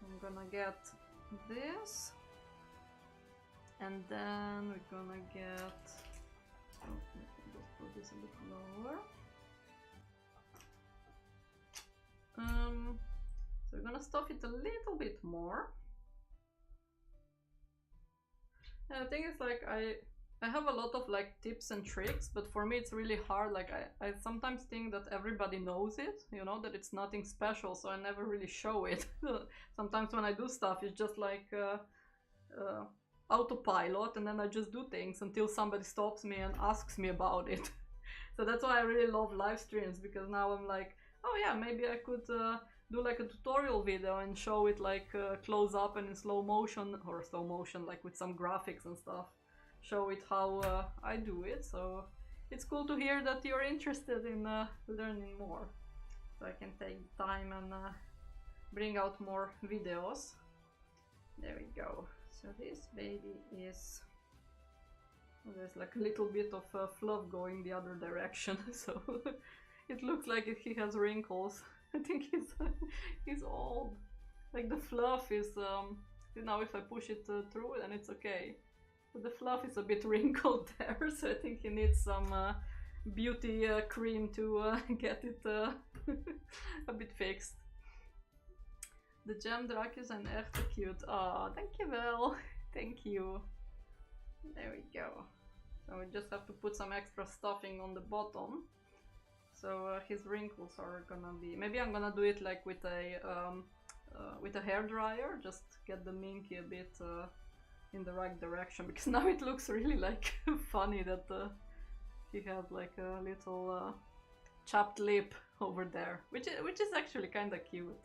I'm gonna get this. And then we're gonna get... Oh, let me just put this a bit lower. So we're gonna stuff it a little bit more. And the thing is, like, I have a lot of like tips and tricks, but for me it's really hard. Like I sometimes think that everybody knows it, you know, that it's nothing special, so I never really show it. Sometimes when I do stuff, it's just like autopilot, and then I just do things until somebody stops me and asks me about it. So that's why I really love live streams, because now I'm like, oh yeah, maybe I could do like a tutorial video and show it like close up and in slow motion, or slow motion like with some graphics and stuff, show it how I do it. So it's cool to hear that you're interested in learning more, so I can take time and bring out more videos. There we go. So this baby is, there's like a little bit of fluff going the other direction, so it looks like he has wrinkles. I think he's old. Like the fluff is, now if I push it through, then it's okay. But the fluff is a bit wrinkled there, so I think he needs some beauty cream to get it a bit fixed. De gemdraakjes zijn echt cute. Oh, dankjewel. Thank you. There we go. So we just have to put some extra stuffing on the bottom. So his wrinkles are gonna be... Maybe I'm gonna do it like with a hair dryer, just get the minky a bit in the right direction, because now it looks really like funny that he has like a little chapped lip over there, which is actually kind of cute.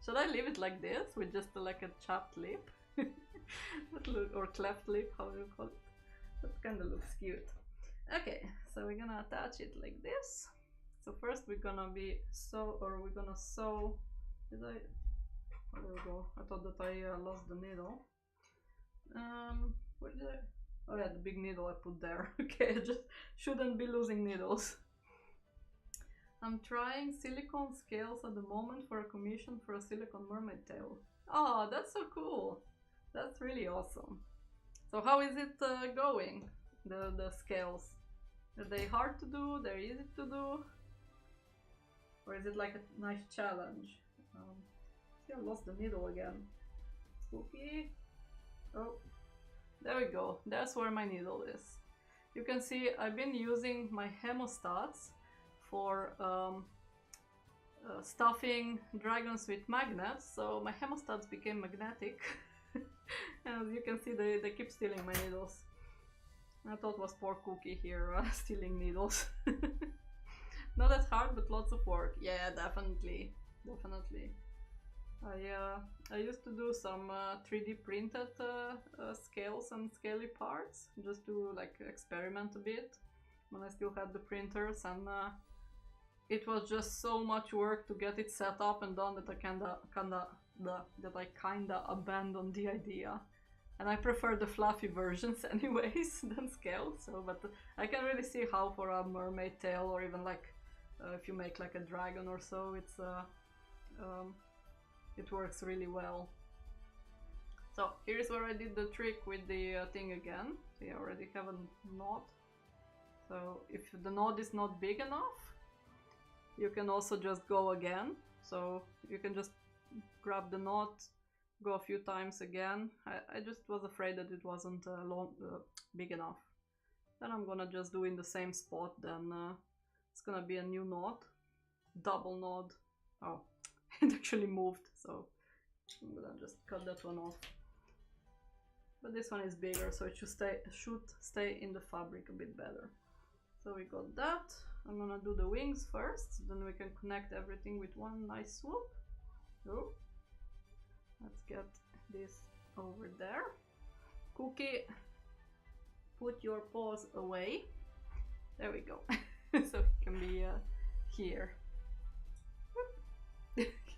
Should I leave it like this with just like a chapped lip? Or cleft lip, how do you call it? That kind of looks cute. Okay, so we're gonna attach it like this. So first we're gonna sew. Did I? Oh, there we go. I thought that I lost the needle. Where did I? Oh yeah, the big needle I put there. Okay, I just shouldn't be losing needles. I'm trying silicone scales at the moment for a commission for a silicone mermaid tail. Oh, that's so cool. That's really awesome. So how is it going? The scales? Are they hard to do? They're easy to do? Or is it like a nice challenge? See, I lost the needle again. Spooky. Oh, there we go. That's where my needle is. You can see I've been using my hemostats for stuffing dragons with magnets, so my hemostats became magnetic. And as you can see, they keep stealing my needles. I thought it was poor Cookie here stealing needles. Not that hard, but lots of work. Yeah, definitely. I used to do some 3D printed scales and scaly parts, just to like experiment a bit when I still had the printers, and it was just so much work to get it set up and done that I kinda abandoned the idea. And I prefer the fluffy versions anyways than scales. So, but I can really see how for a mermaid tail, or even like if you make like a dragon or so, it's it works really well. So here's where I did the trick with the thing again. So you already have a knot. So if the knot is not big enough, you can also just go again. So you can just grab the knot, go a few times again. I just was afraid that it wasn't big enough. Then I'm gonna just do in the same spot, then it's gonna be a new knot, double knot. Oh, it actually moved, so I'm gonna just cut that one off. But this one is bigger, so it should stay in the fabric a bit better. So we got that. I'm gonna do the wings first, then we can connect everything with one nice swoop. So let's get this over there. Cookie, put your paws away. There we go. So it can be here.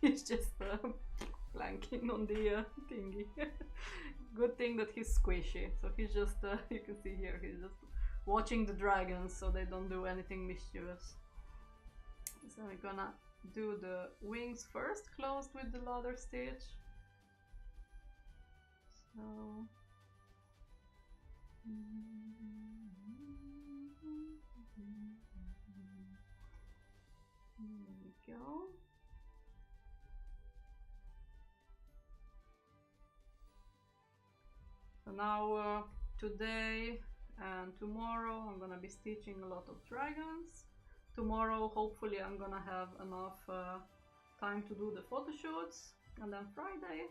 He's just planking on the thingy. Good thing that he's squishy. So he's just, you can see here, he's just watching the dragons so they don't do anything mischievous. So we're gonna do the wings first, closed with the ladder stitch. So there we go. So now today and tomorrow I'm gonna be stitching a lot of dragons. Tomorrow hopefully I'm gonna have enough time to do the photo shoots, and then Friday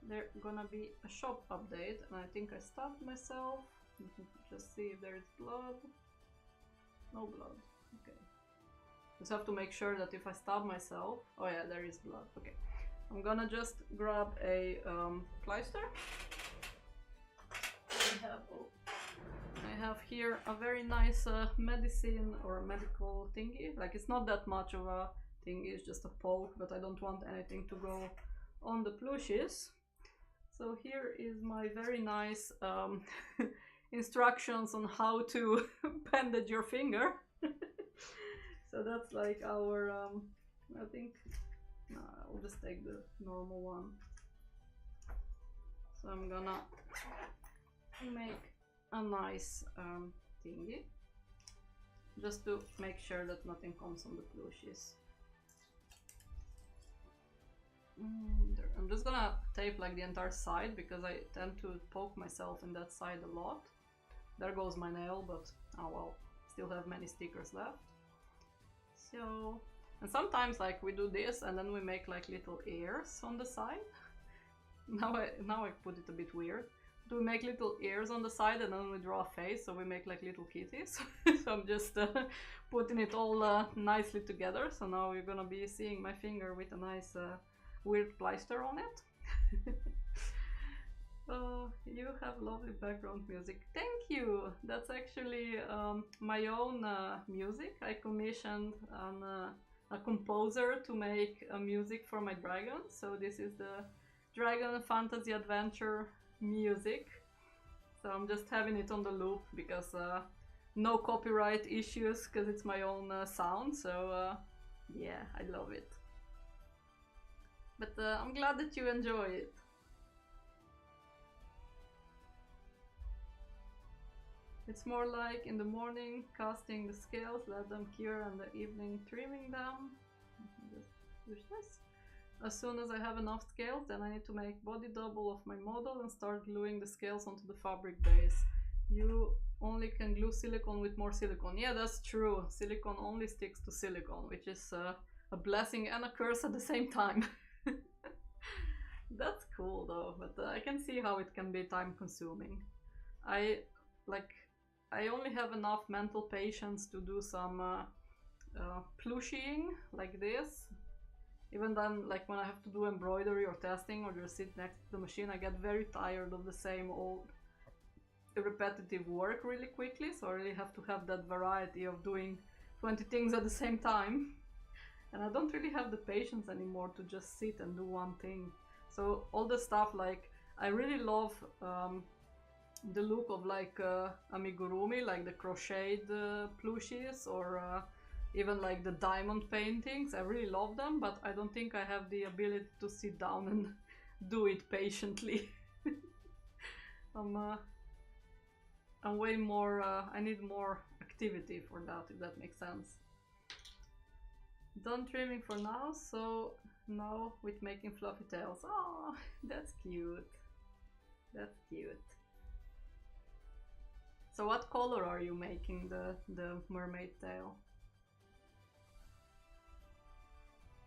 there's gonna be a shop update, and I think I stabbed myself. Just see if there is blood. No blood. Okay. Just have to make sure that if I stab myself... Oh yeah, there is blood. Okay. I'm gonna just grab a pleister. I have here a very nice medicine or medical thingy. Like, it's not that much of a thingy, it's just a poke, but I don't want anything to go on the plushies. So here is my very nice instructions on how to bandage your finger. So that's like our, I think, I'll just take the normal one. So I'm gonna make a nice thingy, just to make sure that nothing comes on the plushies. I'm just gonna tape like the entire side because I tend to poke myself in that side a lot. There goes my nail, but oh well, still have many stickers left. So, and sometimes like we do this and then we make like little ears on the side. Now I put it a bit weird. We make little ears on the side and then we draw a face, so we make like little kitties. So I'm just putting it all nicely together. So now you're gonna be seeing my finger with a nice weird pleister on it. You have lovely background music. Thank you! That's actually my own music. I commissioned a composer to make music for my dragon. So this is the Dragon Fantasy Adventure music. So I'm just having it on the loop because no copyright issues, because it's my own sound. So yeah, I love it. But I'm glad that you enjoy it. It's more like in the morning casting the scales, let them cure, and the evening trimming them. Just push this. As soon as I have enough scales, then I need to make body double of my model and start gluing the scales onto the fabric base. You only can glue silicone with more silicone. Yeah, that's true. Silicone only sticks to silicone, which is a blessing and a curse at the same time. That's cool though, but I can see how it can be time consuming. I only have enough mental patience to do some plushing like this. Even then, like when I have to do embroidery or testing or just sit next to the machine, I get very tired of the same old repetitive work really quickly. So I really have to have that variety of doing 20 things at the same time. And I don't really have the patience anymore to just sit and do one thing. So all the stuff, like, I really love the look of like amigurumi, like the crocheted plushies, or even like the diamond paintings. I really love them, but I don't think I have the ability to sit down and do it patiently. I'm way more, I need more activity for that, if that makes sense. Done trimming for now, so now with making fluffy tails. Oh, that's cute. That's cute. So what color are you making the mermaid tail?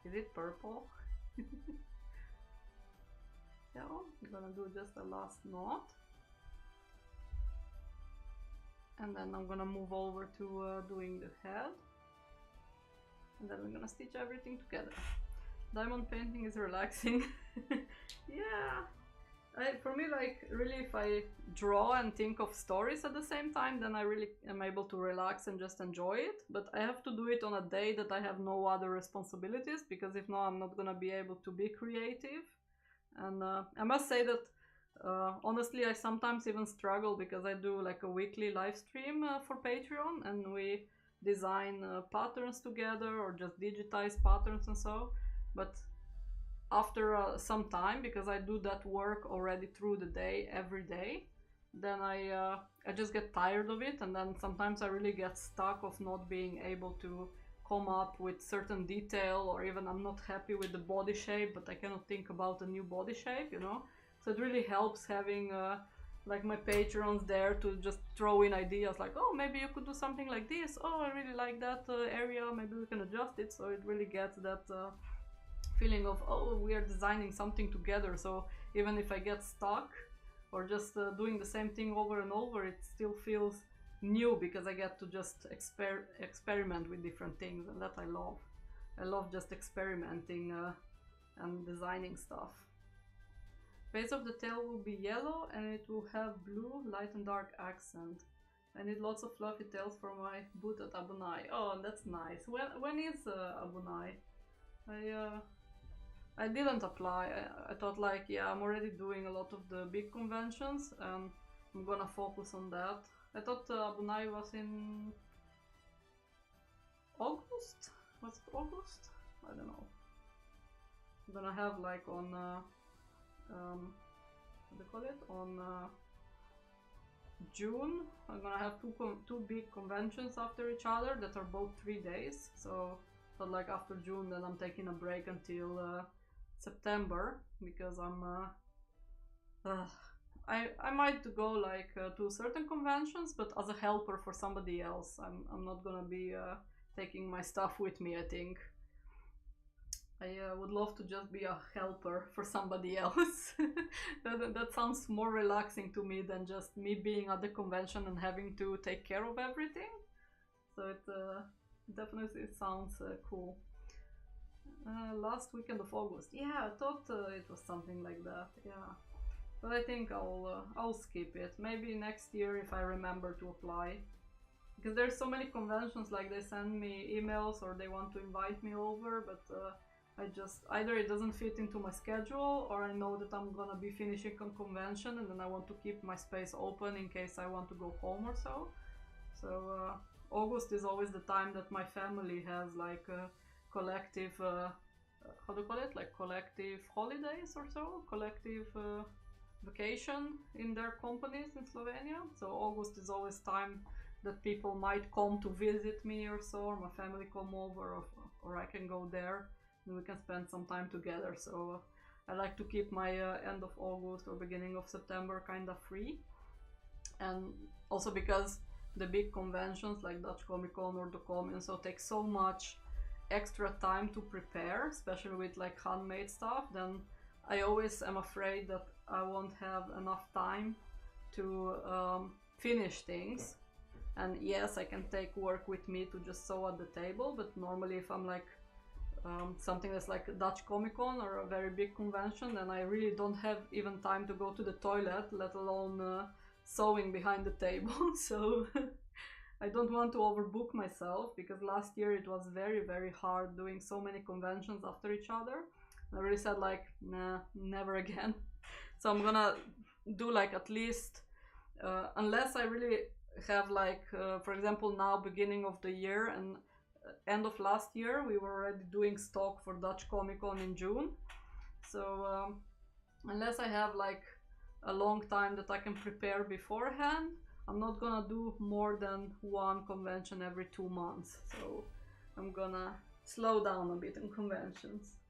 Is it purple? Yeah, I'm gonna do just a last knot. And then I'm gonna move over to doing the head. And then we're gonna stitch everything together. Diamond painting is relaxing. Yeah. For me, like, really, if I draw and think of stories at the same time, then I really am able to relax and just enjoy it. But I have to do it on a day that I have no other responsibilities, because if not, I'm not gonna be able to be creative. And I must say that honestly, I sometimes even struggle, because I do like a weekly live stream for Patreon, and we design patterns together or just digitize patterns and so. But after some time, because I do that work already through the day, every day, then I just get tired of it, and then sometimes I really get stuck of not being able to come up with certain detail, or even I'm not happy with the body shape, but I cannot think about a new body shape, you know? So it really helps having like my patrons there to just throw in ideas like, oh, maybe you could do something like this, oh, I really like that area, maybe we can adjust it. So it really gets that feeling of, oh, we are designing something together. So even if I get stuck or just doing the same thing over and over, it still feels new, because I get to just experiment with different things, and that I love. I love just experimenting and designing stuff. Base of the tail will be yellow, and it will have blue, light and dark accent. I need lots of fluffy tails for my boot at Abunai. Oh, that's nice. When is Abunai? I didn't apply. I thought, like, yeah, I'm already doing a lot of the big conventions, and I'm gonna focus on that. I thought Abunai was in August? Was it August? I don't know. I'm gonna have like on what do you call it? On June, I'm gonna have two big conventions after each other that are both 3 days. So like after June, then I'm taking a break until September, because I might go like to certain conventions, but as a helper for somebody else. I'm not gonna be taking my stuff with me, I think. I would love to just be a helper for somebody else. that sounds more relaxing to me than just me being at the convention and having to take care of everything. So it definitely sounds cool. Last weekend of August. Yeah, I thought it was something like that. Yeah, but I think I'll skip it. Maybe next year if I remember to apply. Because there's so many conventions, like they send me emails or they want to invite me over, but I just, either it doesn't fit into my schedule, or I know that I'm gonna be finishing a convention and then I want to keep my space open in case I want to go home or so. So August is always the time that my family has like a collective, how do you call it? Like collective holidays or so? Collective vacation in their companies in Slovenia. So August is always time that people might come to visit me or so, or my family come over, or I can go there and we can spend some time together. So I like to keep my end of August or beginning of September kind of free. And also because the big conventions like Dutch Comic Con or DoComi and so take so much extra time to prepare, especially with like handmade stuff, then I always am afraid that I won't have enough time to finish things. And yes, I can take work with me to just sew at the table, but normally if I'm like something that's like a Dutch Comic Con or a very big convention, then I really don't have even time to go to the toilet, let alone sewing behind the table. So I don't want to overbook myself, because last year it was very, very hard doing so many conventions after each other. I really said like, nah, never again. So I'm gonna do like at least, unless I really have like, for example, now beginning of the year and end of last year, we were already doing stock for Dutch Comic Con in June. So unless I have like a long time that I can prepare beforehand, I'm not gonna do more than one convention every 2 months. So I'm gonna slow down a bit in conventions.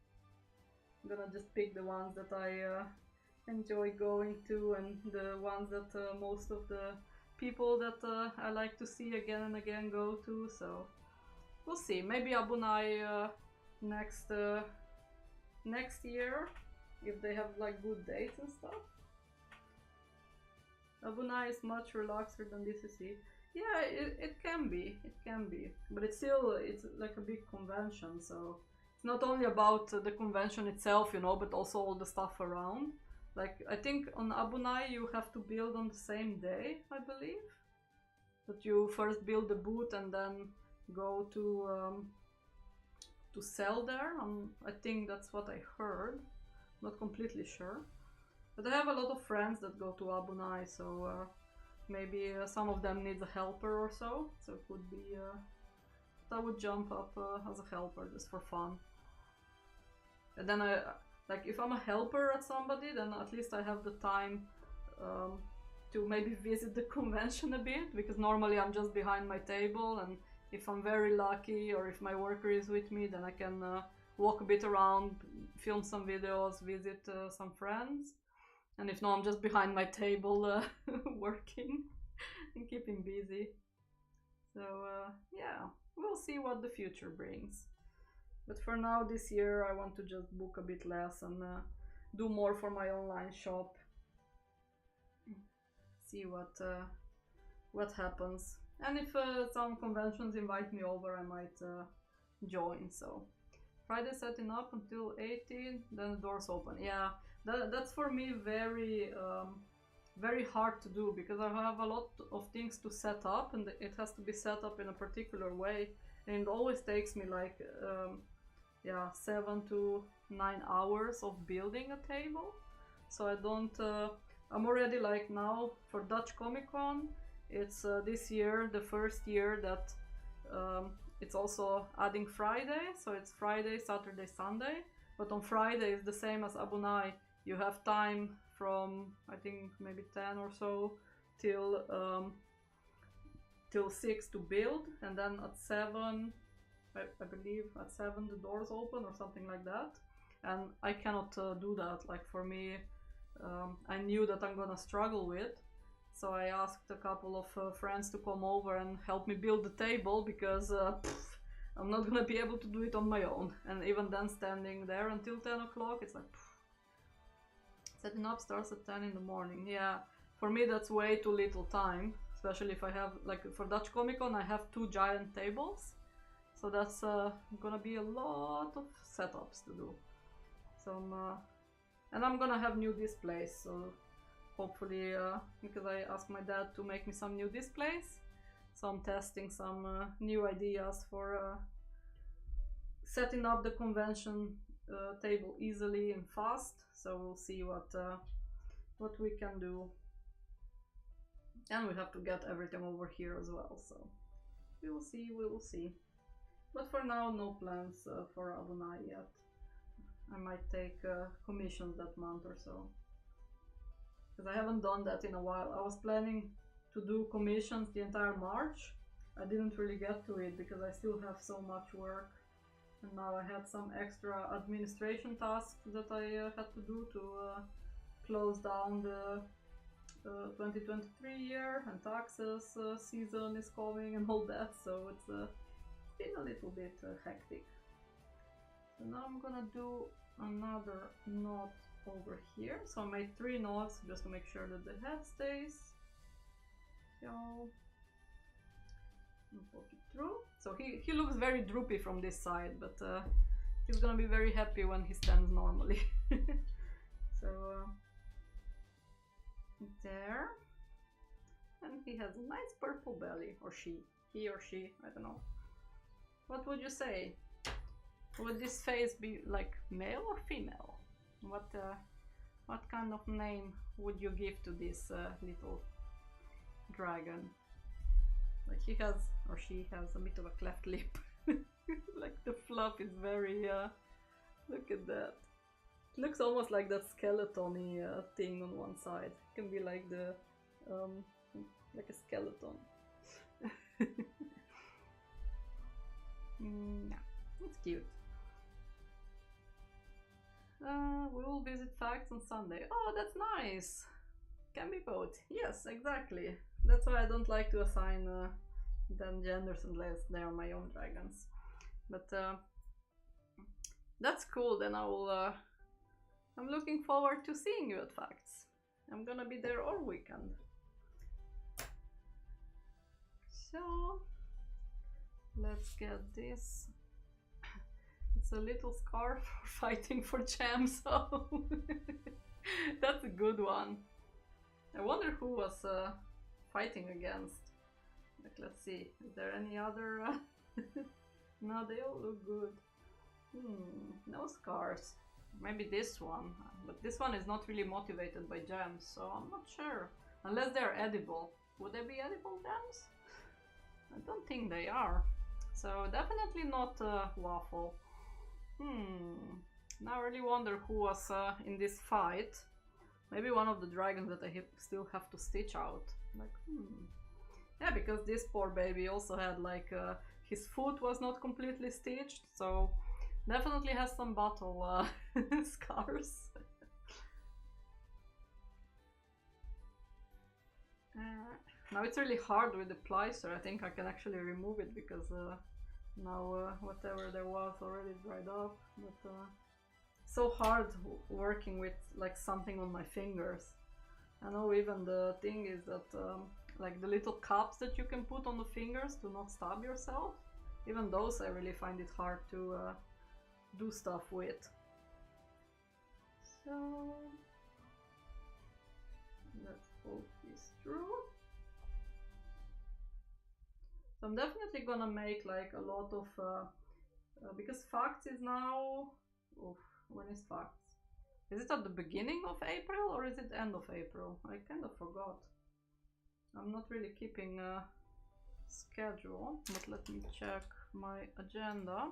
I'm gonna just pick the ones that I enjoy going to, and the ones that most of the people that I like to see again and again go to, so we'll see. Maybe Abunai next year, if they have like good dates and stuff. Abunai is much relaxer than DCC. Yeah, it can be, but it's like a big convention, so it's not only about the convention itself, you know, but also all the stuff around. Like, I think on Abunai you have to build on the same day, I believe. That you first build the booth and then go to sell there. I think that's what I heard. Not completely sure. But I have a lot of friends that go to Abunai, so maybe some of them need a helper or so. So it could be I would jump up as a helper just for fun. And then like if I'm a helper at somebody, then at least I have the time to maybe visit the convention a bit, because normally I'm just behind my table, and if I'm very lucky or if my worker is with me, then I can walk a bit around, film some videos, visit some friends. And if not, I'm just behind my table working and keeping busy. So yeah, we'll see what the future brings. But for now, this year, I want to just book a bit less and do more for my online shop. See what happens. And if some conventions invite me over, I might join. So Friday setting up until 18, then the doors open. Yeah, that's for me very very hard to do, because I have a lot of things to set up, and it has to be set up in a particular way, and it always takes me like yeah, 7 to 9 hours of building a table. So I don't I'm already like now for Dutch Comic Con, it's this year the first year that it's also adding Friday, so it's Friday, Saturday, Sunday. But on Friday is the same as Abunai. You have time from, I think, maybe 10 or so till 6 to build, and then at 7, I believe at 7 the doors open or something like that. And I cannot do that. Like, for me, I knew that I'm gonna struggle with, so I asked a couple of friends to come over and help me build the table, because I'm not gonna be able to do it on my own. And even then, standing there until 10 o'clock, it's like setting up starts at 10 in the morning. Yeah, for me that's way too little time, especially if I have, like for Dutch Comic Con, I have 2 giant tables, so that's gonna be a lot of setups to do. So and I'm gonna have new displays, so hopefully, because I asked my dad to make me some new displays, so I'm testing some new ideas for setting up the convention table easily and fast. So we'll see what we can do, and we have to get everything over here as well. So we will see. But for now, no plans for Abunai yet. I might take commissions that month or so, because I haven't done that in a while. I was planning to do commissions the entire March. I didn't really get to it because I still have so much work, and now I had some extra administration tasks that I had to do to close down the 2023 year, and taxes season is coming and all that, so it's been a little bit hectic. So now I'm gonna do another knot over here. So I made 3 knots just to make sure that the head stays. So poke it through. So he looks very droopy from this side, but he's gonna be very happy when he stands normally. So there, and he has a nice purple belly, or he or she, I don't know. What would you say? Would this face be like male or female? What kind of name would you give to this little dragon? Like, he has, or she has, a bit of a cleft lip. Like, the fluff is very look at that. It looks almost like that skeleton-y thing on one side. It can be like the like a skeleton. Yeah, it's cute. We will visit Facts on Sunday. Oh, that's nice! Can be both. Yes, exactly. That's why I don't like to assign them genders unless they are my own dragons. But that's cool. Then I will. I'm looking forward to seeing you at Facts. I'm gonna be there all weekend. So let's get this. It's a little scarf for fighting for gems, so that's a good one. I wonder who was fighting against. Like, let's see, is there any other? No, they all look good. No scars. Maybe this one, but this one is not really motivated by gems, so I'm not sure. Unless they're edible. Would they be edible gems? I don't think they are. So definitely not waffle. Now I really wonder who was in this fight. Maybe one of the dragons that I still have to stitch out. Like, yeah, because this poor baby also had like his foot was not completely stitched, so definitely has some battle scars. Now it's really hard with the pleister. I think I can actually remove it because now whatever there was already dried up. But so hard working with like something on my fingers. I know even the thing is that like the little cups that you can put on the fingers to not stab yourself, even those I really find it hard to do stuff with. So let's pull this through. So I'm definitely gonna make like a lot of because Facts is now, when is Facts? Is it at the beginning of April or is it end of April? I kind of forgot. I'm not really keeping a schedule, but let me check my agenda.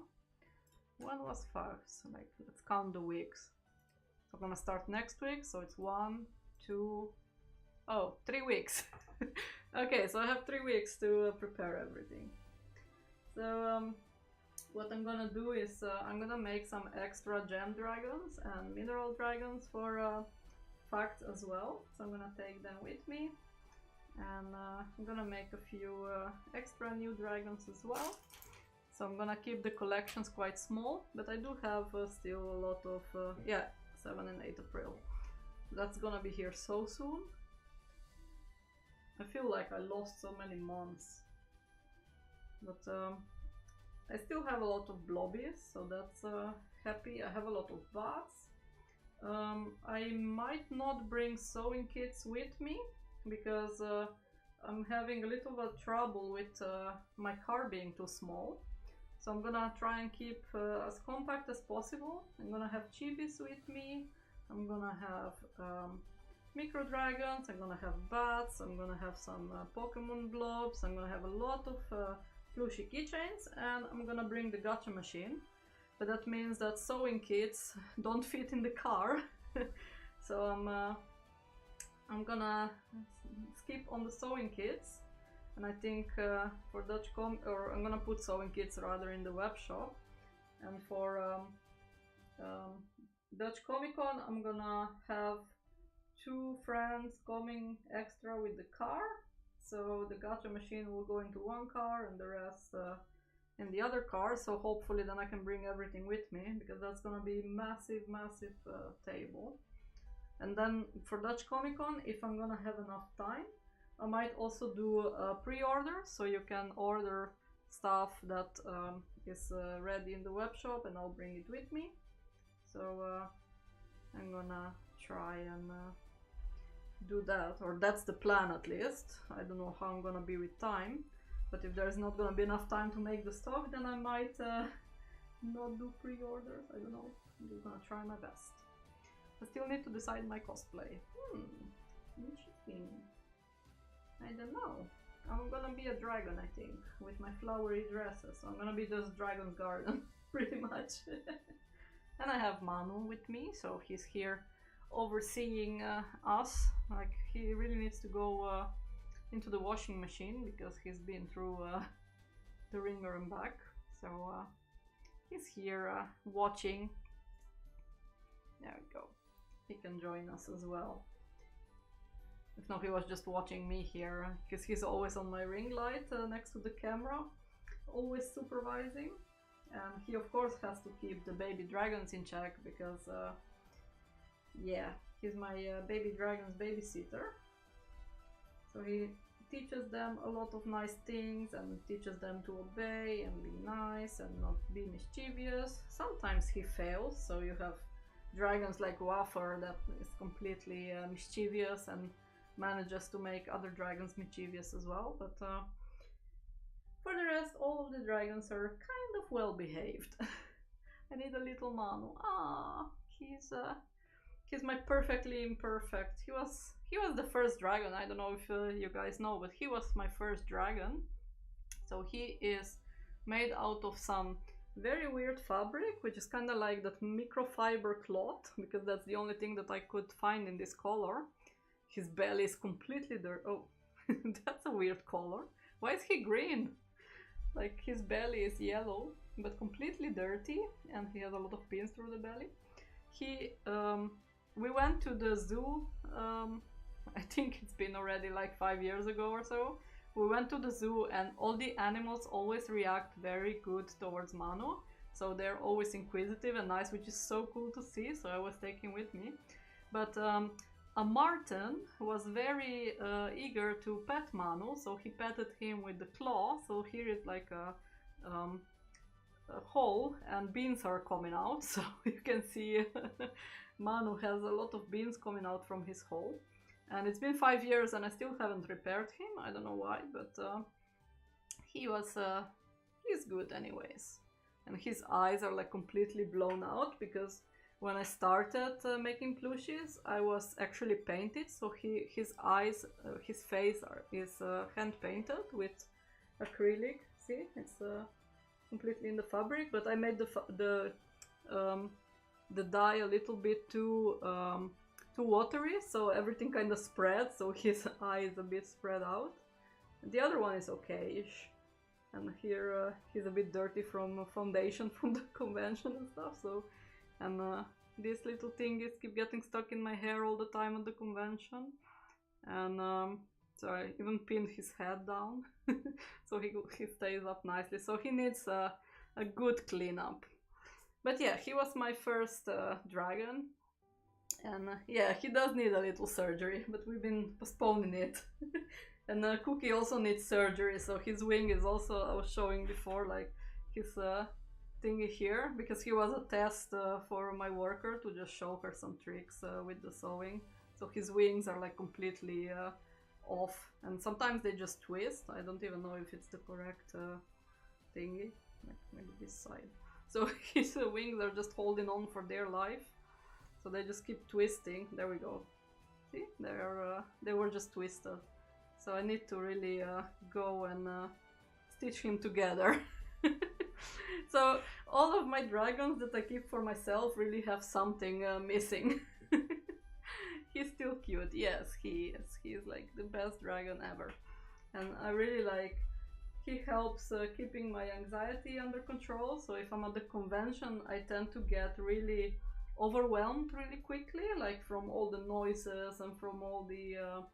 When was Facts? Like, let's count the weeks. So I'm gonna start next week, so it's 1, 2, 3 weeks. Okay, so I have 3 weeks to prepare everything. So what I'm gonna do is I'm gonna make some extra gem dragons and mineral dragons for Facts as well. So I'm gonna take them with me, and I'm gonna make a few extra new dragons as well. So I'm gonna keep the collections quite small, but I do have still a lot of, yeah, 7 and 8 April. That's gonna be here so soon. I feel like I lost so many months. But I still have a lot of blobbies, so that's happy. I have a lot of bats. I might not bring sewing kits with me because I'm having a little bit of trouble with my car being too small. So I'm gonna try and keep as compact as possible. I'm gonna have chibis with me. I'm gonna have micro dragons. I'm gonna have bats. I'm gonna have some Pokemon blobs. I'm gonna have a lot of plushy keychains, and I'm gonna bring the gacha machine. But that means that sewing kits don't fit in the car. So I'm gonna skip on the sewing kits. And I think for I'm gonna put sewing kits rather in the web shop. And for Dutch Comic Con, I'm gonna have 2 friends coming extra with the car. So the gacha machine will go into one car and the rest in the other car. So hopefully then I can bring everything with me, because that's gonna be massive table. And then for Dutch Comic Con, if I'm gonna have enough time, I might also do a pre-order, so you can order stuff that is ready in the web shop and I'll bring it with me. So I'm gonna try and do that, or that's the plan at least. I don't know how I'm gonna be with time, but if there's not gonna be enough time to make the stuff, then I might not do pre-orders. I don't know. I'm just gonna try my best. I still need to decide my cosplay. Interesting. I don't know. I'm gonna be a dragon, I think, with my flowery dresses. So I'm gonna be just Dragon's Garden, pretty much. And I have Manu with me, so he's here overseeing us. Like, he really needs to go into the washing machine because he's been through the ringer and back. So he's here watching. There we go. He can join us as well. If not, he was just watching me here, because he's always on my ring light next to the camera, always supervising. And he of course has to keep the baby dragons in check, because yeah, he's my baby dragons babysitter. So he teaches them a lot of nice things and teaches them to obey and be nice and not be mischievous. Sometimes he fails, so you have dragons like Wafer that is completely mischievous and manages to make other dragons mischievous as well, but for the rest, all of the dragons are kind of well behaved. I need a little Manu. Ah, he's my perfectly imperfect. He was the first dragon. I don't know if you guys know, but he was my first dragon. So he is made out of some very weird fabric, which is kind of like that microfiber cloth, because that's the only thing that I could find in this color. His belly is completely dirty. Oh, that's a weird color. Why is he green? Like, his belly is yellow, but completely dirty, and he has a lot of pins through the belly. We went to the zoo, I think it's been already like 5 years ago or so. We went to the zoo and all the animals always react very good towards Manu. So they're always inquisitive and nice, which is so cool to see, so I was taking with me. But a marten was very eager to pet Manu, so he petted him with the claw. So here is like a hole and beans are coming out, so you can see Manu has a lot of beans coming out from his hole. And it's been 5 years and I still haven't repaired him. I don't know why, but he's good anyways. And his eyes are like completely blown out, because when I started making plushies, I was actually painted. So his eyes, his face is hand painted with acrylic. See, it's completely in the fabric. But I made the dye a little bit too watery, so everything kind of spread. So his eye is a bit spread out. The other one is okay-ish. And here he's a bit dirty from foundation from the convention and stuff. So. And these little thingies keep getting stuck in my hair all the time at the convention. And so I even pinned his head down so he stays up nicely. So he needs a good cleanup. But yeah, he was my first dragon. And yeah, he does need a little surgery, but we've been postponing it. And Cookie also needs surgery, so his wing is also, I was showing before, like his thingy here, because he was a test for my worker to just show her some tricks with the sewing. So his wings are like completely off, and sometimes they just twist. I don't even know if it's the correct thingy, like maybe this side. So his wings are just holding on for dear life, so they just keep twisting. There we go. See, they were just twisted. So I need to really go and stitch him together. So all of my dragons that I keep for myself really have something missing. He's still cute. Yes, he is. He is like the best dragon ever. And I really like, he helps keeping my anxiety under control. So if I'm at the convention, I tend to get really overwhelmed really quickly, like from all the noises and from all the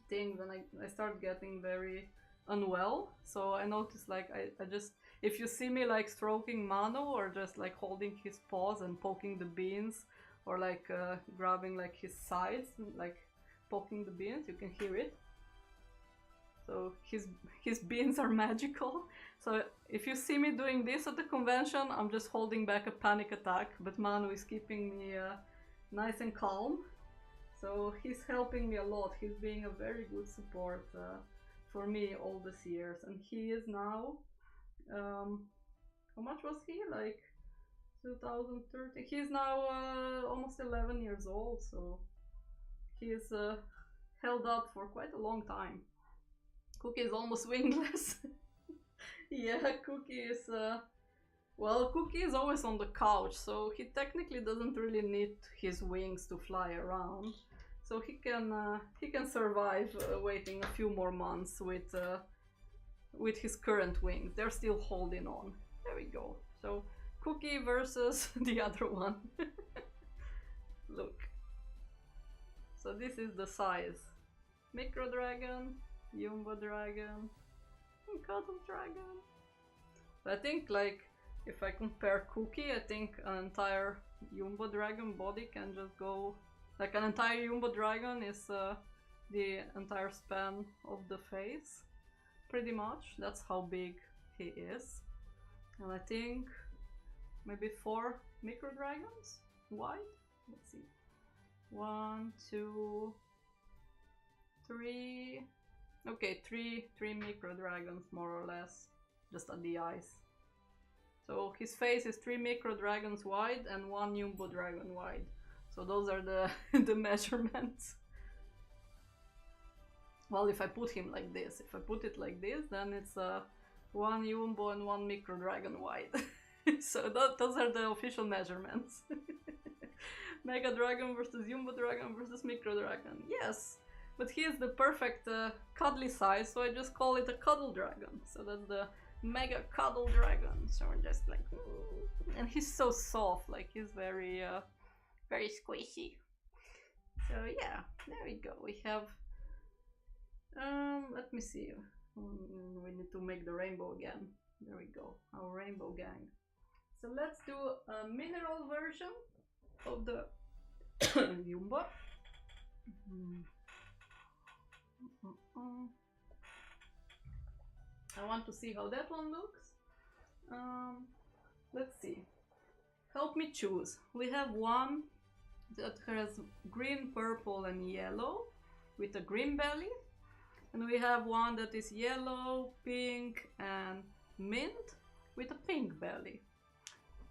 things, and I start getting very unwell. So I notice, like, I just, if you see me like stroking Manu or just like holding his paws and poking the beans, or like grabbing like his sides, like poking the beans, you can hear it. So his beans are magical. So if you see me doing this at the convention, I'm just holding back a panic attack, but Manu is keeping me nice and calm. So he's helping me a lot. He's being a very good support for me all these years. And he is now, how much was he? Like 2013? He's now almost 11 years old, so he's held up for quite a long time. Cookie is almost wingless. Yeah, Cookie is, well, Cookie is always on the couch, so he technically doesn't really need his wings to fly around. So he can survive waiting a few more months with his current wings. They're still holding on. There we go. So Cookie versus the other one. Look. So this is the size. Micro Dragon, Jumbo Dragon, and Cuddle Dragon. I think, like, if I compare Cookie, I think an entire Jumbo Dragon body can just go... Like, an entire Jumbo Dragon is the entire span of the face, pretty much. That's how big he is. And I think maybe 4 Micro Dragons wide? Let's see. 1, 2, 3... Okay, three Micro Dragons, more or less, just at the eyes. So his face is 3 Micro Dragons wide and 1 Jumbo Dragon wide. So those are the, the measurements. Well, if I put him like this, if I put it like this, then it's 1 Jumbo and 1 Micro Dragon wide. So those are the official measurements. Mega Dragon versus Jumbo Dragon versus Micro Dragon. Yes, but he is the perfect cuddly size, so I just call it a Cuddle Dragon. So that's the Mega Cuddle Dragon. So we're just like, and he's so soft, like he's very, very squishy. So yeah, there we go. We have, let me see. We need to make the rainbow again. There we go, our rainbow gang. So let's do a mineral version of the Jumbo. I want to see how that one looks. Let's see. Help me choose. We have one that has green, purple and yellow with a green belly. And we have one that is yellow, pink and mint with a pink belly.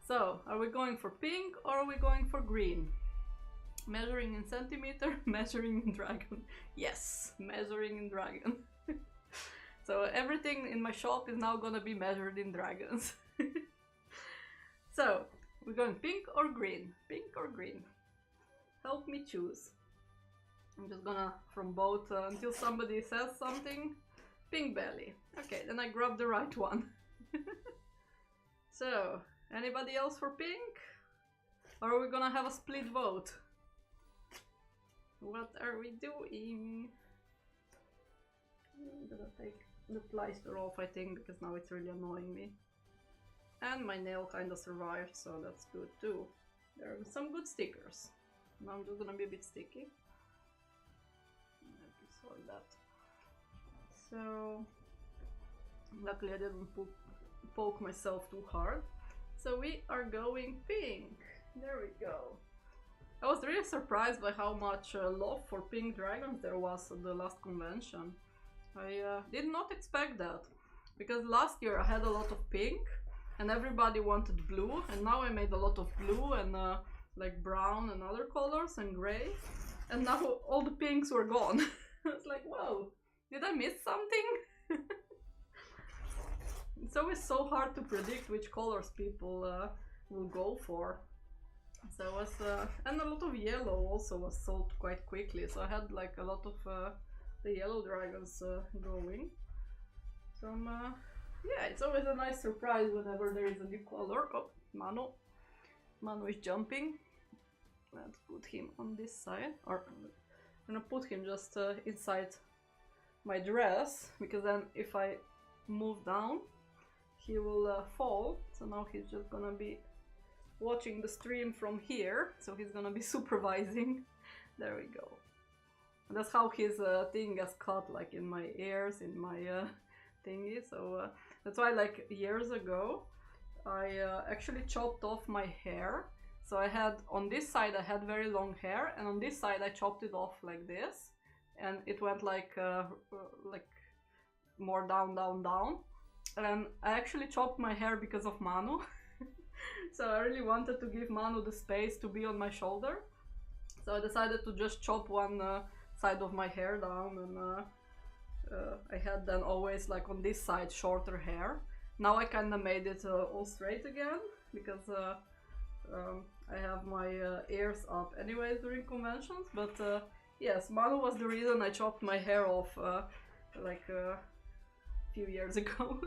So, are we going for pink or are we going for green? Measuring in centimeter, measuring in dragon. Yes, measuring in dragon. So everything in my shop is now gonna be measured in dragons. So, we're going pink or green? Pink or green? Help me choose. I'm just gonna, from both, until somebody says something. Pink belly. Okay, then I grab the right one. So, anybody else for pink? Or are we gonna have a split vote? What are we doing? I'm gonna take the pleister off, I think, because now it's really annoying me. And my nail kinda survived, so that's good too. There are some good stickers. Now I'm just gonna be a bit sticky. Like that. So, luckily I didn't poke myself too hard. So we are going pink. There we go. I was really surprised by how much love for pink dragons there was at the last convention. I did not expect that, because last year I had a lot of pink and everybody wanted blue, and now I made a lot of blue and like brown and other colors and gray, and now all the pinks were gone. I was like, whoa, did I miss something? It's always so hard to predict which colors people will go for. So it was, and a lot of yellow also was sold quite quickly, so I had like a lot of the yellow dragons going. So yeah, it's always a nice surprise whenever there is a new color. Oh, Mano is jumping. Let's put him on this side, or I'm gonna put him just inside my dress, because then if I move down he will fall. So now he's just gonna be watching the stream from here, so he's gonna be supervising. There we go. And that's how his thing gets cut, like in my ears, in my thingy. So that's why, like, years ago I actually chopped off my hair. So I had, on this side I had very long hair, and on this side I chopped it off like this, and it went like more down, and I actually chopped my hair because of Manu. So I really wanted to give Manu the space to be on my shoulder, so I decided to just chop one side of my hair down, and I had then always, like, on this side shorter hair. Now I kind of made it all straight again, because I have my ears up anyways during conventions, but yes, Manu was the reason I chopped my hair off like a few years ago.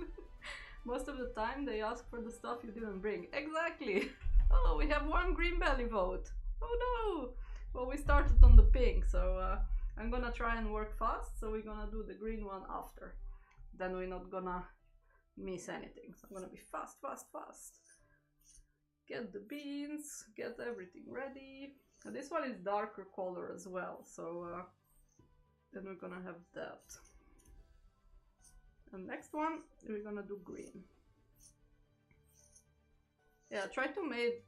Most of the time they ask for the stuff you didn't bring. Exactly! Oh, we have one green belly vote! Oh no! Well, we started on the pink, so I'm gonna try and work fast, so we're gonna do the green one after. Then we're not gonna miss anything. So I'm gonna be fast, fast, fast. Get the beans, get everything ready. And this one is darker color as well, so then we're gonna have that. And next one, we're gonna do green. Yeah, try to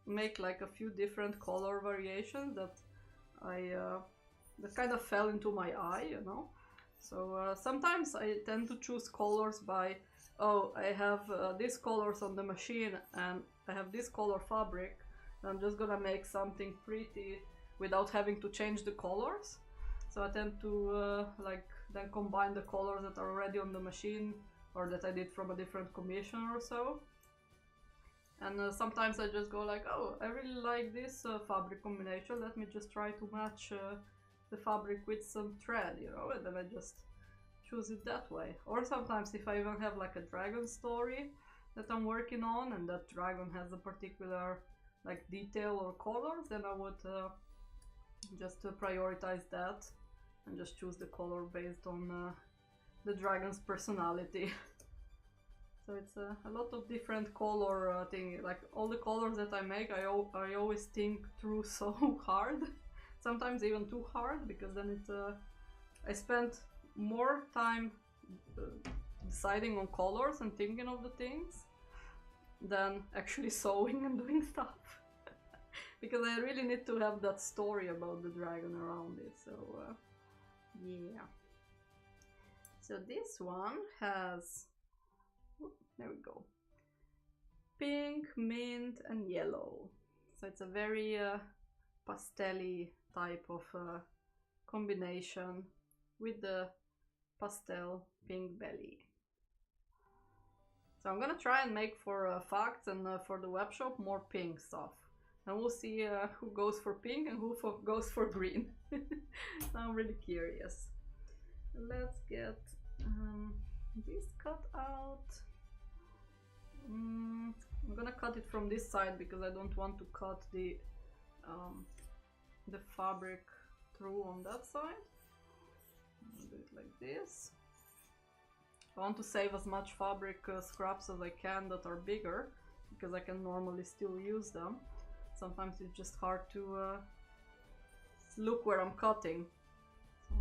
make like a few different color variations that that kind of fell into my eye, you know. So sometimes I tend to choose colors by, oh, I have these colors on the machine and I have this color fabric, and I'm just gonna make something pretty without having to change the colors. So I tend to like then combine the colors that are already on the machine or that I did from a different commission or so. And sometimes I just go like, oh, I really like this fabric combination, let me just try to match the fabric with some thread, you know, and then I just choose it that way. Or sometimes if I even have like a dragon story that I'm working on and that dragon has a particular like detail or colors, then I would just prioritize that and just choose the color based on the dragon's personality. So it's a lot of different color thing, like all the colors that I make, I always think through so hard, sometimes even too hard, because then it I spent more time deciding on colors and thinking of the things than actually sewing and doing stuff. Because I really need to have that story about the dragon around it, so yeah. So this one has, there we go, pink, mint and yellow. So it's a very pastel-y type of combination with the pastel pink belly. So I'm gonna try and make for facts and for the web shop more pink stuff. And we'll see who goes for pink and who goes for green. I'm really curious. Let's get this cut out. I'm gonna cut it from this side because I don't want to cut the fabric through on that side. I'll do it like this. I want to save as much fabric scraps as I can that are bigger, because I can normally still use them. Sometimes it's just hard to look where I'm cutting. So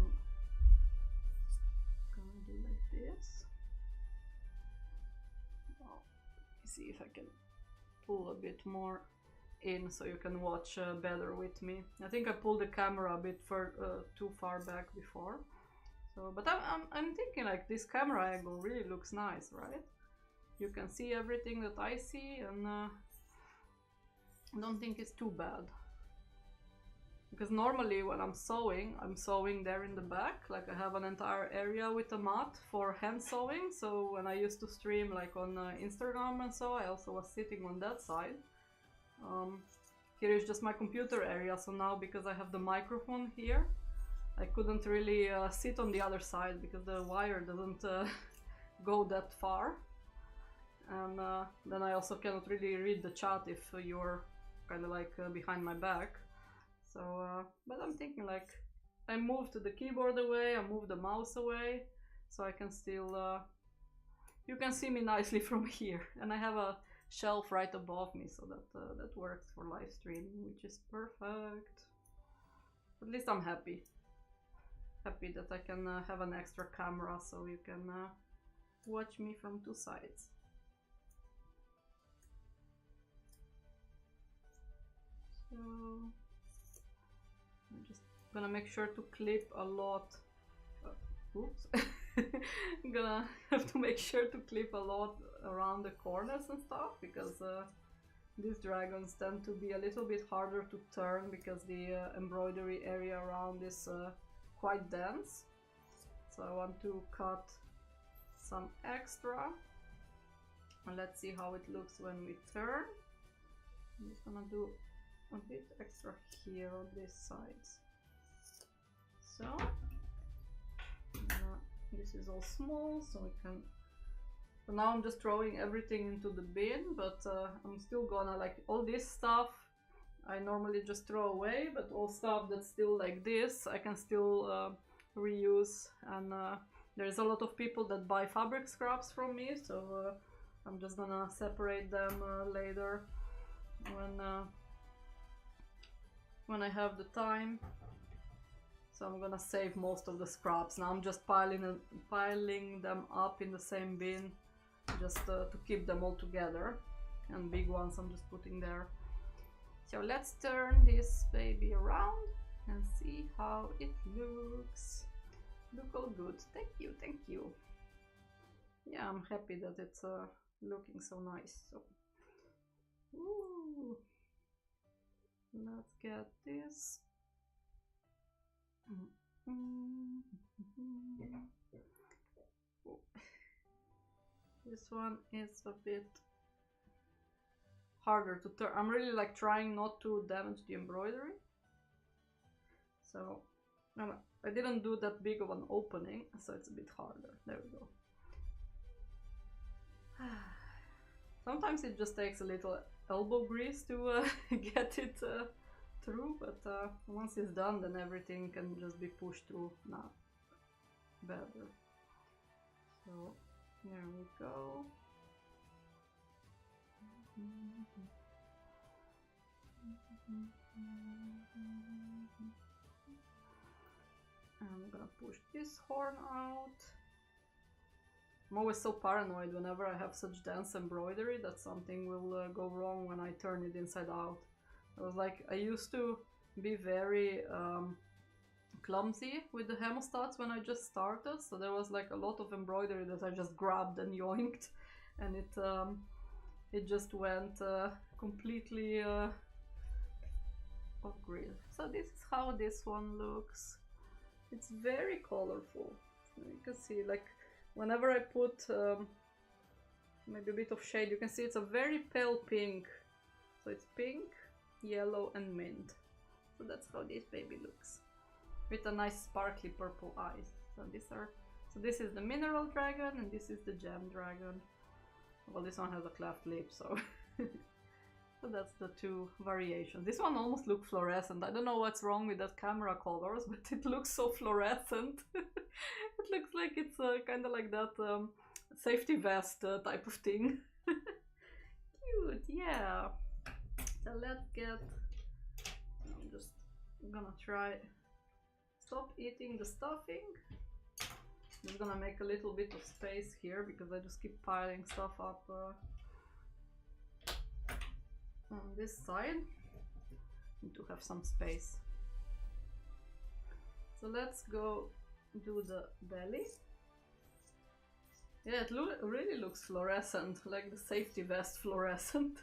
I'm gonna do like this. Oh, see if I can pull a bit more in so you can watch better with me. I think I pulled the camera a bit too far back before. So, but I'm thinking like this camera angle really looks nice, right? You can see everything that I see, and I don't think it's too bad. Because normally when I'm sewing there in the back, like I have an entire area with a mat for hand sewing. So when I used to stream like on Instagram and so, I also was sitting on that side. Here is just my computer area, so now because I have the microphone here, I couldn't really sit on the other side because the wire doesn't go that far. And then I also cannot really read the chat if you're kind of like behind my back. So, but I'm thinking like, I moved the keyboard away, I moved the mouse away, so I can still, you can see me nicely from here. And I have a shelf right above me, so that works for live streaming, which is perfect. At least I'm happy that I can have an extra camera so you can watch me from two sides. So I'm just gonna make sure to clip a lot. Oops. I'm gonna have to make sure to clip a lot around the corners and stuff, because these dragons tend to be a little bit harder to turn because the embroidery area around is quite dense. So I want to cut some extra, and let's see how it looks when we turn. I'm just gonna do a bit extra here on these sides. So this is all small, so we can. So now I'm just throwing everything into the bin, but I'm still gonna, like, all this stuff I normally just throw away, but all stuff that's still like this I can still reuse, and there's a lot of people that buy fabric scraps from me, so I'm just gonna separate them later when I have the time. So I'm gonna save most of the scraps. Now I'm just piling them up in the same bin, just to keep them all together. And big ones I'm just putting there. So let's turn this baby around and see how it looks. Look all good. Thank you, thank you. Yeah, I'm happy that it's looking so nice. So, ooh. Let's get this. This one is a bit harder to turn. I'm really like trying not to damage the embroidery. So I didn't do that big of an opening, so it's a bit harder. There we go. Sometimes it just takes a little elbow grease to get it through, but once it's done, then everything can just be pushed through now better. So there we go. I'm gonna push this horn out. I'm always so paranoid whenever I have such dense embroidery that something will go wrong when I turn it inside out. I used to be very clumsy with the hemostats when I just started, so there was like a lot of embroidery that I just grabbed and yoinked, and it just went completely off grid. So this is how this one looks. It's very colorful. You can see, like, whenever I put maybe a bit of shade, you can see it's a very pale pink. So it's pink, yellow and mint. So that's how this baby looks, with a nice sparkly purple eyes. So this is the mineral dragon and this is the gem dragon. Well, this one has a cleft lip, so so that's the two variations. This one almost looks fluorescent. I don't know what's wrong with that camera colors, but it looks so fluorescent. It looks like it's kind of like that safety vest type of thing. Cute, yeah. So let's get... I'm just gonna try stop eating the stuffing. I'm just gonna make a little bit of space here because I just keep piling stuff up on this side. Need to have some space. So let's go do the belly. Yeah, it really looks fluorescent, like the safety vest fluorescent.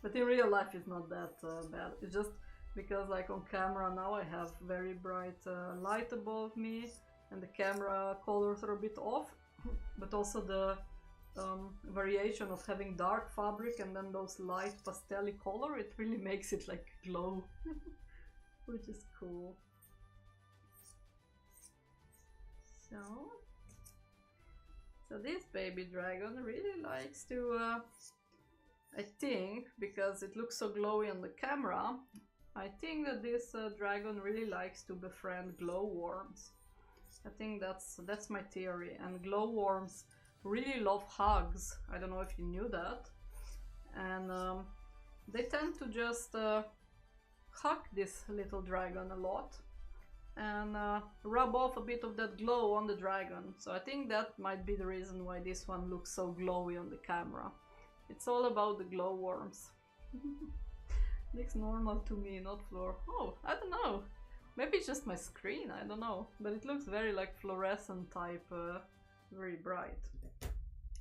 But in real life it's not that bad. It's just because like on camera now I have very bright light above me and the camera colors are a bit off. But also the variation of having dark fabric and then those light pastel-y color, it really makes it like glow. Which is cool. So this baby dragon really likes to, I think, because it looks so glowy on the camera, I think that this dragon really likes to befriend glowworms. I think that's my theory, and glowworms really love hugs. I don't know if you knew that. And they tend to just hug this little dragon a lot and rub off a bit of that glow on the dragon. So I think that might be the reason why this one looks so glowy on the camera. It's all about the glowworms. Looks normal to me, not Floor. Oh, I don't know. Maybe it's just my screen, I don't know. But it looks very like fluorescent type, very bright.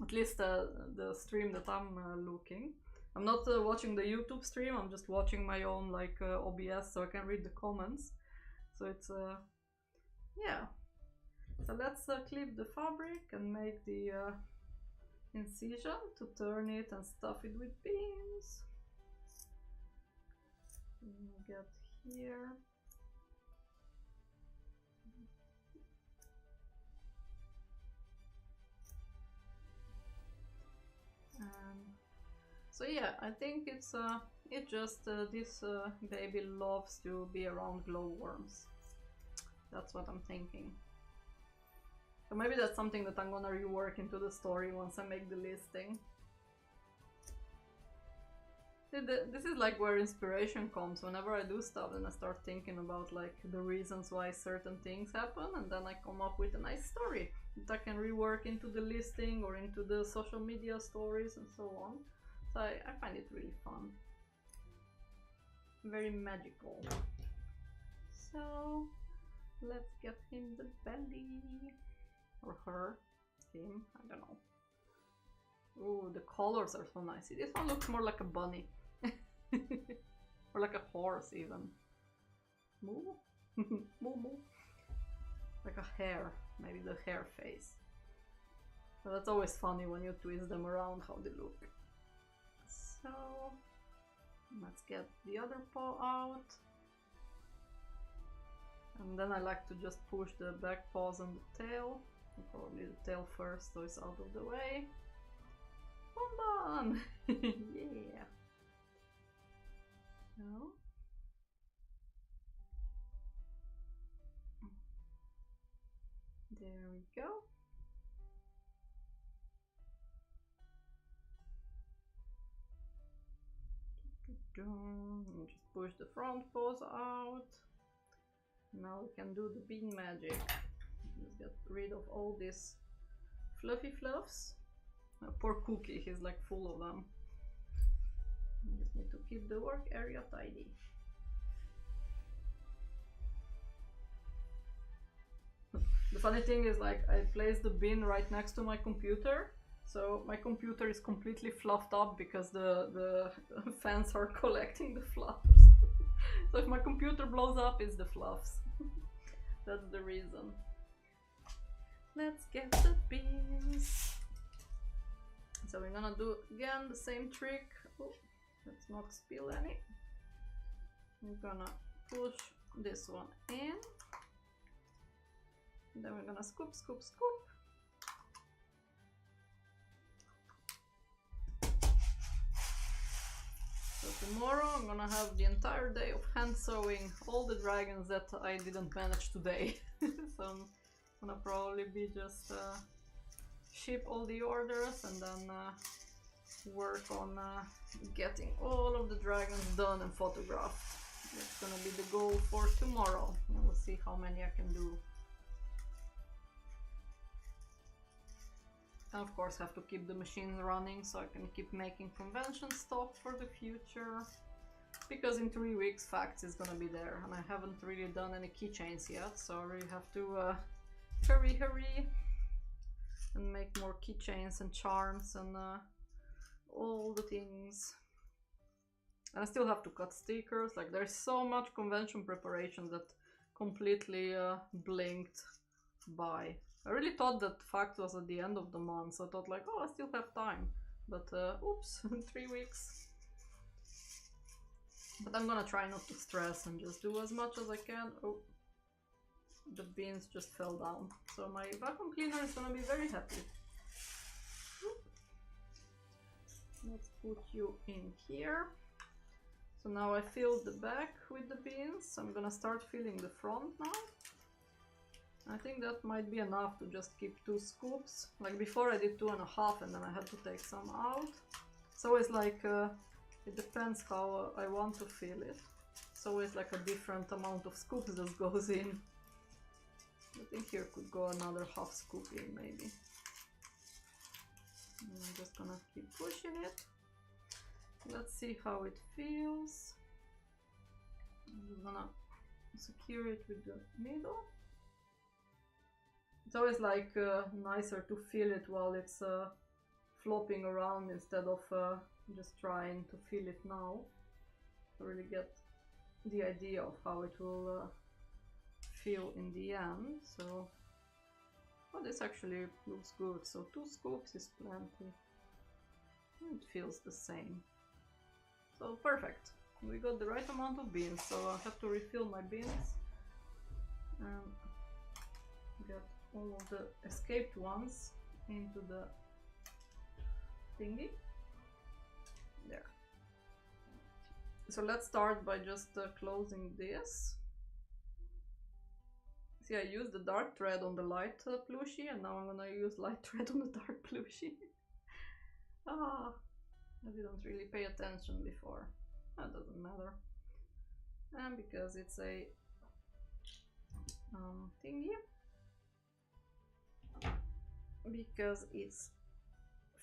At least the stream that I'm looking. I'm not watching the YouTube stream, I'm just watching my own like OBS so I can read the comments. So it's, yeah. So let's clip the fabric and make the incision to turn it and stuff it with beans. Get here. So yeah, I think it's just this baby loves to be around glowworms. That's what I'm thinking. So maybe that's something that I'm gonna rework into the story once I make the listing. This is like where inspiration comes. Whenever I do stuff, then I start thinking about like the reasons why certain things happen, and then I come up with a nice story that I can rework into the listing or into the social media stories and so on. So I find it really fun. Very magical. So let's get him the belly. Or her. Him. I don't know. Oh, the colors are so nice. This one looks more like a bunny. Or like a horse even. Moo? Moo moo. Like a hare. Maybe the hare face. So that's always funny when you twist them around how they look. So let's get the other paw out. And then I like to just push the back paws and the tail. Probably the tail first so it's out of the way. Bonbon! Yeah! So. There we go. And just push the front paws out. Now we can do the bean magic. Just get rid of all these fluffy fluffs. Poor Cookie, he's like full of them. I just need to keep the work area tidy. The funny thing is, like, I placed the bin right next to my computer, so my computer is completely fluffed up because the fans are collecting the fluffs. So if my computer blows up, it's the fluffs. That's the reason. Let's get the beans. So we're gonna do again the same trick. Oh, let's not spill any. We're gonna push this one in. And then we're gonna scoop, scoop, scoop. So tomorrow I'm gonna have the entire day of hand sewing all the dragons that I didn't manage today. So I'm gonna probably be just ship all the orders and then work on getting all of the dragons done and photographed. That's gonna be the goal for tomorrow, and we'll see how many I can do. And of course have to keep the machines running so I can keep making convention stock for the future. Because in 3 weeks Facts is gonna be there, and I haven't really done any keychains yet, so I really have to hurry and make more keychains and charms and all the things. And I still have to cut stickers. Like, there's so much convention preparation that completely blinked by. I really thought that Fact was at the end of the month, so I thought like, oh, I still have time. But oops, 3 weeks. But I'm gonna try not to stress and just do as much as I can. Oh, the beans just fell down. So my vacuum cleaner is gonna be very happy. Let's put you in here. So now I filled the back with the beans. I'm gonna start filling the front now. I think that might be enough to just keep 2 scoops. Like before I did 2.5 and then I had to take some out. It's always like, it depends how I want to fill it. It's always like a different amount of scoops that goes in. I think here could go another half scoop in maybe. And I'm just gonna keep pushing it. Let's see how it feels. I'm gonna secure it with the needle. It's always like nicer to feel it while it's flopping around instead of just trying to feel it now. To really get the idea of how it will feel in the end. So, oh, this actually looks good. So 2 scoops is plenty. It feels the same. So perfect. We got the right amount of beans. So I have to refill my beans and get all of the escaped ones into the thingy. There. So let's start by just closing this. See, I used the dark thread on the light plushie, and now I'm gonna use light thread on the dark plushie. Ah, I didn't really pay attention before. That doesn't matter. And because it's a thingy, because it's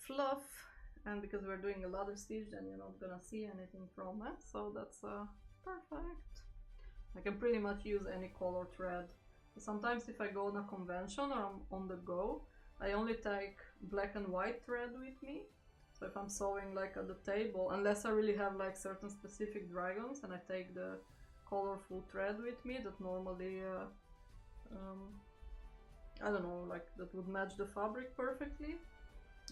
fluff, and because we're doing a ladder stitch, then you're not gonna see anything from it, so that's perfect. I can pretty much use any color thread. Sometimes if I go on a convention or I'm on the go, I only take black and white thread with me. So if I'm sewing like at the table, unless I really have like certain specific dragons, and I take the colorful thread with me that normally, I don't know, like that would match the fabric perfectly.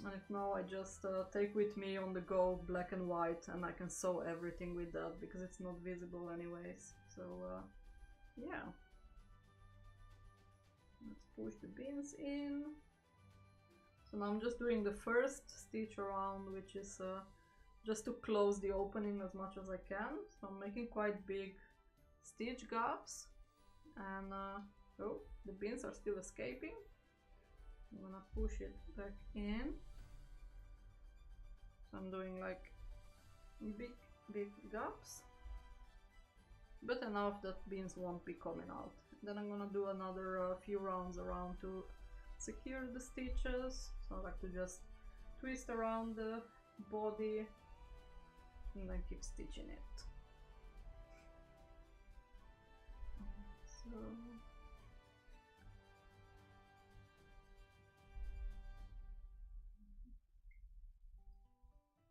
And if no, I just take with me on the go black and white, and I can sew everything with that because it's not visible anyways. So yeah, let's push the beans in. So now I'm just doing the first stitch around, which is just to close the opening as much as I can. So I'm making quite big stitch gaps, and oh, the beans are still escaping. I'm gonna push it back in. So I'm doing like big gaps, but enough that beans won't be coming out. Then I'm gonna do another few rounds around to secure the stitches. So I like to just twist around the body and then keep stitching it.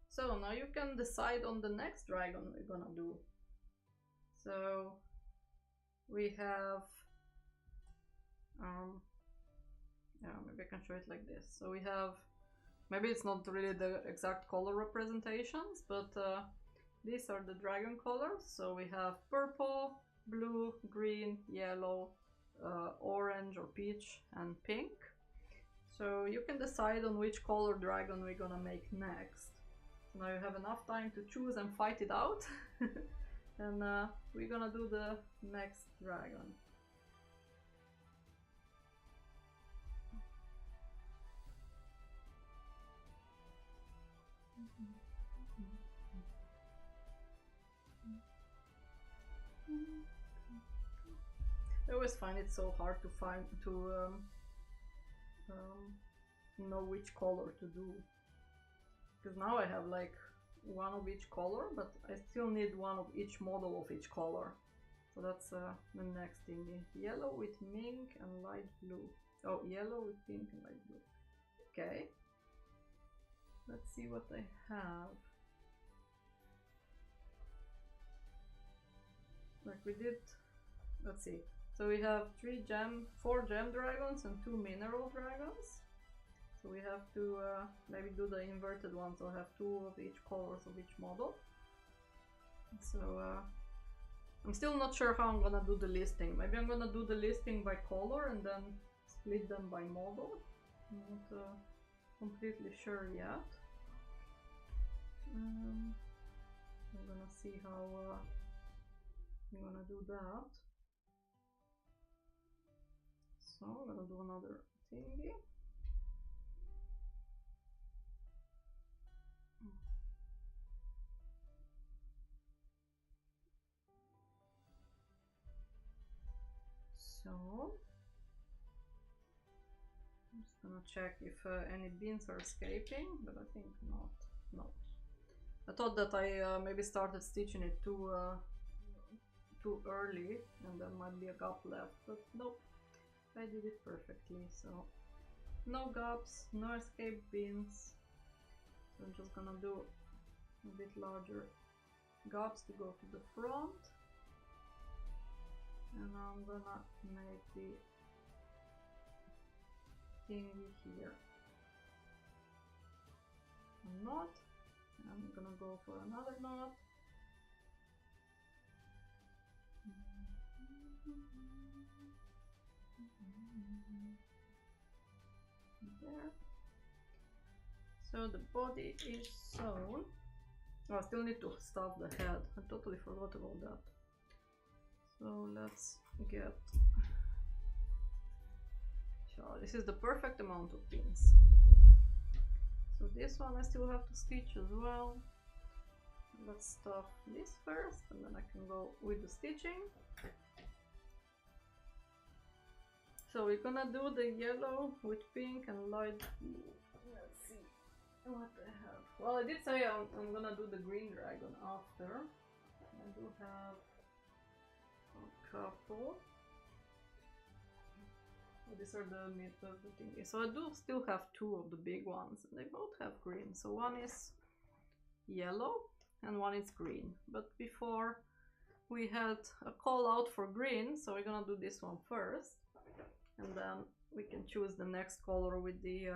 So now you can decide on the next dragon we're gonna do. So we have, yeah, maybe I can show it like this. So we have, maybe it's not really the exact color representations, but these are the dragon colors. So we have purple, blue, green, yellow, orange or peach, and pink. So you can decide on which color dragon we're gonna make next. So now you have enough time to choose and fight it out. And we're gonna do the next dragon. I always find it so hard to find know which color to do, because now I have like one of each color, but I still need one of each model of each color. So that's the next thing. Yellow with mink and light blue. Oh, yellow with pink and light blue. Okay, let's see what I have. Like we did, let's see. So we have 4 gem dragons and 2 mineral dragons. So we have to maybe do the inverted one, so I have 2 of each colors of each model. So I'm still not sure how I'm gonna do the listing. Maybe I'm gonna do the listing by color and then split them by model. I'm not completely sure yet. I'm gonna see how I'm gonna do that. So I'm gonna do another thingy. So I'm just gonna check if any beans are escaping, but I think not. No. I thought that I maybe started stitching it too early and there might be a gap left, but nope, I did it perfectly. So no gaps, no escape beans. So I'm just gonna do a bit larger gaps to go to the front. And I'm gonna make the thingy here a knot. I'm gonna go for another knot. There. So the body is sewn. Oh, I still need to stuff the head. I totally forgot about that. So let's get So this is the perfect amount of pins. So this one I still have to stitch as well. Let's stuff this first and then I can go with the stitching. So we're gonna do the yellow with pink and light blue. Let's see what I have. Well, I did say I'm gonna do the green dragon after. I do have a couple. These are the mid of the thingy. So I do still have two of the big ones, and they both have green. So one is yellow and one is green. But before we had a call out for green, so we're gonna do this one first, and then we can choose the next color with the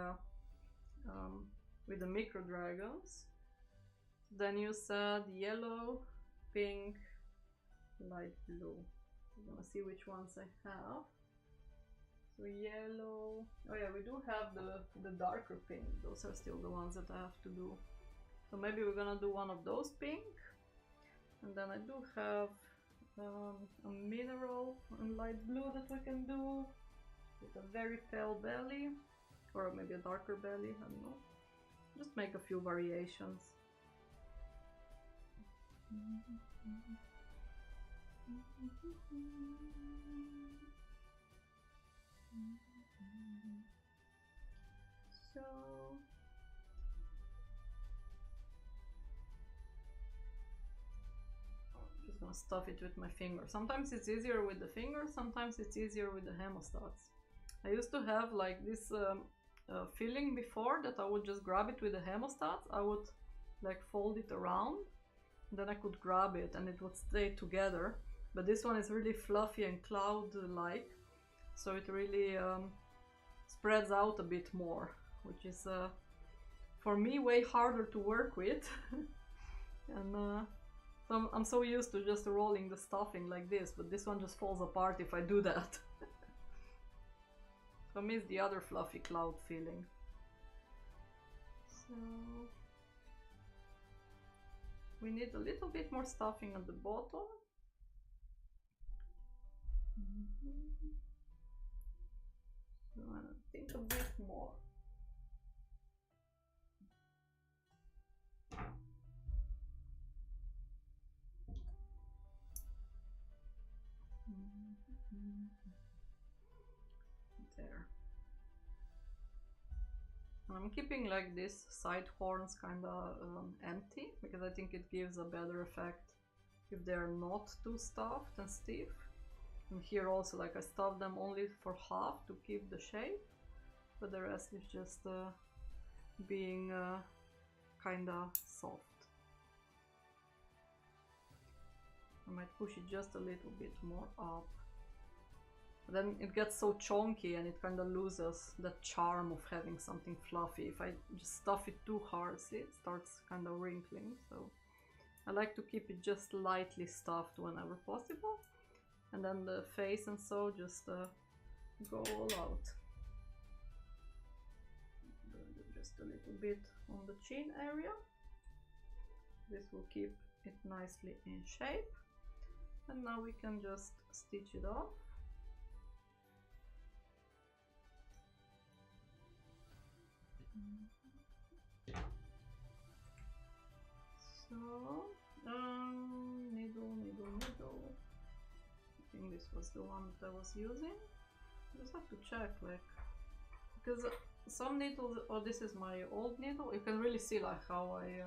micro dragons. Then you said yellow, pink, light blue. I'm gonna see which ones I have. So yellow, oh yeah, we do have the darker pink. Those are still the ones that I have to do. So maybe we're gonna do one of those pink. And then I do have a mineral and light blue that we can do with a very pale belly, or maybe a darker belly, I don't know. Just make a few variations. So I'm just gonna stuff it with my finger. Sometimes it's easier with the finger, sometimes it's easier with the hemostats. I used to have like this feeling before that I would just grab it with the hemostats. I would like fold it around, then I could grab it and it would stay together. But this one is really fluffy and cloud-like, so it really spreads out a bit more, which is for me way harder to work with. And so I'm so used to just rolling the stuffing like this, but this one just falls apart if I do that. So I miss the other fluffy cloud feeling. So we need a little bit more stuffing at the bottom. So I think a bit more. There. And I'm keeping like this side horns kind of empty because I think it gives a better effect if they're not too stuffed and stiff. And here also, like, I stuff them only for half to keep the shape, but the rest is just being kinda soft. I might push it just a little bit more up. But then it gets so chunky and it kinda loses the charm of having something fluffy. If I just stuff it too hard, see, it starts kinda wrinkling. So I like to keep it just lightly stuffed whenever possible. And then the face and so just go all out. Just a little bit on the chin area. This will keep it nicely in shape. And now we can just stitch it off. So, needle. I think this was the one that I was using. I just have to check, like, because some needles, oh, this is my old needle. You can really see like how I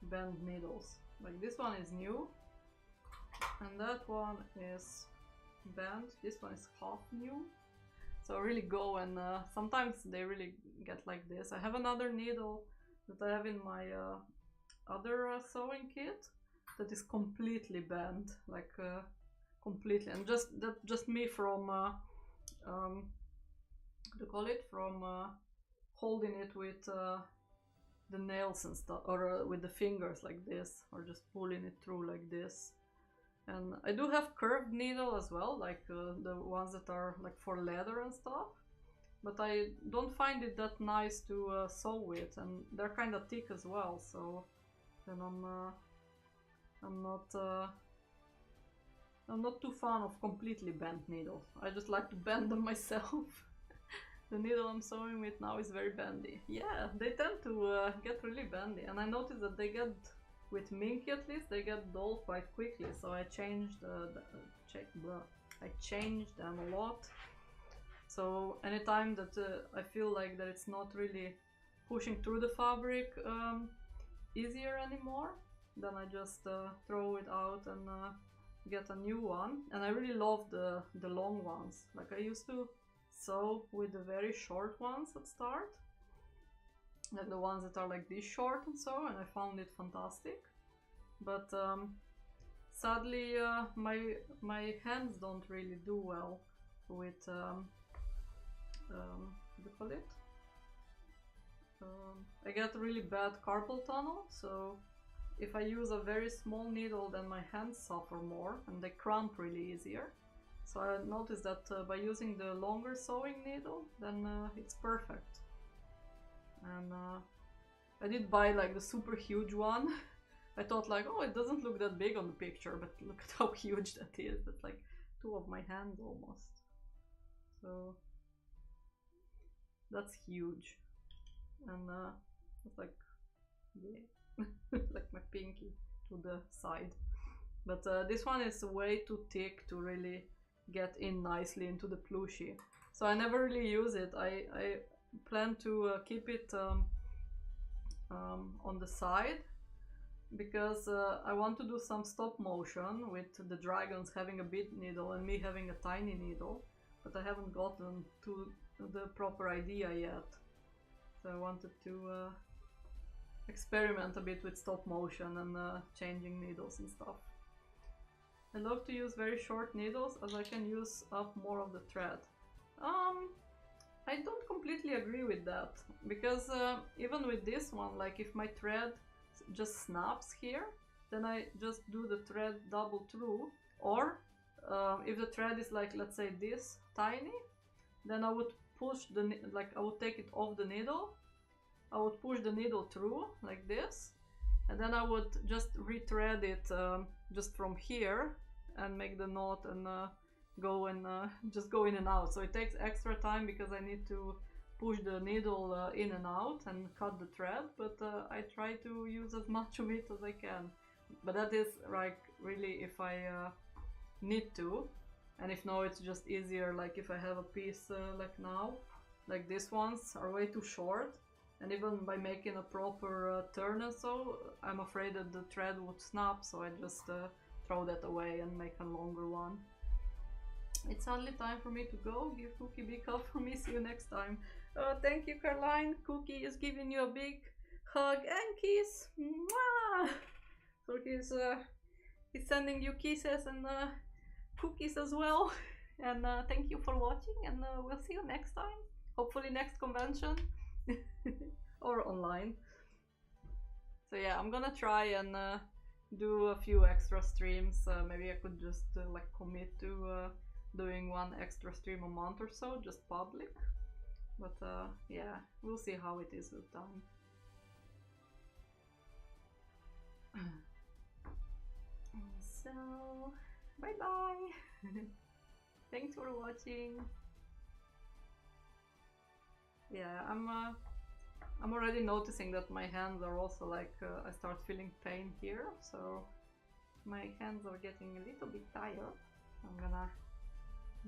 bend needles. Like this one is new, and that one is bent. This one is half new. So I really go and sometimes they really get like this. I have another needle that I have in my other sewing kit that is completely bent, like completely, and just me from what do you call it, from holding it with the nails and stuff, or with the fingers like this, or just pulling it through like this. And I do have curved needle as well, like the ones that are like for leather and stuff, but I don't find it that nice to sew with, and they're kind of thick as well, so then I'm not too fan of completely bent needles. I just like to bend them myself. The needle I'm sewing with now is very bendy. Yeah, they tend to get really bendy, and I noticed that they get, with Minky at least, they get dull quite quickly. So I changed I changed them a lot. So anytime that I feel like that it's not really pushing through the fabric easier anymore, then I just throw it out and get a new one. And I really love the long ones. Like I used to sew with the very short ones at start, like the ones that are like this short and so, and I found it fantastic. But sadly my hands don't really do well with what do you call it? I get really bad carpal tunnel, so if I use a very small needle, then my hands suffer more and they cramp really easier. So I noticed that by using the longer sewing needle, then it's perfect. And I did buy like the super huge one. I thought like, oh, it doesn't look that big on the picture, but look at how huge that is. That's like 2 of my hands almost. So that's huge. And it's like, yeah, like my pinky to the side. But this one is way too thick to really get in nicely into the plushie. So I never really use it. I plan to keep it on the side, because I want to do some stop motion with the dragons having a big needle and me having a tiny needle, but I haven't gotten to the proper idea yet. So I wanted to experiment a bit with stop motion and changing needles and stuff. I love to use very short needles as I can use up more of the thread. I don't completely agree with that, because even with this one, like if my thread just snaps here, then I just do the thread double through, or if the thread is like, let's say this tiny, then I would push the, like I would take it off the needle, I would push the needle through like this, and then I would just rethread it just from here and make the knot and go and just go in and out. So it takes extra time because I need to push the needle in and out and cut the thread, but I try to use as much of it as I can. But that is like really if I need to, and if no, it's just easier, like if I have a piece like now, like these ones are way too short, and even by making a proper turn and so, I'm afraid that the thread would snap, so I just throw that away and make a longer one. It's only time for me to go. Give Cookie a big hug for me. See you next time. Thank you, Caroline. Cookie is giving you a big hug and kiss. Mwah! So he's sending you kisses and cookies as well. And thank you for watching, and we'll see you next time. Hopefully next convention or online. So yeah, I'm gonna try and do a few extra streams. Maybe I could just like commit to doing one extra stream a month or so, just public. But yeah, we'll see how it is with time. So, bye bye! Thanks for watching! Yeah, I'm already noticing that my hands are also like, I start feeling pain here, so my hands are getting a little bit tired. I'm gonna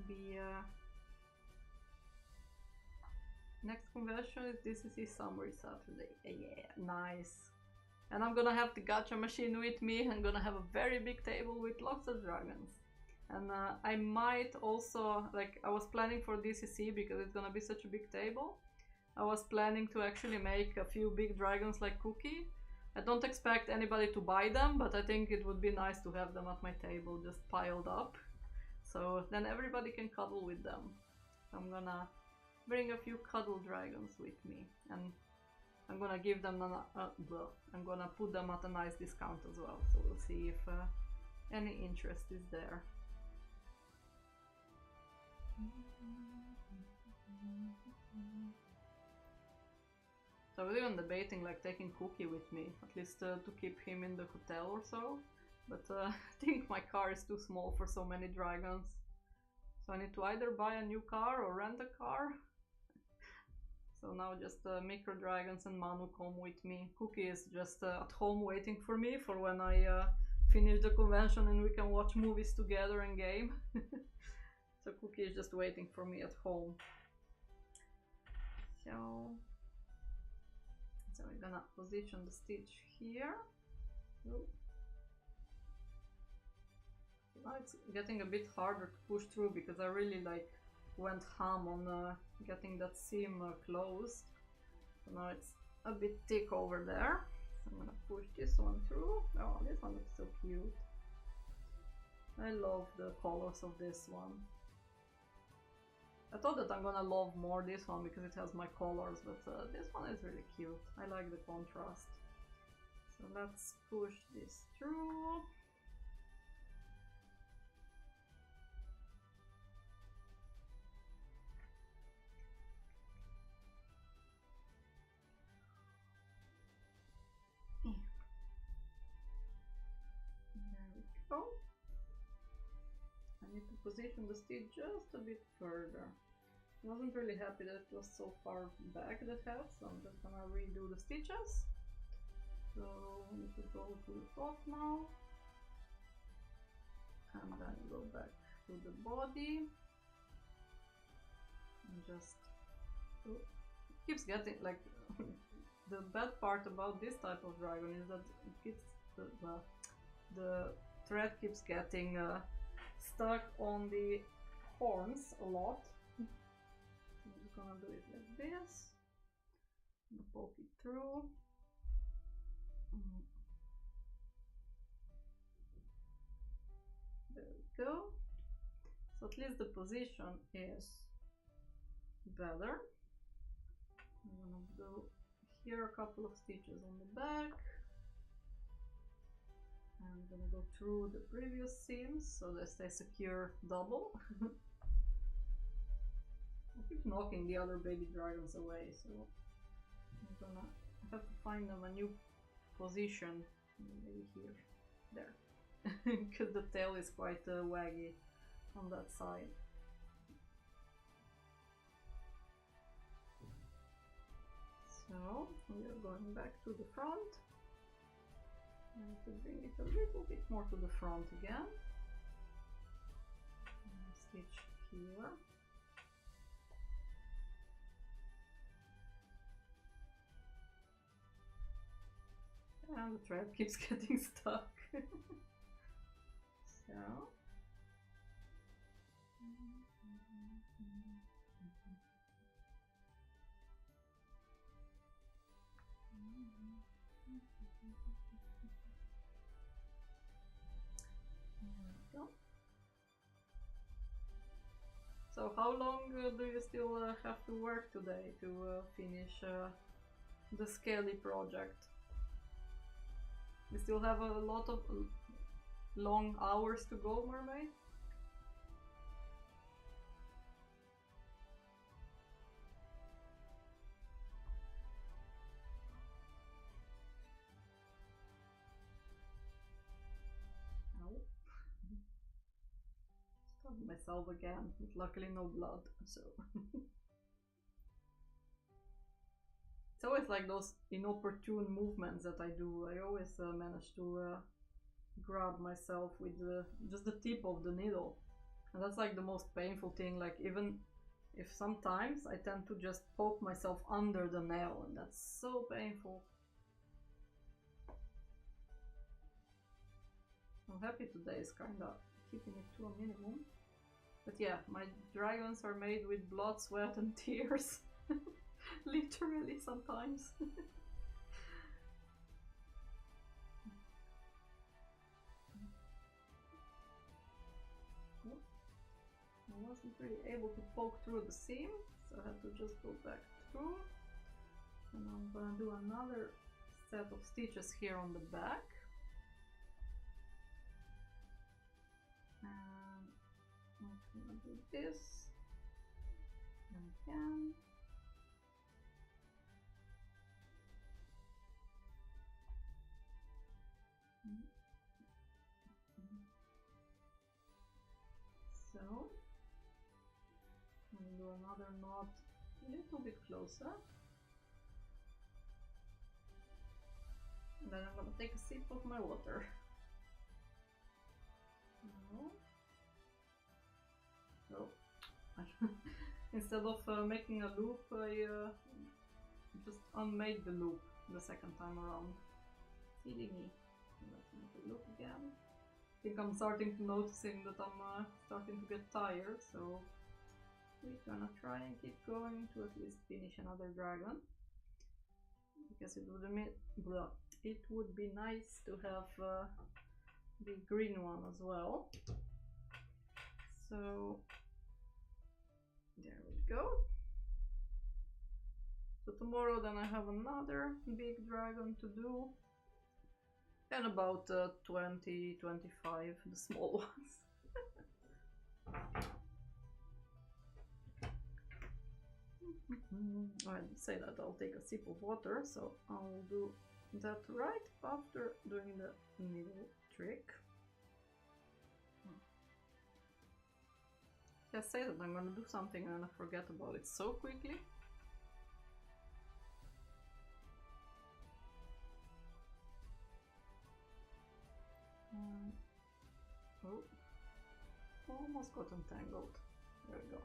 be next convention is DCC Summer Saturday. Yeah, nice. And I'm gonna have the gacha machine with me. I'm gonna have a very big table with lots of dragons. And I might also, like, I was planning for DCC because it's gonna be such a big table. I was planning to actually make a few big dragons like Cookie. I don't expect anybody to buy them, but I think it would be nice to have them at my table just piled up. So then everybody can cuddle with them. So I'm gonna bring a few cuddle dragons with me, and I'm gonna give them I'm gonna put them at a nice discount as well. So we'll see if any interest is there. So I was even debating like taking Cookie with me, at least to keep him in the hotel or so. But I think my car is too small for so many dragons. So I need to either buy a new car or rent a car. So now just Micro Dragons and Manu come with me. Cookie is just at home waiting for me for when I finish the convention and we can watch movies together and game. So Cookie is just waiting for me at home. So we're gonna position the stitch here. Ooh. Now it's getting a bit harder to push through because I really like went ham on getting that seam closed. So now it's a bit thick over there. So I'm gonna push this one through. Oh, this one looks so cute. I love the colors of this one. I thought that I'm gonna love more this one because it has my colors, but this one is really cute. I like the contrast. So let's push this through. There we go. I need to position the stitch just a bit further. I wasn't really happy that it was so far back that hat, so I'm just gonna redo the stitches. So I need to go to the top now, and then go back to the body, and just it keeps getting like the bad part about this type of dragon is that it keeps the thread keeps getting stuck on the horns a lot. I'm just gonna do it like this, poke it through. There we go. So at least the position is better. I'm gonna do here a couple of stitches on the back. I'm gonna go through the previous seams so they stay secure double. I keep knocking the other baby dragons away, so I have to find them a new position, maybe here, there, because the tail is quite waggy on that side. So we are going back to the front. I need to bring it a little bit more to the front again. And stitch here. And the thread keeps getting stuck. So. So how long do you still have to work today to finish the Skelly project? You still have a lot of long hours to go, Mermaid? Stabbed myself again, but luckily no blood, so... It's always like those inopportune movements that I do. I always manage to grab myself with just the tip of the needle. And that's like the most painful thing, like even if sometimes I tend to just poke myself under the nail, and that's so painful. I'm happy today is kinda keeping it to a minimum. But yeah, my dragons are made with blood, sweat and tears. Literally sometimes. I wasn't really able to poke through the seam, so I had to just go back through. And I'm gonna do another set of stitches here on the back. And I'm gonna do this again. So I'm gonna do another knot a little bit closer. And then I'm gonna take a sip of my water. No. Oh. Instead of making a loop, I just unmade the loop the second time around. Silly me. Let's make a loop again. I think I'm starting to noticing that I'm starting to get tired, so we're gonna try and keep going to at least finish another dragon. Because it would be nice to have the green one as well. So there we go. So tomorrow then I have another big dragon to do. And about 20, 25, the small ones. I say that I'll take a sip of water, so I'll do that right after doing the needle trick. I say that I'm gonna do something and I forget about it so quickly. Oh, almost got entangled. There we go.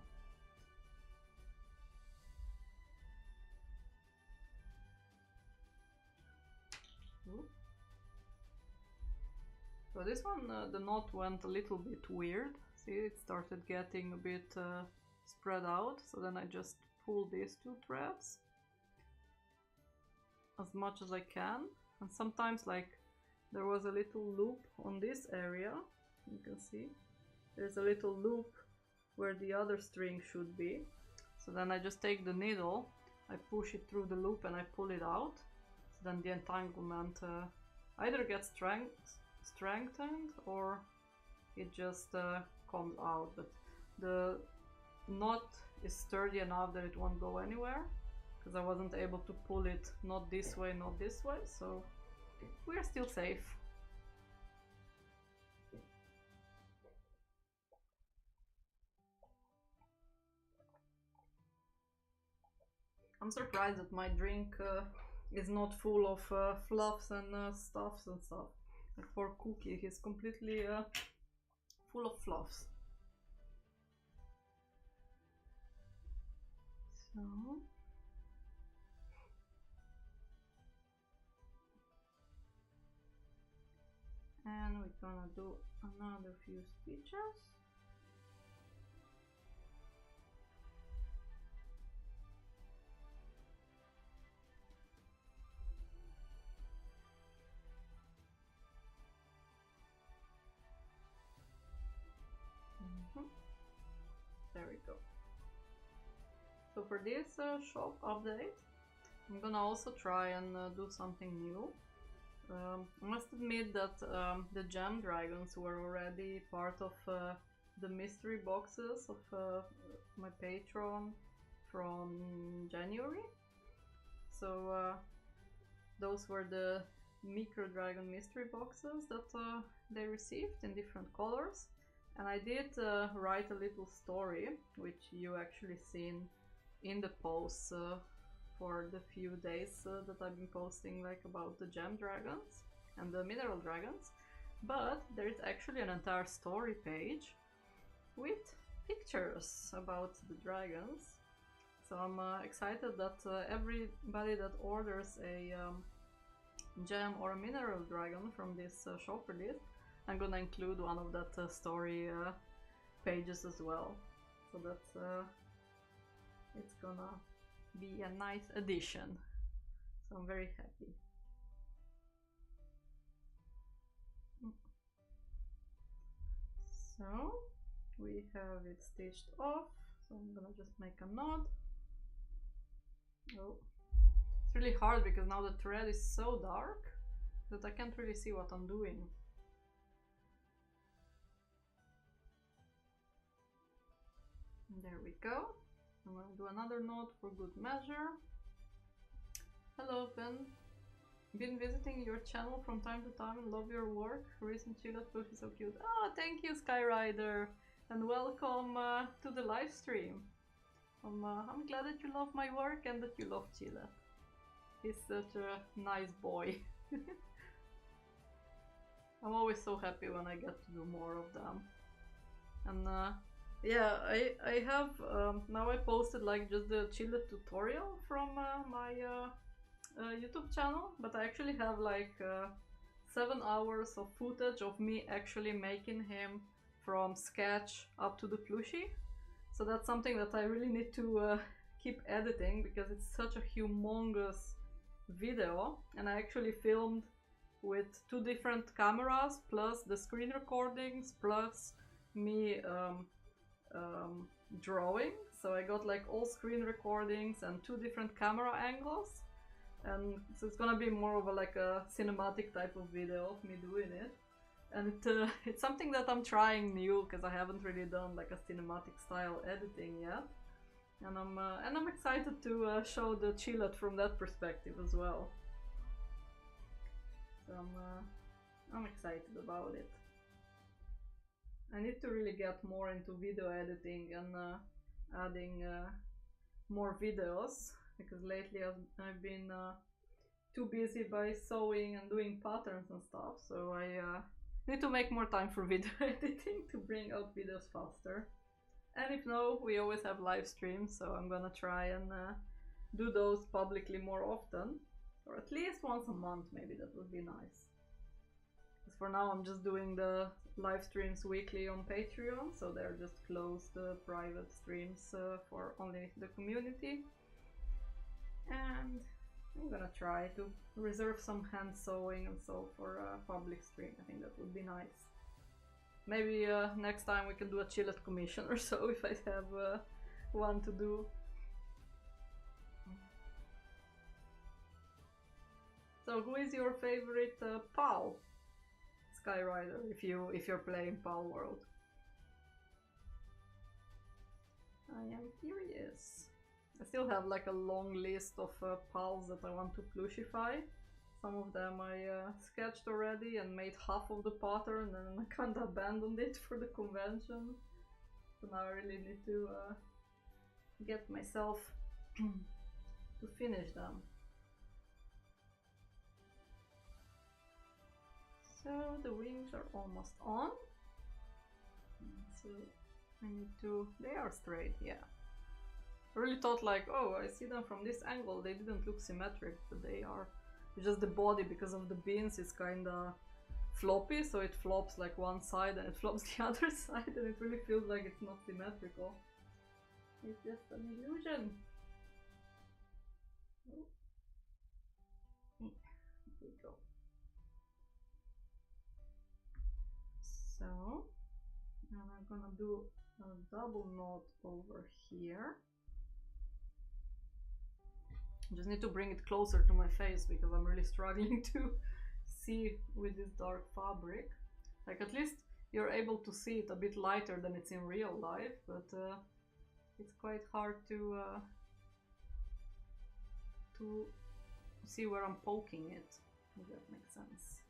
Ooh. So this one, the knot went a little bit weird. See, it started getting a bit spread out. So then I just pull these two threads as much as I can. And sometimes, like, there was a little loop on this area. You can see there's a little loop where the other string should be. So then I just take the needle, I push it through the loop and I pull it out. So then the entanglement either gets strengthened or it just comes out. But the knot is sturdy enough that it won't go anywhere, because I wasn't able to pull it not this way, not this way, so we're still safe. I'm surprised that my drink is not full of fluffs and stuffs and stuff. Like for Cookie, he's completely full of fluffs. So and we're gonna do another few stitches. There we go. So for this shop update, I'm gonna also try and do something new. I must admit that the gem dragons were already part of the mystery boxes of my Patreon from January. So those were the micro dragon mystery boxes that they received in different colors. And I did write a little story, which you actually seen in the posts for the few days that I've been posting, like about the gem dragons and the mineral dragons. But there is actually an entire story page with pictures about the dragons. So I'm excited that everybody that orders a gem or a mineral dragon from this shop release, I'm gonna include one of that story pages as well. So that's it's gonna be a nice addition. So I'm very happy. So we have it stitched off. So I'm gonna just make a knot. Oh, it's really hard because now the thread is so dark that I can't really see what I'm doing. There we go. I'm going to do another knot for good measure. Hello, Ben. Been visiting your channel from time to time and love your work. Recent Chillet Plush is so cute. Oh, thank you, Skyrider, and welcome to the live stream. I'm glad that you love my work and that you love Chile. He's such a nice boy. I'm always so happy when I get to do more of them. And yeah, I have now I posted like just the Chile tutorial from my YouTube channel, but I actually have like 7 hours of footage of me actually making him from sketch up to the plushie. So that's something that I really need to keep editing, because it's such a humongous video, and I actually filmed with 2 different cameras, plus the screen recordings, plus me drawing. So I got like all screen recordings and 2 different camera angles, and so it's gonna be more of a like a cinematic type of video of me doing it. And it's something that I'm trying new, because I haven't really done like a cinematic style editing yet, and I'm excited to show the Chillet from that perspective as well. So I'm excited about it. I need to really get more into video editing and adding more videos, because lately I've been too busy by sewing and doing patterns and stuff, so I need to make more time for video editing to bring out videos faster. And if no, we always have live streams, so I'm gonna try and do those publicly more often, or at least once a month maybe. That would be nice. Because for now I'm just doing the live streams weekly on Patreon, so they're just closed private streams for only the community. And I'm gonna try to reserve some hand sewing and so for a public stream. I think that would be nice. Maybe next time we can do a Chillet commission or so, if I have one to do. So who is your favorite PAL Skyrider if you're playing PAL World? I am curious. I still have like a long list of PALs that I want to plushify. Some of them I sketched already and made half of the pattern, and I kind of abandoned it for the convention. So now I really need to get myself to finish them. So the wings are almost on. So I need to... they are straight, yeah. I really thought like, oh, I see them from this angle, they didn't look symmetric, but they are. It's just the body, because of the beans, is kinda floppy, so it flops like one side and it flops the other side, and it really feels like it's not symmetrical. It's just an illusion. Oh. Here we go. So, now I'm gonna do a double knot over here. Just need to bring it closer to my face, because I'm really struggling to see with this dark fabric. Like, at least you're able to see it a bit lighter than it's in real life, but it's quite hard to see where I'm poking it, if that makes sense.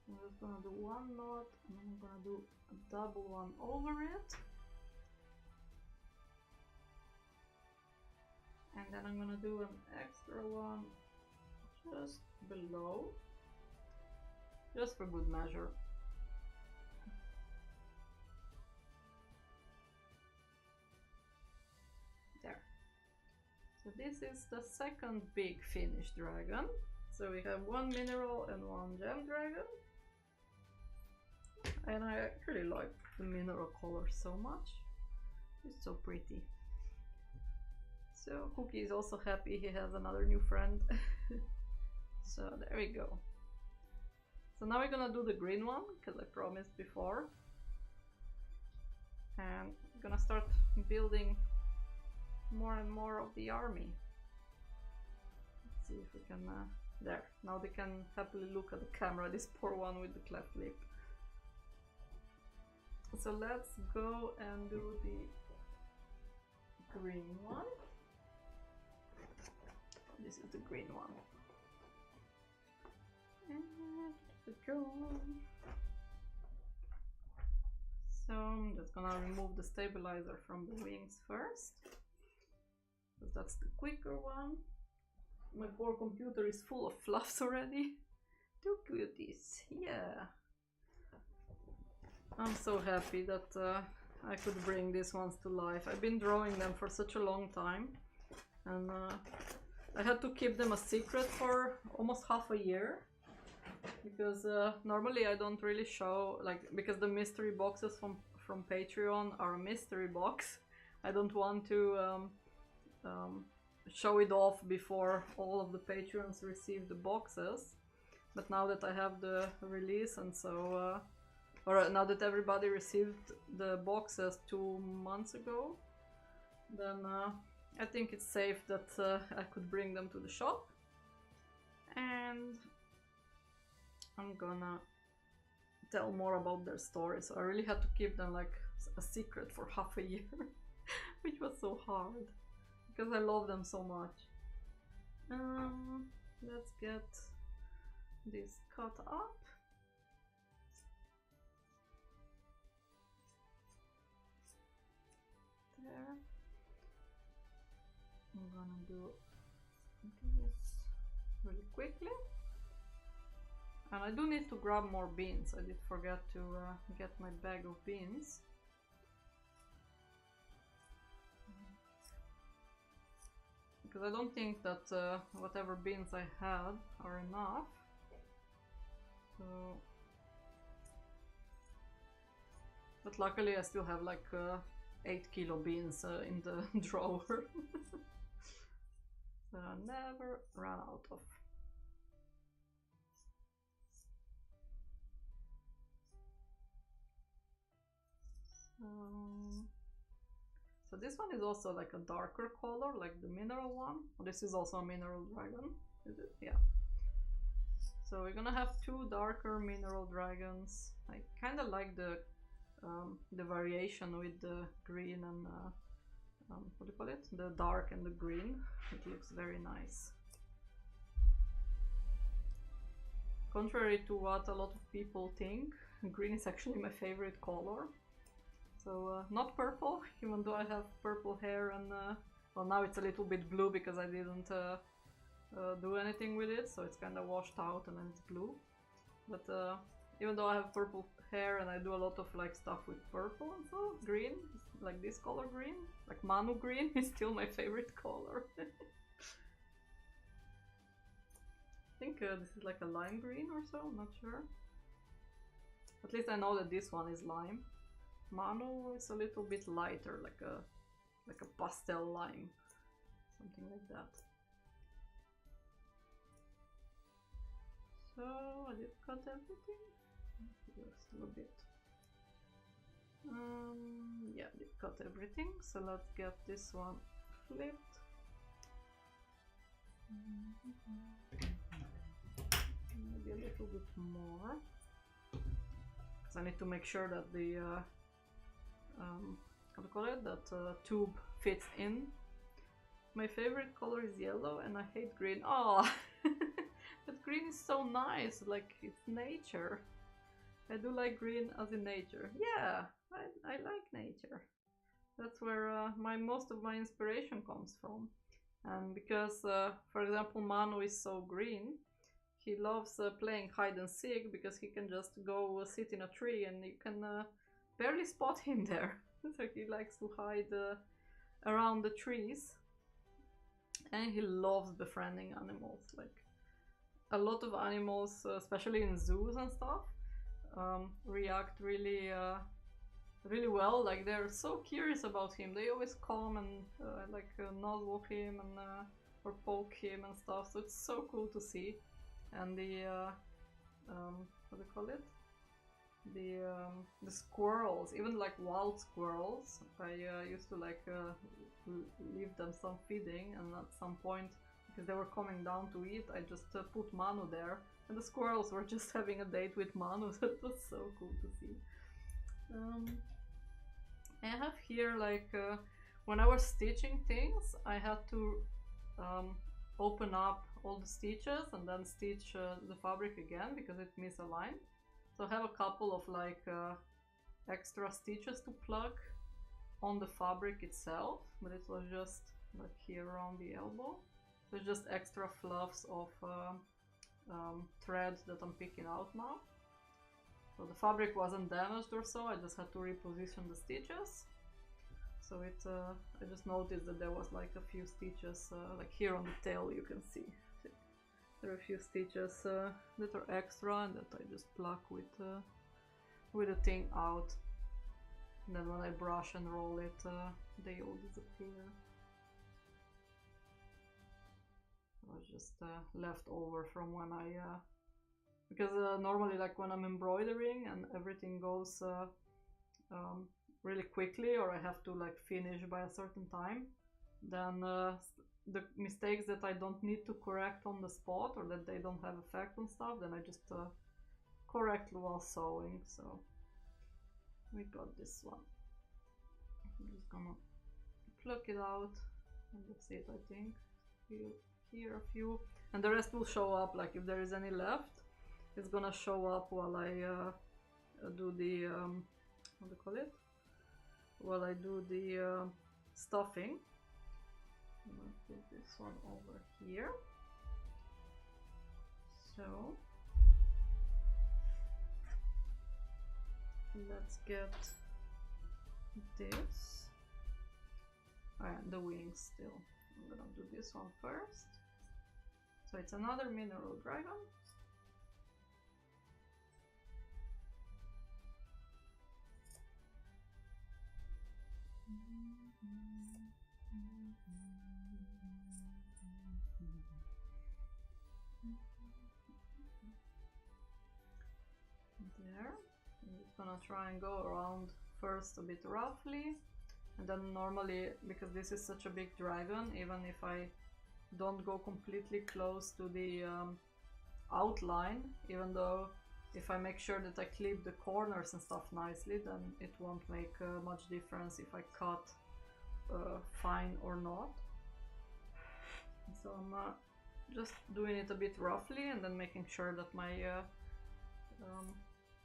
I'm just gonna do one knot, and then I'm gonna do a double one over it. And then I'm gonna do an extra one just below, just for good measure. There. So this is the second big finished dragon. So we have 1 mineral and 1 gem dragon. And I actually like the mineral color so much. It's so pretty. So Cookie is also happy he has another new friend. So there we go. So now we're gonna do the green one, because I promised before. And I'm gonna start building more and more of the army. Let's see if we can... there, now they can happily look at the camera, this poor one with the cleft lip. So let's go and do the green one. This is the green one. And there we go. So I'm just gonna remove the stabilizer from the wings first. because that's the quicker one. My poor computer is full of fluffs already. Two cuties, yeah. I'm so happy that I could bring these ones to life. I've been drawing them for such a long time, and I had to keep them a secret for almost half a year, because normally I don't really show, like, because the mystery boxes from Patreon are a mystery box. I don't want to show it off before all of the Patreons receive the boxes. But now that I have the release, and so or now that everybody received the boxes 2 months ago, then I think it's safe that I could bring them to the shop. And I'm gonna tell more about their story. So I really had to keep them like a secret for half a year, which was so hard because I love them so much. Let's get this cut up. There. I'm gonna do this really quickly. And I do need to grab more beans. I did forget to get my bag of beans. Because I don't think that whatever beans I had are enough. So, but luckily I still have like 8 kilo beans in the drawer. That I never run out of. So this one is also like a darker color, like the mineral one. This is also a mineral dragon, is it? Yeah. So we're gonna have 2 darker mineral dragons. I kind of like the variation with the green and what do you call it? The dark and the green. It looks very nice. Contrary to what a lot of people think, green is actually my favorite color. So not purple, even though I have purple hair, and well, now it's a little bit blue because I didn't do anything with it, so it's kind of washed out and then it's blue. But even though I have purple hair and I do a lot of like stuff with purple and so, green, like this color green, like Manu green, is still my favorite color. I think this is like a lime green or so, I'm not sure. At least I know that this one is lime. Manu is a little bit lighter, like a pastel lime, something like that. So I did cut everything. Still a bit. Yeah, I did cut everything. So let's get this one flipped. Maybe a little bit more, because I need to make sure that the how to call it, that tube fits in. My favorite color is yellow and I hate green. Oh, but green is so nice, like it's nature. I do like green as in nature. Yeah, I like nature. That's where most of my inspiration comes from. And because, for example, Manu is so green, he loves playing hide and seek because he can just go sit in a tree and you can barely spot him there. So he likes to hide around the trees, and he loves befriending animals. Like a lot of animals, especially in zoos and stuff, react really really well. Like they're so curious about him. They always come and like nuzzle him and or poke him and stuff. So it's so cool to see. And the what do you call it? The squirrels, even like wild squirrels, I used to like leave them some feeding, and at some point, because they were coming down to eat, I just put Manu there, and the squirrels were just having a date with Manu. So it was so cool to see. I have here like when I was stitching things, I had to open up all the stitches and then stitch the fabric again because it misaligned. So I have a couple of like extra stitches to plug on the fabric itself, but it was just like here around the elbow. So it's just extra fluffs of thread that I'm picking out now. So the fabric wasn't damaged or so, I just had to reposition the stitches. So it, I just noticed that there was like a few stitches, like here on the tail you can see. There are a few stitches that are extra and that I just pluck with the thing out. And then when I brush and roll it, they all disappear. It was just left over from when I, because normally like when I'm embroidering and everything goes really quickly, or I have to like finish by a certain time, then the mistakes that I don't need to correct on the spot, or that they don't have effect on stuff, then I just correct while sewing. So we got this one. I'm just gonna pluck it out, and that's it, I think. Here a few, and the rest will show up, like if there is any left, it's gonna show up while I do the, what do you call it? While I do the stuffing. I'm gonna put this one over here. So let's get this. And the wings still. I'm gonna do this one first. So it's another mineral dragon. There. I'm just gonna try and go around first a bit roughly, and then normally, because this is such a big dragon, even if I don't go completely close to the outline, even though if I make sure that I clip the corners and stuff nicely, then it won't make much difference if I cut fine or not. So I'm just doing it a bit roughly and then making sure that my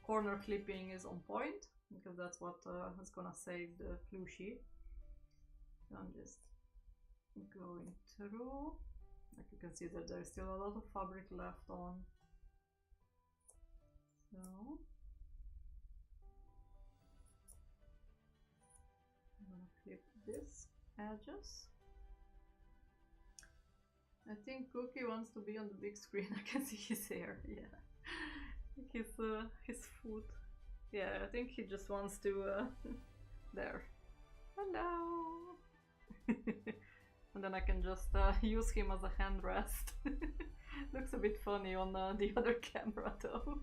corner clipping is on point, because that's what is gonna save the plushie. So I'm just going through. Like you can see that there's still a lot of fabric left on. So I'm gonna clip this edges. I think Cookie wants to be on the big screen. I can see his hair, yeah. His foot. Yeah, I think he just wants to there. Hello. And then I can just use him as a hand rest. Looks a bit funny on the other camera though.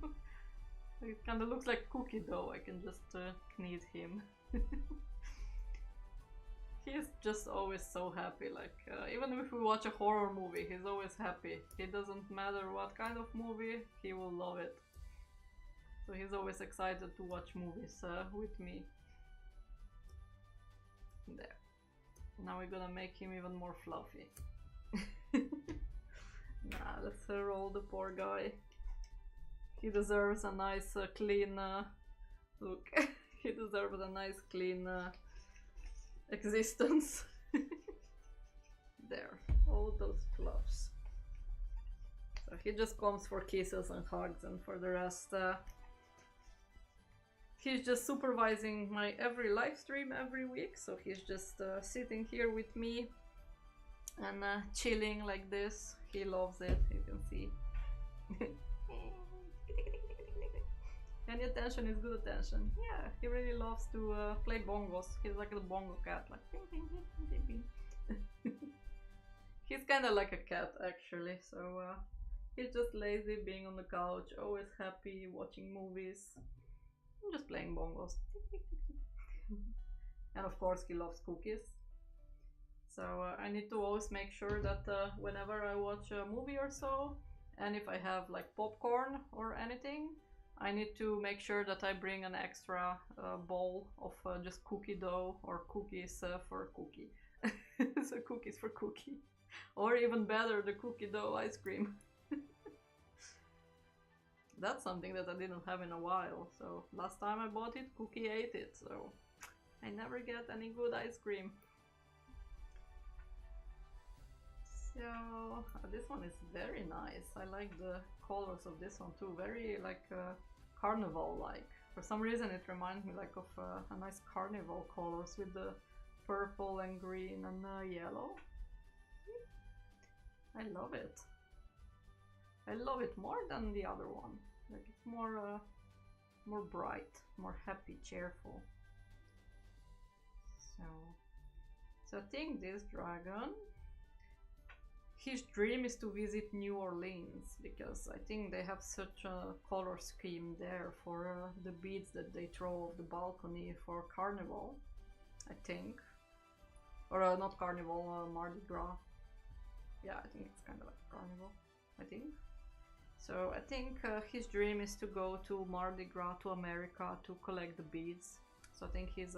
It kind of looks like Cookie though. I can just knead him. He's just always so happy, like even if we watch a horror movie, he's always happy. It doesn't matter what kind of movie, he will love it. So he's always excited to watch movies with me. There. Now we're gonna make him even more fluffy. Nah, let's roll the poor guy. He deserves a nice clean look. He deserves a nice clean existence. There, all those fluffs. So he just comes for kisses and hugs, and for the rest he's just supervising my every live stream every week. So he's just sitting here with me and chilling like this. He loves it, you can see. Any attention is good attention. Yeah, he really loves to play bongos. He's like a bongo cat, like. He's kind of like a cat actually, so he's just lazy, being on the couch, always happy, watching movies, just playing bongos. And of course he loves cookies. So I need to always make sure that whenever I watch a movie or so, and if I have like popcorn or anything, I need to make sure that I bring an extra bowl of just cookie dough or cookies for Cookie. So cookies for Cookie. Or even better, the cookie dough ice cream. That's something that I didn't have in a while. So last time I bought it, Cookie ate it. So I never get any good ice cream. So this one is very nice. I like the colors of this one too. Very like carnival like. For some reason it reminds me like of a nice carnival colors with the purple and green and yellow. I love it. I love it more than the other one. Like it's more more bright, more happy, cheerful. So I think this dragon, his dream is to visit New Orleans because I think they have such a color scheme there for the beads that they throw off the balcony for Carnival, I think. Or not Carnival, Mardi Gras. Yeah, I think it's kind of like Carnival, I think. So I think his dream is to go to Mardi Gras, to America, to collect the beads. So I think he's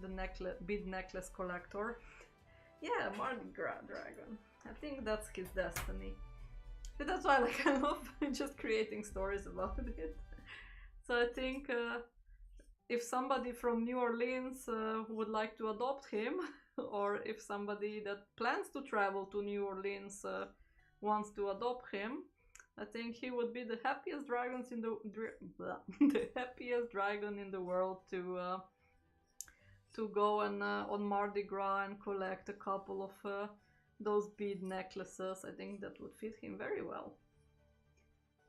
the bead necklace collector. Yeah, Mardi Gras dragon. I think that's his destiny. But that's why like I love just creating stories about it. So I think if somebody from New Orleans would like to adopt him, or if somebody that plans to travel to New Orleans wants to adopt him, I think he would be the happiest dragons in the happiest dragon in the world to go and on Mardi Gras and collect a couple of those bead necklaces. I think that would fit him very well.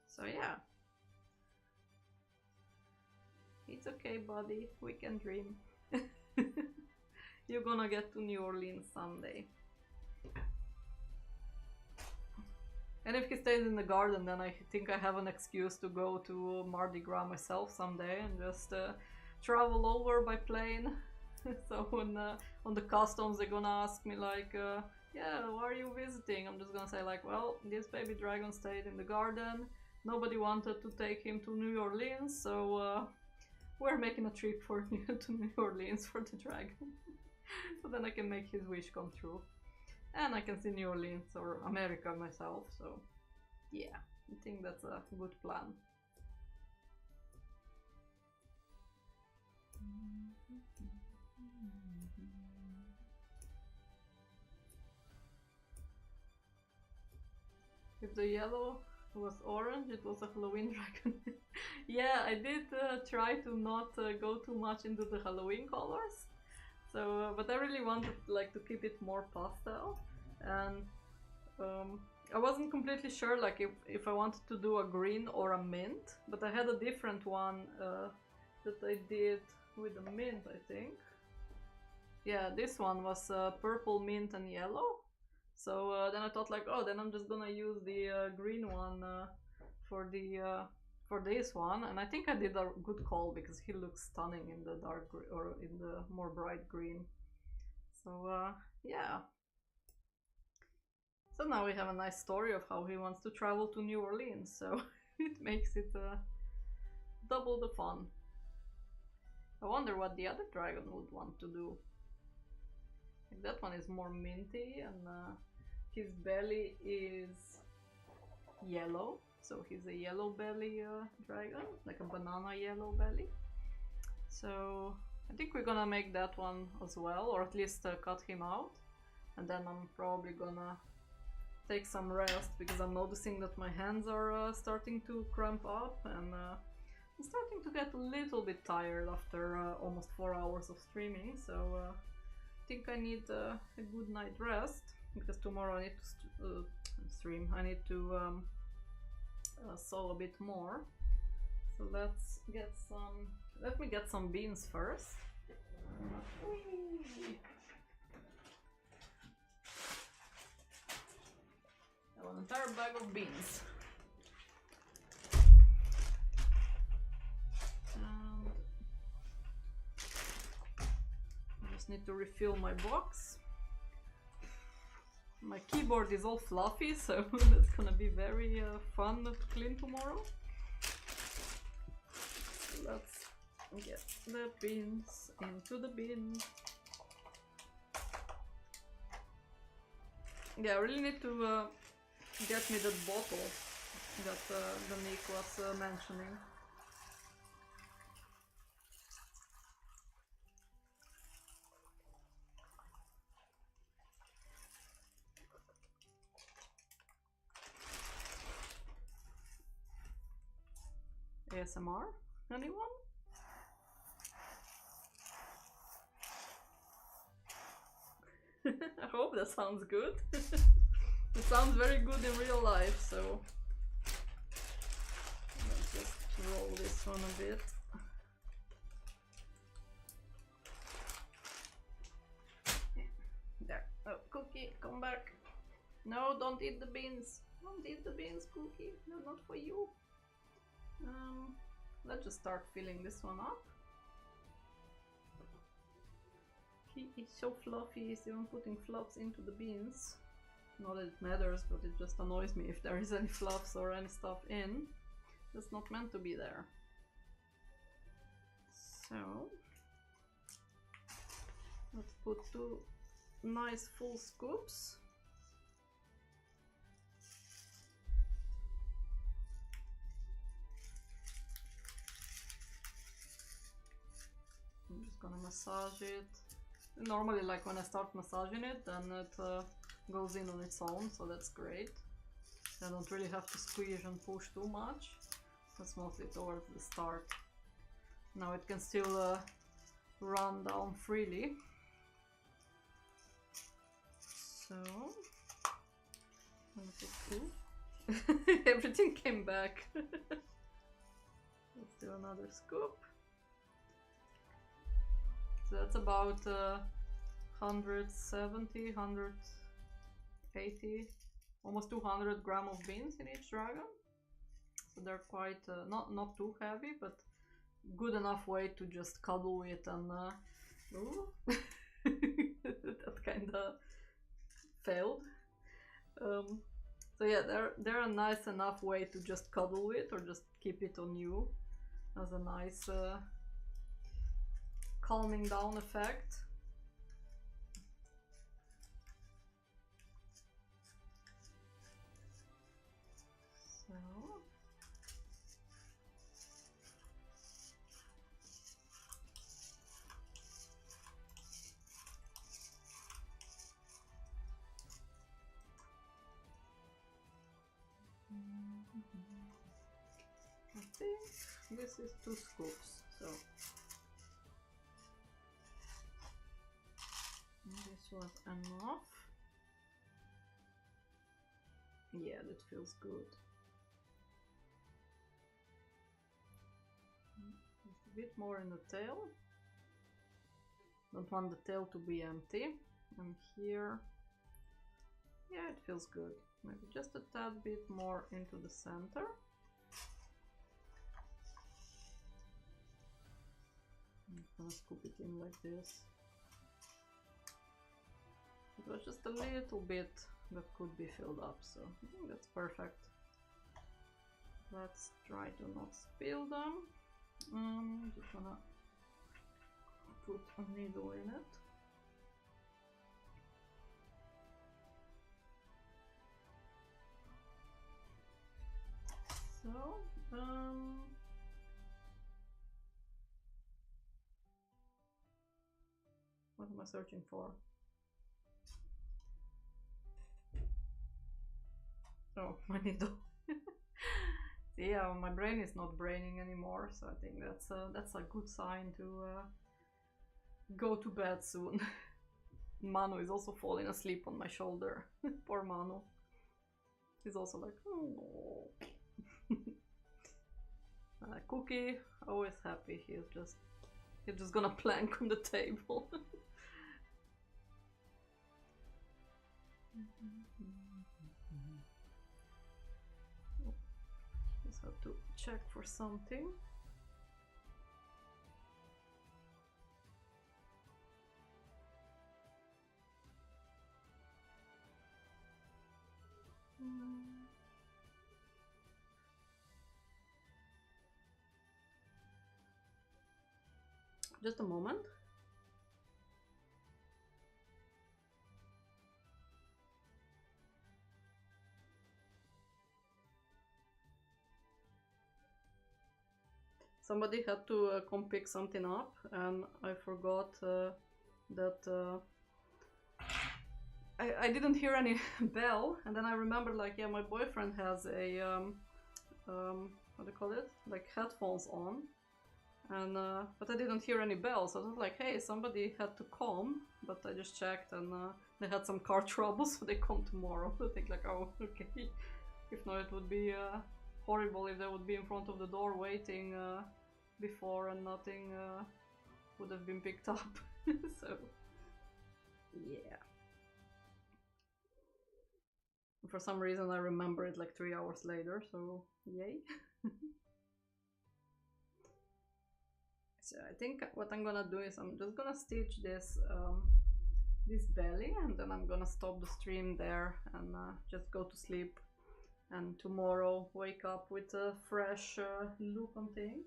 So yeah, it's okay, buddy. We can dream. You're gonna get to New Orleans someday. And if he stays in the garden, then I think I have an excuse to go to Mardi Gras myself someday and just travel over by plane. So when on the customs they're gonna ask me like, yeah, why are you visiting? I'm just gonna say like, well, this baby dragon stayed in the garden. Nobody wanted to take him to New Orleans, so we're making a trip for to New Orleans for the dragon. So then I can make his wish come true. And I can see New Orleans or America myself, so yeah, I think that's a good plan. If the yellow was orange, it was a Halloween dragon. Yeah, I did try to not go too much into the Halloween colors. So, but I really wanted like to keep it more pastel, and I wasn't completely sure like if I wanted to do a green or a mint, but I had a different one that I did with a mint, I think. Yeah, this one was purple, mint and yellow. So then I thought like, oh, then I'm just gonna use the green one for this one, and I think I did a good call because he looks stunning in the dark or in the more bright green. So yeah. So now we have a nice story of how he wants to travel to New Orleans, so it makes it double the fun. I wonder what the other dragon would want to do. Like that one is more minty, and his belly is yellow. So he's a yellow belly dragon, like a banana yellow belly. So I think we're gonna make that one as well, or at least cut him out. And then I'm probably gonna take some rest because I'm noticing that my hands are starting to cramp up, and I'm starting to get a little bit tired after almost 4 hours of streaming. So I think I need a good night rest because tomorrow I need to stream. I need to sew a bit more. So let's get some. Let me get some beans first. Whee! I have an entire bag of beans. And I just need to refill my box. My keyboard is all fluffy, so that's gonna be very fun to clean tomorrow. Let's get the beans into the bin. Yeah, I really need to get me that bottle that the Nick was mentioning. ASMR? Anyone? I hope that sounds good. It sounds very good in real life, so let's just roll this one a bit. There. Oh, Cookie, come back. No, don't eat the beans. Don't eat the beans, Cookie. They're not for you. Let's just start filling this one up. He is so fluffy, he's even putting fluffs into the beans. Not that it matters, but it just annoys me if there is any fluffs or any stuff in. That's not meant to be there. So, let's put 2 nice full scoops. I'm just gonna massage it. Normally, like when I start massaging it, then it goes in on its own, so that's great. I don't really have to squeeze and push too much. That's mostly towards the start. Now it can still run down freely. So, everything came back. Let's do another scoop. So that's about 170, 180, almost 200 grams of beans in each dragon. So they're quite, not too heavy, but good enough weight to just cuddle with and ooh, that kind of failed. So yeah, they're a nice enough way to just cuddle with or just keep it on you as a nice calming down effect. So I think this is 2 scoops, so this was enough. Yeah, that feels good. Just a bit more in the tail. Don't want the tail to be empty. And here, yeah, it feels good. Maybe just a tad bit more into the center. I'm gonna scoop it in like this. It was just a little bit that could be filled up, so I think that's perfect. Let's try to not spill them. Just gonna put a needle in it. So, what am I searching for? Oh, my needle. Yeah, my brain is not braining anymore, so I think that's a good sign to go to bed soon. Manu is also falling asleep on my shoulder. Poor Manu. He's also like, oh. Cookie, always happy. He's just gonna plank on the table. Just have to check for something. Just a moment. Somebody had to come pick something up, and I forgot that I didn't hear any bell, and then I remembered, like, yeah, my boyfriend has a what do you call it, like headphones on, and but I didn't hear any bells. I was like, hey, somebody had to come, but I just checked, and they had some car trouble, so they come tomorrow. I think like, oh, okay. If not, it would be horrible if they would be in front of the door waiting before, and nothing would have been picked up. So yeah. For some reason I remember it like 3 hours later, so yay. So I think what I'm gonna do is I'm just gonna stitch this this belly, and then I'm gonna stop the stream there and just go to sleep, and tomorrow wake up with a fresh look on things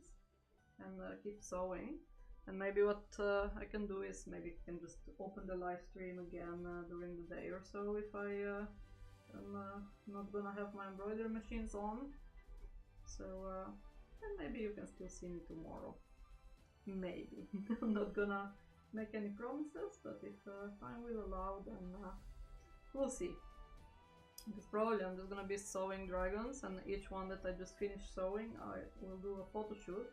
and keep sewing. And maybe what I can do is maybe I can just open the live stream again during the day or so if I I'm not gonna have my embroidery machines on, so and maybe you can still see me tomorrow. Maybe. I'm not gonna make any promises, but if time will allow, then we'll see. Because probably I'm just gonna be sewing dragons, and each one that I just finished sewing I will do a photo shoot.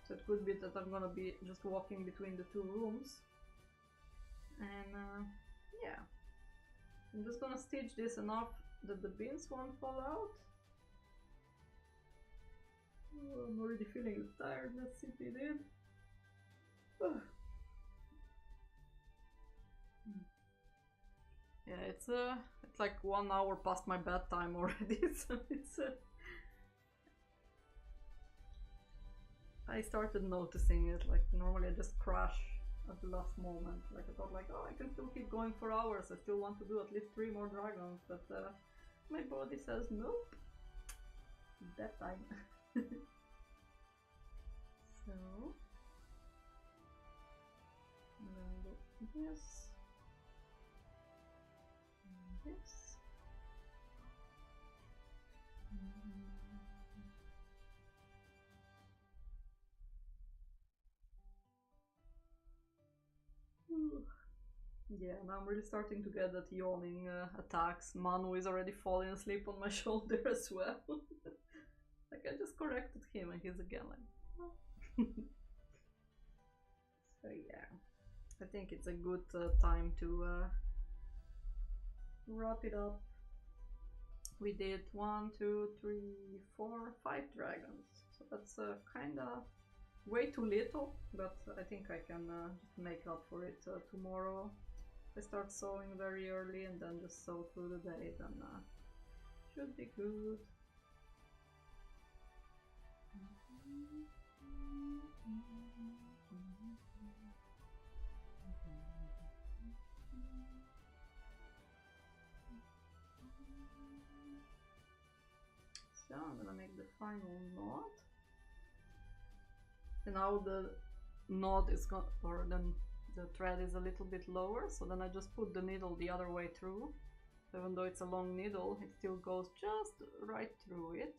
So it could be that I'm gonna be just walking between the two rooms, and yeah. I'm just gonna stitch this enough that the beans won't fall out. Oh, I'm already feeling tired, let's simply did. Yeah, it's like 1 hour past my bedtime already, so it's I started noticing it, like normally I just crash at the last moment. Like I thought like, oh, I can still keep going for hours, I still want to do at least 3 more dragons, but my body says nope, bedtime. So and then do this and this. Yeah, now I'm really starting to get that yawning attacks. Manu is already falling asleep on my shoulder as well. Like I just corrected him and he's again like, oh. So yeah, I think it's a good time to wrap it up. We did 1, 2, 3, 4, 5 dragons, so that's kind of way too little, but I think I can just make up for it tomorrow. I start sewing very early and then just sew through the day, then should be good. So I'm gonna make the final knot. And now the knot is gone, or then the thread is a little bit lower, so then I just put the needle the other way through. Even though it's a long needle, it still goes just right through it.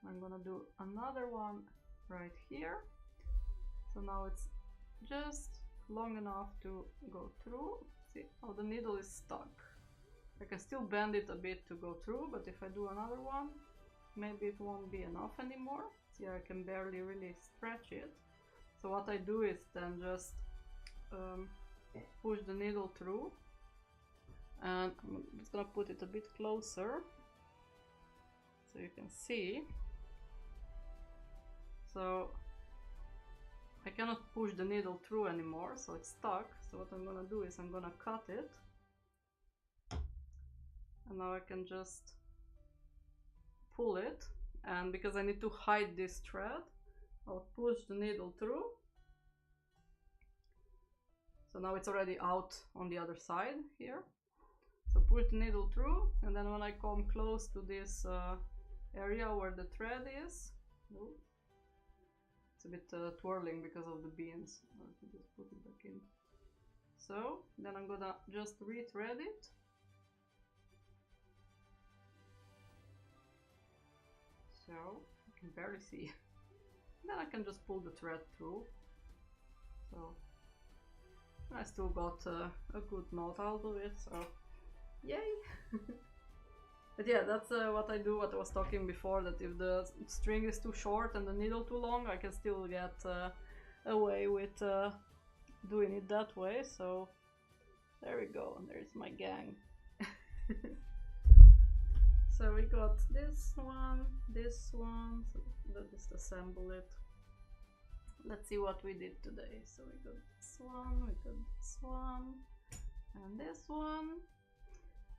I'm gonna do another one right here. So now it's just long enough to go through. See how the needle is stuck. I can still bend it a bit to go through, but if I do another one, maybe it won't be enough anymore. See, I can barely really stretch it. So what I do is then just push the needle through, and I'm just gonna put it a bit closer so you can see. So I cannot push the needle through anymore, so it's stuck. So what I'm gonna do is I'm gonna cut it, and now I can just pull it, and because I need to hide this thread, I'll push the needle through. So now it's already out on the other side here. So push the needle through, and then when I come close to this area where the thread is, it's a bit twirling because of the beans. Let me just put it back in. So then I'm gonna just rethread it. So I can barely see. Then I can just pull the thread through. So I still got a good knot out of it, so yay! But yeah, that's what I do, what I was talking before, that if the string is too short and the needle too long, I can still get away with doing it that way. So there we go, there's my gang. So we got this one, so let's just assemble it. Let's see what we did today. So we got this one, and this one.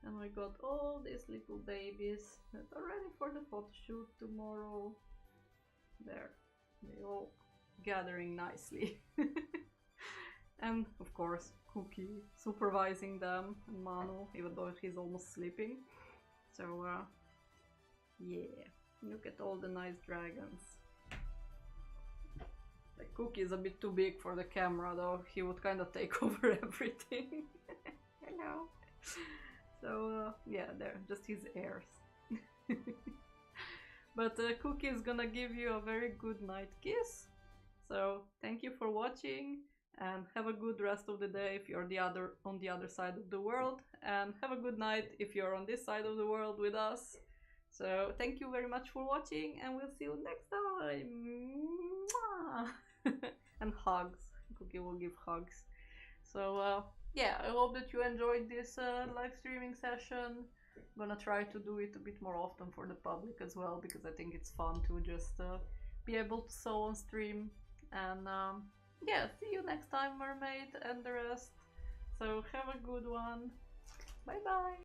And we got all these little babies that are ready for the photo shoot tomorrow. There, they all gathering nicely. And of course, Cookie supervising them, and Manu, even though he's almost sleeping. So yeah, look at all the nice dragons. Like, Cookie is a bit too big for the camera though, he would kind of take over everything. Hello. So yeah, they're just his heirs. But Cookie is gonna give you a very good night kiss. So thank you for watching, and have a good rest of the day if you're on the other side of the world, and have a good night if you're on this side of the world with us. So thank you very much for watching, and we'll see you next time. And hugs. Cookie will give hugs. So yeah, I hope that you enjoyed this live streaming session. I'm gonna try to do it a bit more often for the public as well, because I think it's fun to just be able to sew on stream. And yeah, see you next time, Mermaid and the rest. So have a good one. Bye bye.